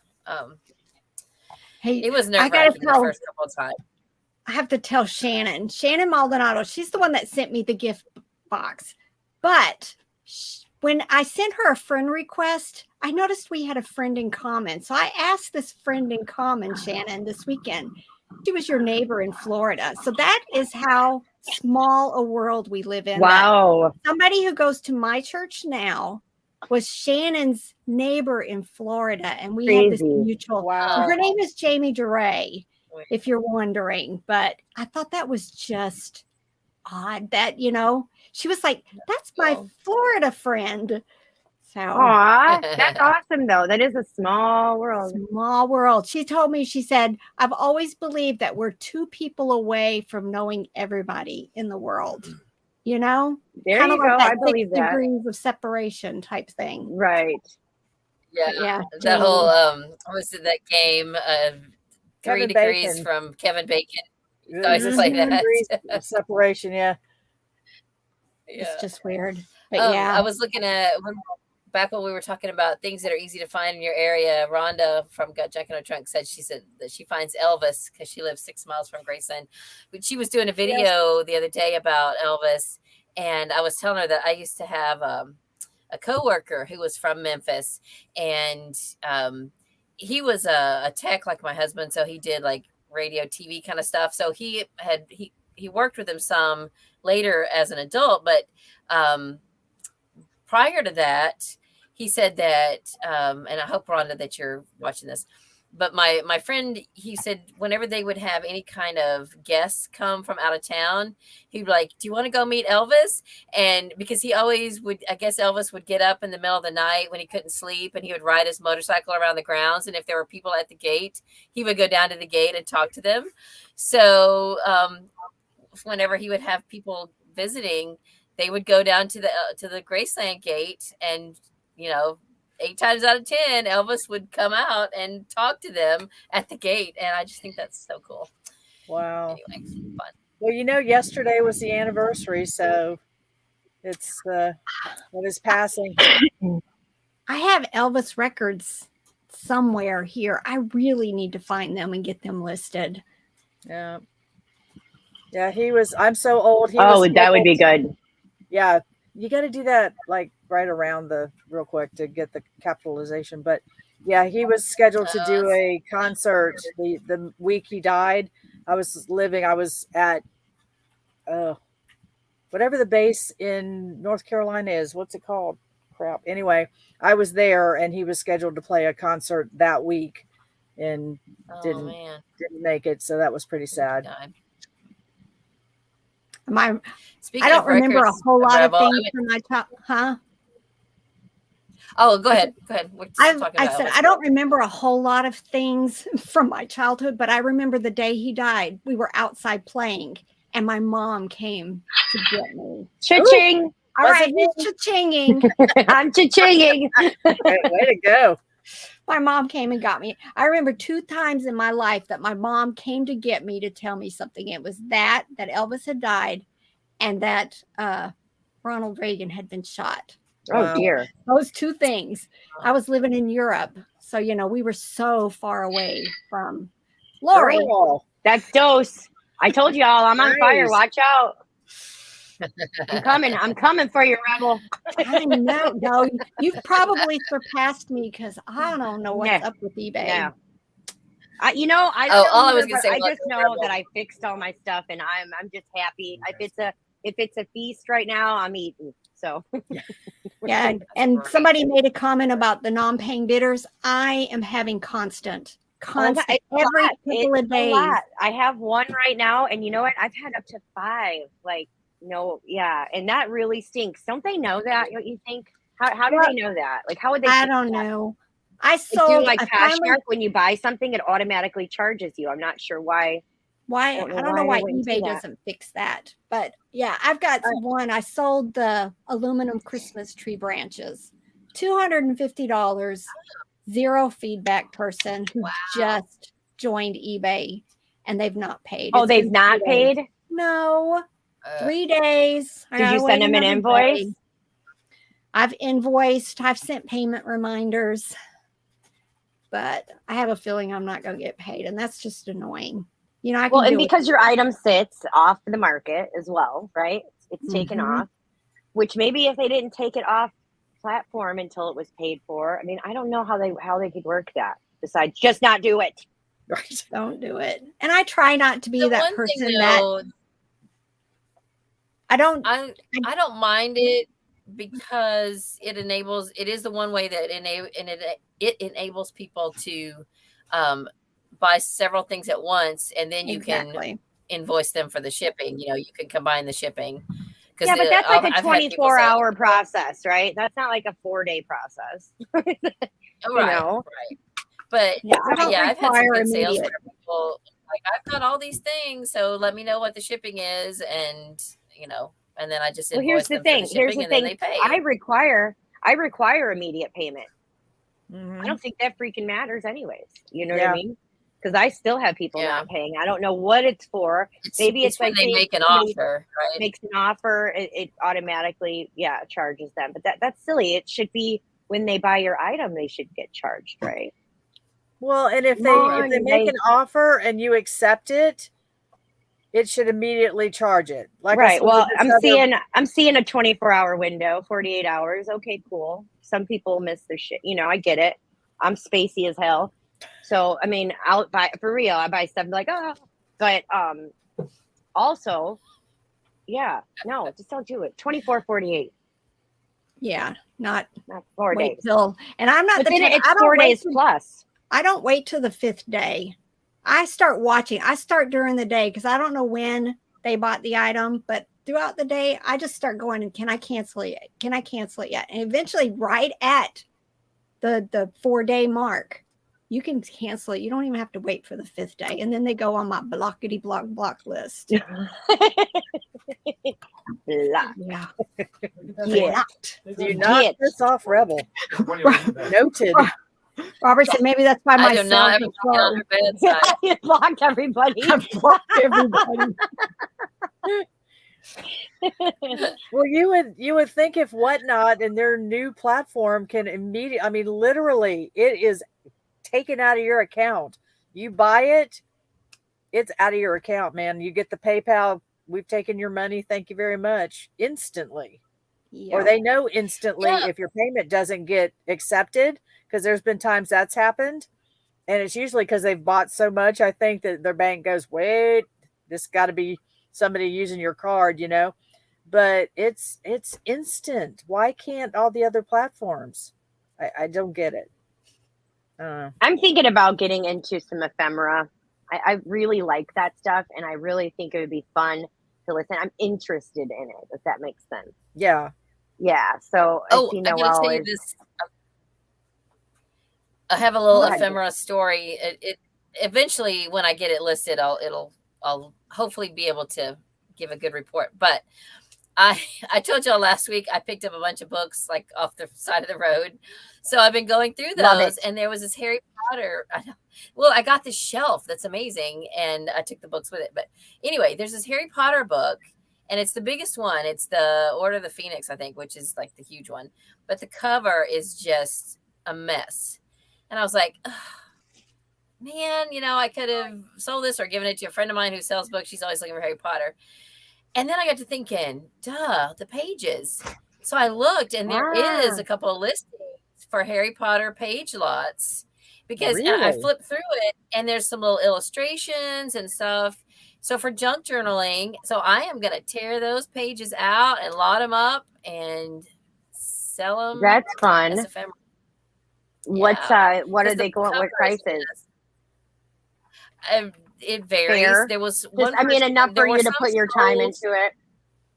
Hey, it was nerve-wracking the first couple of times. I have to tell Shannon Maldonado, she's the one that sent me the gift box. But when I sent her a friend request, I noticed we had a friend in common. So I asked this friend in common, Shannon, this weekend. She was your neighbor in Florida. So that is how small a world we live in. Wow. Somebody who goes to my church now was Shannon's neighbor in Florida, and we had this mutual. Wow. Her name is Jamie DeRay, if you're wondering. But I thought that was just odd that she was like, "That's my Florida friend." So, that's awesome though. That is a small world. Small world. She told me. She said, "I've always believed that we're 2 people away from knowing everybody in the world." There you go. I believe that. Degrees of separation type thing. Right. Yeah. That whole what was it, that game 3 Degrees from Kevin Bacon. I always play that. Separation, yeah. It's just weird. But I was looking at back when we were talking about things that are easy to find in your area. Rhonda from Gut Jack in Her Trunk said that she finds Elvis because she lives 6 miles from Graceland. But she was doing a video the other day about Elvis, and I was telling her that I used to have a coworker who was from Memphis, and he was a tech like my husband, so he did like radio, TV kind of stuff. So he worked with him some later as an adult, but prior to that, he said that, and I hope, Rhonda, that you're watching this, but my friend, he said whenever they would have any kind of guests come from out of town, he'd be like, do you want to go meet Elvis? And because he always would, I guess Elvis would get up in the middle of the night when he couldn't sleep, and he would ride his motorcycle around the grounds. And if there were people at the gate, he would go down to the gate and talk to them. So whenever he would have people visiting, they would go down to the Graceland gate, and 8 times out of 10, Elvis would come out and talk to them at the gate. And I just think that's so cool. Wow. Anyway, fun. Well, yesterday was the anniversary, so it's what is passing. I have Elvis records somewhere here. I really need to find them and get them listed. Yeah. Yeah, I'm so old. That would be good. Yeah. You got to do that like right around real quick to get the capitalization. But yeah, he was scheduled to do a concert the week he died. I was at whatever the base in North Carolina is. What's it called? Crap. Anyway, I was there, and he was scheduled to play a concert that week, and didn't make it. So that was pretty sad. Speaking I don't of remember records, a whole lot Rebel, of things from my top, huh? Oh, go ahead. We're talking about I said, Elvis. I don't remember a whole lot of things from my childhood, but I remember the day he died. We were outside playing, and my mom came to get me. Cha-ching! All right, he's cha-chinging. I'm cha-chinging. Way to go. My mom came and got me. I remember 2 times in my life that my mom came to get me to tell me something. It was that Elvis had died, and that Ronald Reagan had been shot. Oh, dear. Those 2 things. I was living in Europe, so we were so far away from Lori. Girl. That dose. I told y'all I'm on fire. Watch out. I'm coming for you, Rebel. I know. No, you've probably surpassed me because I don't know what's up with eBay. No. I don't know. All I was gonna say I was just know that I fixed all my stuff, and I'm just happy. If it's a feast right now, I'm eating. So yeah, and somebody made a comment about the non-paying bidders. I am having constant every couple of days. I have one right now, and you know what? I've had up to 5. And that really stinks. Don't they know that? What you think? How do they know that? Like, how would they? I don't know. I sold like Poshmark. When you buy something, it automatically charges you. I'm not sure why. I don't know why eBay doesn't fix that. But yeah, I've got one. I sold the aluminum Christmas tree branches, $250. 0 feedback person who just joined eBay, and they've not paid. Oh, they've not paid? No. 3 days. Did you send them an invoice? I've invoiced. I've sent payment reminders, but I have a feeling I'm not going to get paid, and that's just annoying. And because your item sits off the market as well, right? It's taken off, which maybe if they didn't take it off platform until it was paid for, I mean, I don't know how they could work that besides just not do it. Right. Don't do it. And I try not to be that person that I don't mind it because it is the one way that it enables people to buy several things at once, and then you can invoice them for the shipping. You can combine the shipping. Yeah, but that's like a 24-hour process, right? That's not like a 4-day process. Right. But I've had some good sales where people like, I've got all these things, so let me know what the shipping is, and and then I just invoice here's the them thing. for the shipping, Here's the thing. They pay. I require immediate payment. I don't think that freaking matters, anyways. You know what I mean? Because I still have people not paying. I don't know what it's for. Maybe it's like they make an offer, right? Makes an offer, it automatically charges them. But that's silly. It should be when they buy your item, they should get charged, right? Well, and if they make an offer and you accept it, it should immediately charge it. Like right. Well, I'm seeing a 24-hour window, 48 hours. Okay, cool. Some people miss their shit. I get it. I'm spacey as hell. So I mean, I'll buy for real. I buy stuff like but also, yeah, no, just don't do it. 24.48. Yeah, not 4 wait days. till. And I'm not But the then type, it's I don't 4 wait days till- plus. I don't wait till the 5th day. I start watching. I start during the day because I don't know when they bought the item, but throughout the day, I just start going and can I cancel it? Can I cancel it yet? And eventually, right at the 4-day mark, you can cancel it. You don't even have to wait for the 5th day. And then they go on my blockity block list. Blah. Yeah. Yeah. Do not Get. piss off Rebel. Noted. Robert said maybe that's why my I do not have sales a are on her bedside. You blocked everybody. I've blocked everybody. Well, you would think if Whatnot and their new platform can immediately, I mean, literally, it is taken out of your account. You buy it, it's out of your account, man. You get the PayPal. We've taken your money. Thank you very much. Instantly. Yeah. Or they know instantly Yeah. if your payment doesn't get accepted, because there's been times that's happened. And it's usually because they've bought so much, I think, that their bank goes, wait, this got to be somebody using your card, you know. But it's instant. Why can't all the other platforms? I don't get it. I'm thinking about getting into some ephemera. I really like that stuff, and I really think it would be fun to listen. I'm interested in it, if that makes sense. Yeah. Yeah. So Oh, I see I gotta Noelle tell you is this. I have a little Go ahead. ephemera story. It eventually, when I get it listed, I'll hopefully be able to give a good report. But I told y'all last week I picked up a bunch of books like off the side of the road. So I've been going through Love those, it. and there was this Harry Potter. Well, I got this shelf that's amazing, and I took the books with it. But anyway, there's this Harry Potter book, and it's the biggest one. It's the Order of the Phoenix, I think, which is like the huge one. But the cover is just a mess. And I was like, "Ugh, man, you know, I could have sold this or given it to a friend of mine who sells books. She's always looking for Harry Potter." And then I got to thinking, the pages. So I looked, and there is a couple of listings for Harry Potter page lots, because I Really? flipped through it, and there's some little illustrations and stuff. So for junk journaling, so I am going to tear those pages out and lot them up and sell them. That's fun. As ephemera. What's what are they going? What prices? It varies. Fair. There was Just, one. I mean, enough for you to put your time schools- into it.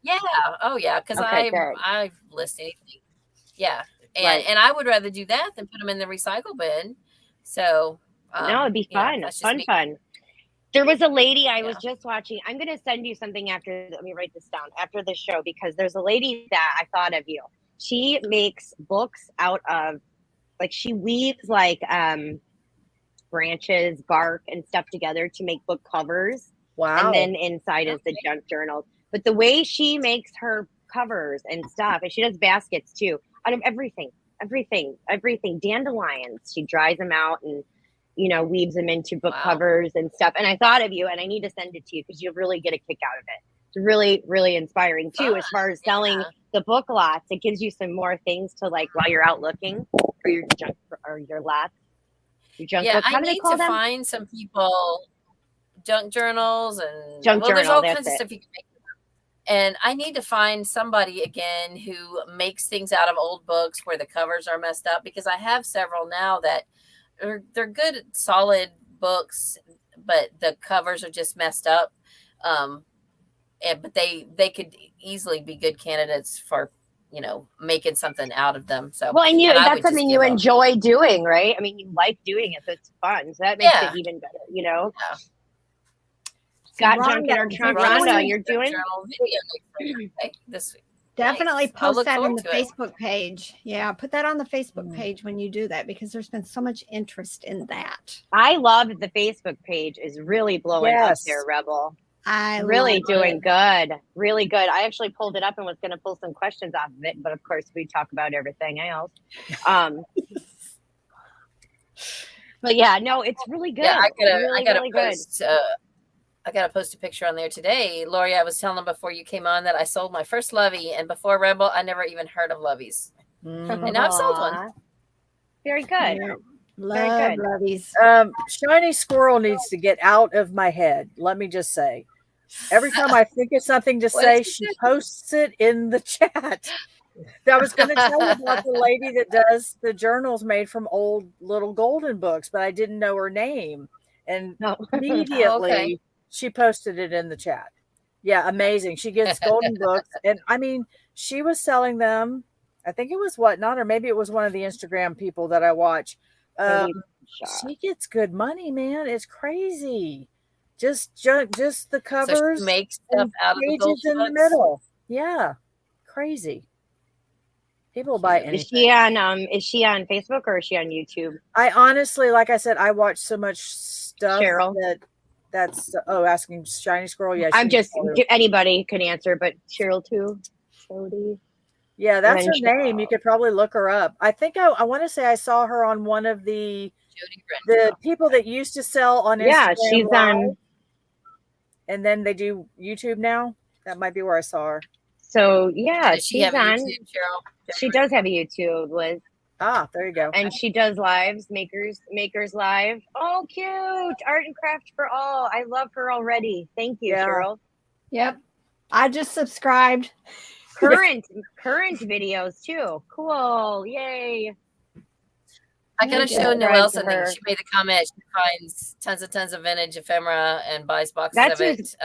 Yeah. Oh, yeah. Because Okay, good. I've listed anything. Yeah. And Right. and I would rather do that than put them in the recycle bin. So No, it'd be you know, fun. that's just me. Fun. There was a lady I was Yeah. just watching. I'm going to send you something after. Let me write this down after the show, because there's a lady that I thought of you. She makes books out of, like, she weaves like branches, bark, and stuff together to make book covers. Wow. And then inside is the junk journals. But the way she makes her covers and stuff, and she does baskets too, out of everything, dandelions. She dries them out and, you know, weaves them into book Wow. covers and stuff. And I thought of you, and I need to send it to you because you'll really get a kick out of it. It's really, really inspiring too, as far as selling the book lots. It gives you some more things to, like, while you're out looking for your junk or your lots. Your junk book. How I do they need call to them? find some people junk journals and Junk there's journal, all that's kinds of it. stuff you can make. And I need to find somebody again who makes things out of old books where the covers are messed up, because I have several now that they're good, solid books, but the covers are just messed up. But they could easily be good candidates for, you know, making something out of them. So Well, and I that's would just something you give up. enjoy doing, right? I mean, you like doing it, so it's fun. So that makes Yeah. it even better, you know? Yeah. Got Rhonda, junk in our trunk. Rhonda, Rhonda, you're doing? Journal video this week. Definitely Nice. I'll post look that in forward the to it. Facebook page. Yeah, put that on the Facebook page when you do that, because there's been so much interest in that. I love that the Facebook page is really blowing up Yes. there, Rebel. I Really love doing it. good. Really good. I actually pulled it up and was going to pull some questions off of it, but of course we talk about everything else. But yeah, no, it's really good. Yeah, really, I gotta really good. post. I gotta post a picture on there today. Lori, I was telling them before you came on that I sold my first Lovey, and before Rebel, I never even heard of Loveys. And now I've sold one. Aw. Very good. Yeah. Love good. lovies. Shiny Squirrel needs to get out of my head. Let me just say. Every time I think of something to say, she posts it in the chat. I was going to tell you about the lady that does the journals made from old little golden books, but I didn't know her name. And immediately she posted it in the chat. Yeah, amazing. She gets golden books. And I mean, she was selling them. I think it was Whatnot, or maybe it was one of the Instagram people that I watch. She gets good money, man. It's crazy. Just the covers. So she makes stuff out of the pages in the middle. Yeah, crazy. People buy anything. Is she on Facebook or is she on YouTube? I honestly, like I said, I watch so much stuff Cheryl. that's asking Shiny Squirrel. Yeah, I'm just anybody can answer, but Cheryl too. Jody. Yeah, that's her name. You could probably look her up. I think I want to say I saw her on one of the people that used to sell on Instagram. Yeah, she's Live, on. and then they do YouTube now. That might be where I saw her. So yeah, Does she she's have a on. YouTube, Cheryl? She does have a YouTube, Liz. Ah, there you go. And she does lives, makers live. Oh, cute. Art and craft for all. I love her already. Thank you, Cheryl. Yep. I just subscribed. Current videos too. Cool. Yay. I gotta show Noelle something. She made a comment. She finds tons of vintage ephemera and buys boxes of it.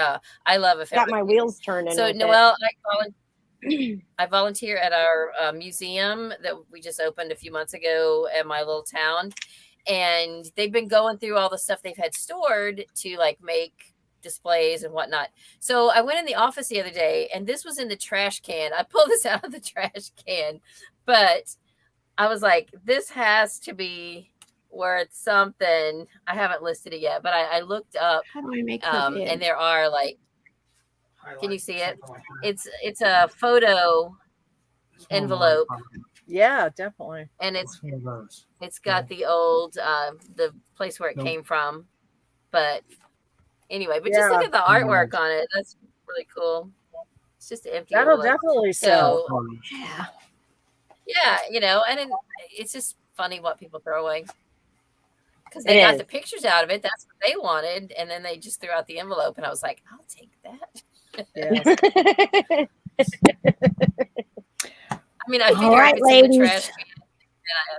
I love ephemera. Got my wheels turning. So Noelle, I volunteer at our museum that we just opened a few months ago at my little town, and they've been going through all the stuff they've had stored to like make displays and whatnot. So I went in the office the other day, and this was in the trash can. I pulled this out of the trash can, but I was like, this has to be worth something. I haven't listed it yet, but I looked up. How do I make and there are like, can you see it? It's a photo envelope. Yeah, definitely. And it's got the old the place where it came from. But anyway, but just look at the artwork on it. That's really cool. It's just empty. That'll definitely sell. Yeah. Yeah, you know, and it's just funny what people throw away. Because they got the pictures out of it. That's what they wanted. And then they just threw out the envelope. And I was like, I'll take that. I mean, I figure if it's in the trash can,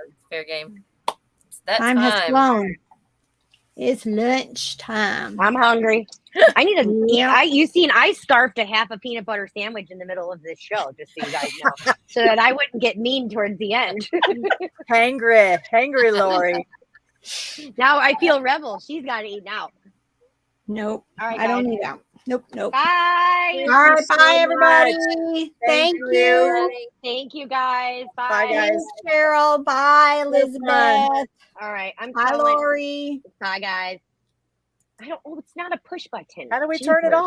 it's fair game. It's that time has flown. It's lunch time. I'm hungry. I need a. I scarfed a half a peanut butter sandwich in the middle of this show, just so you guys know, so that I wouldn't get mean towards the end. Hangry, Lori. Now I feel rebel. She's got to eat now. Nope. All right, I don't need that. Nope. Bye. All right. Bye, everybody. Thank you. Thank you, guys. Bye. Bye, guys. Thanks, Cheryl. Bye, Elizabeth. All right. Bye, Lori. Bye, guys. Oh, it's not a push button. How do we turn it off?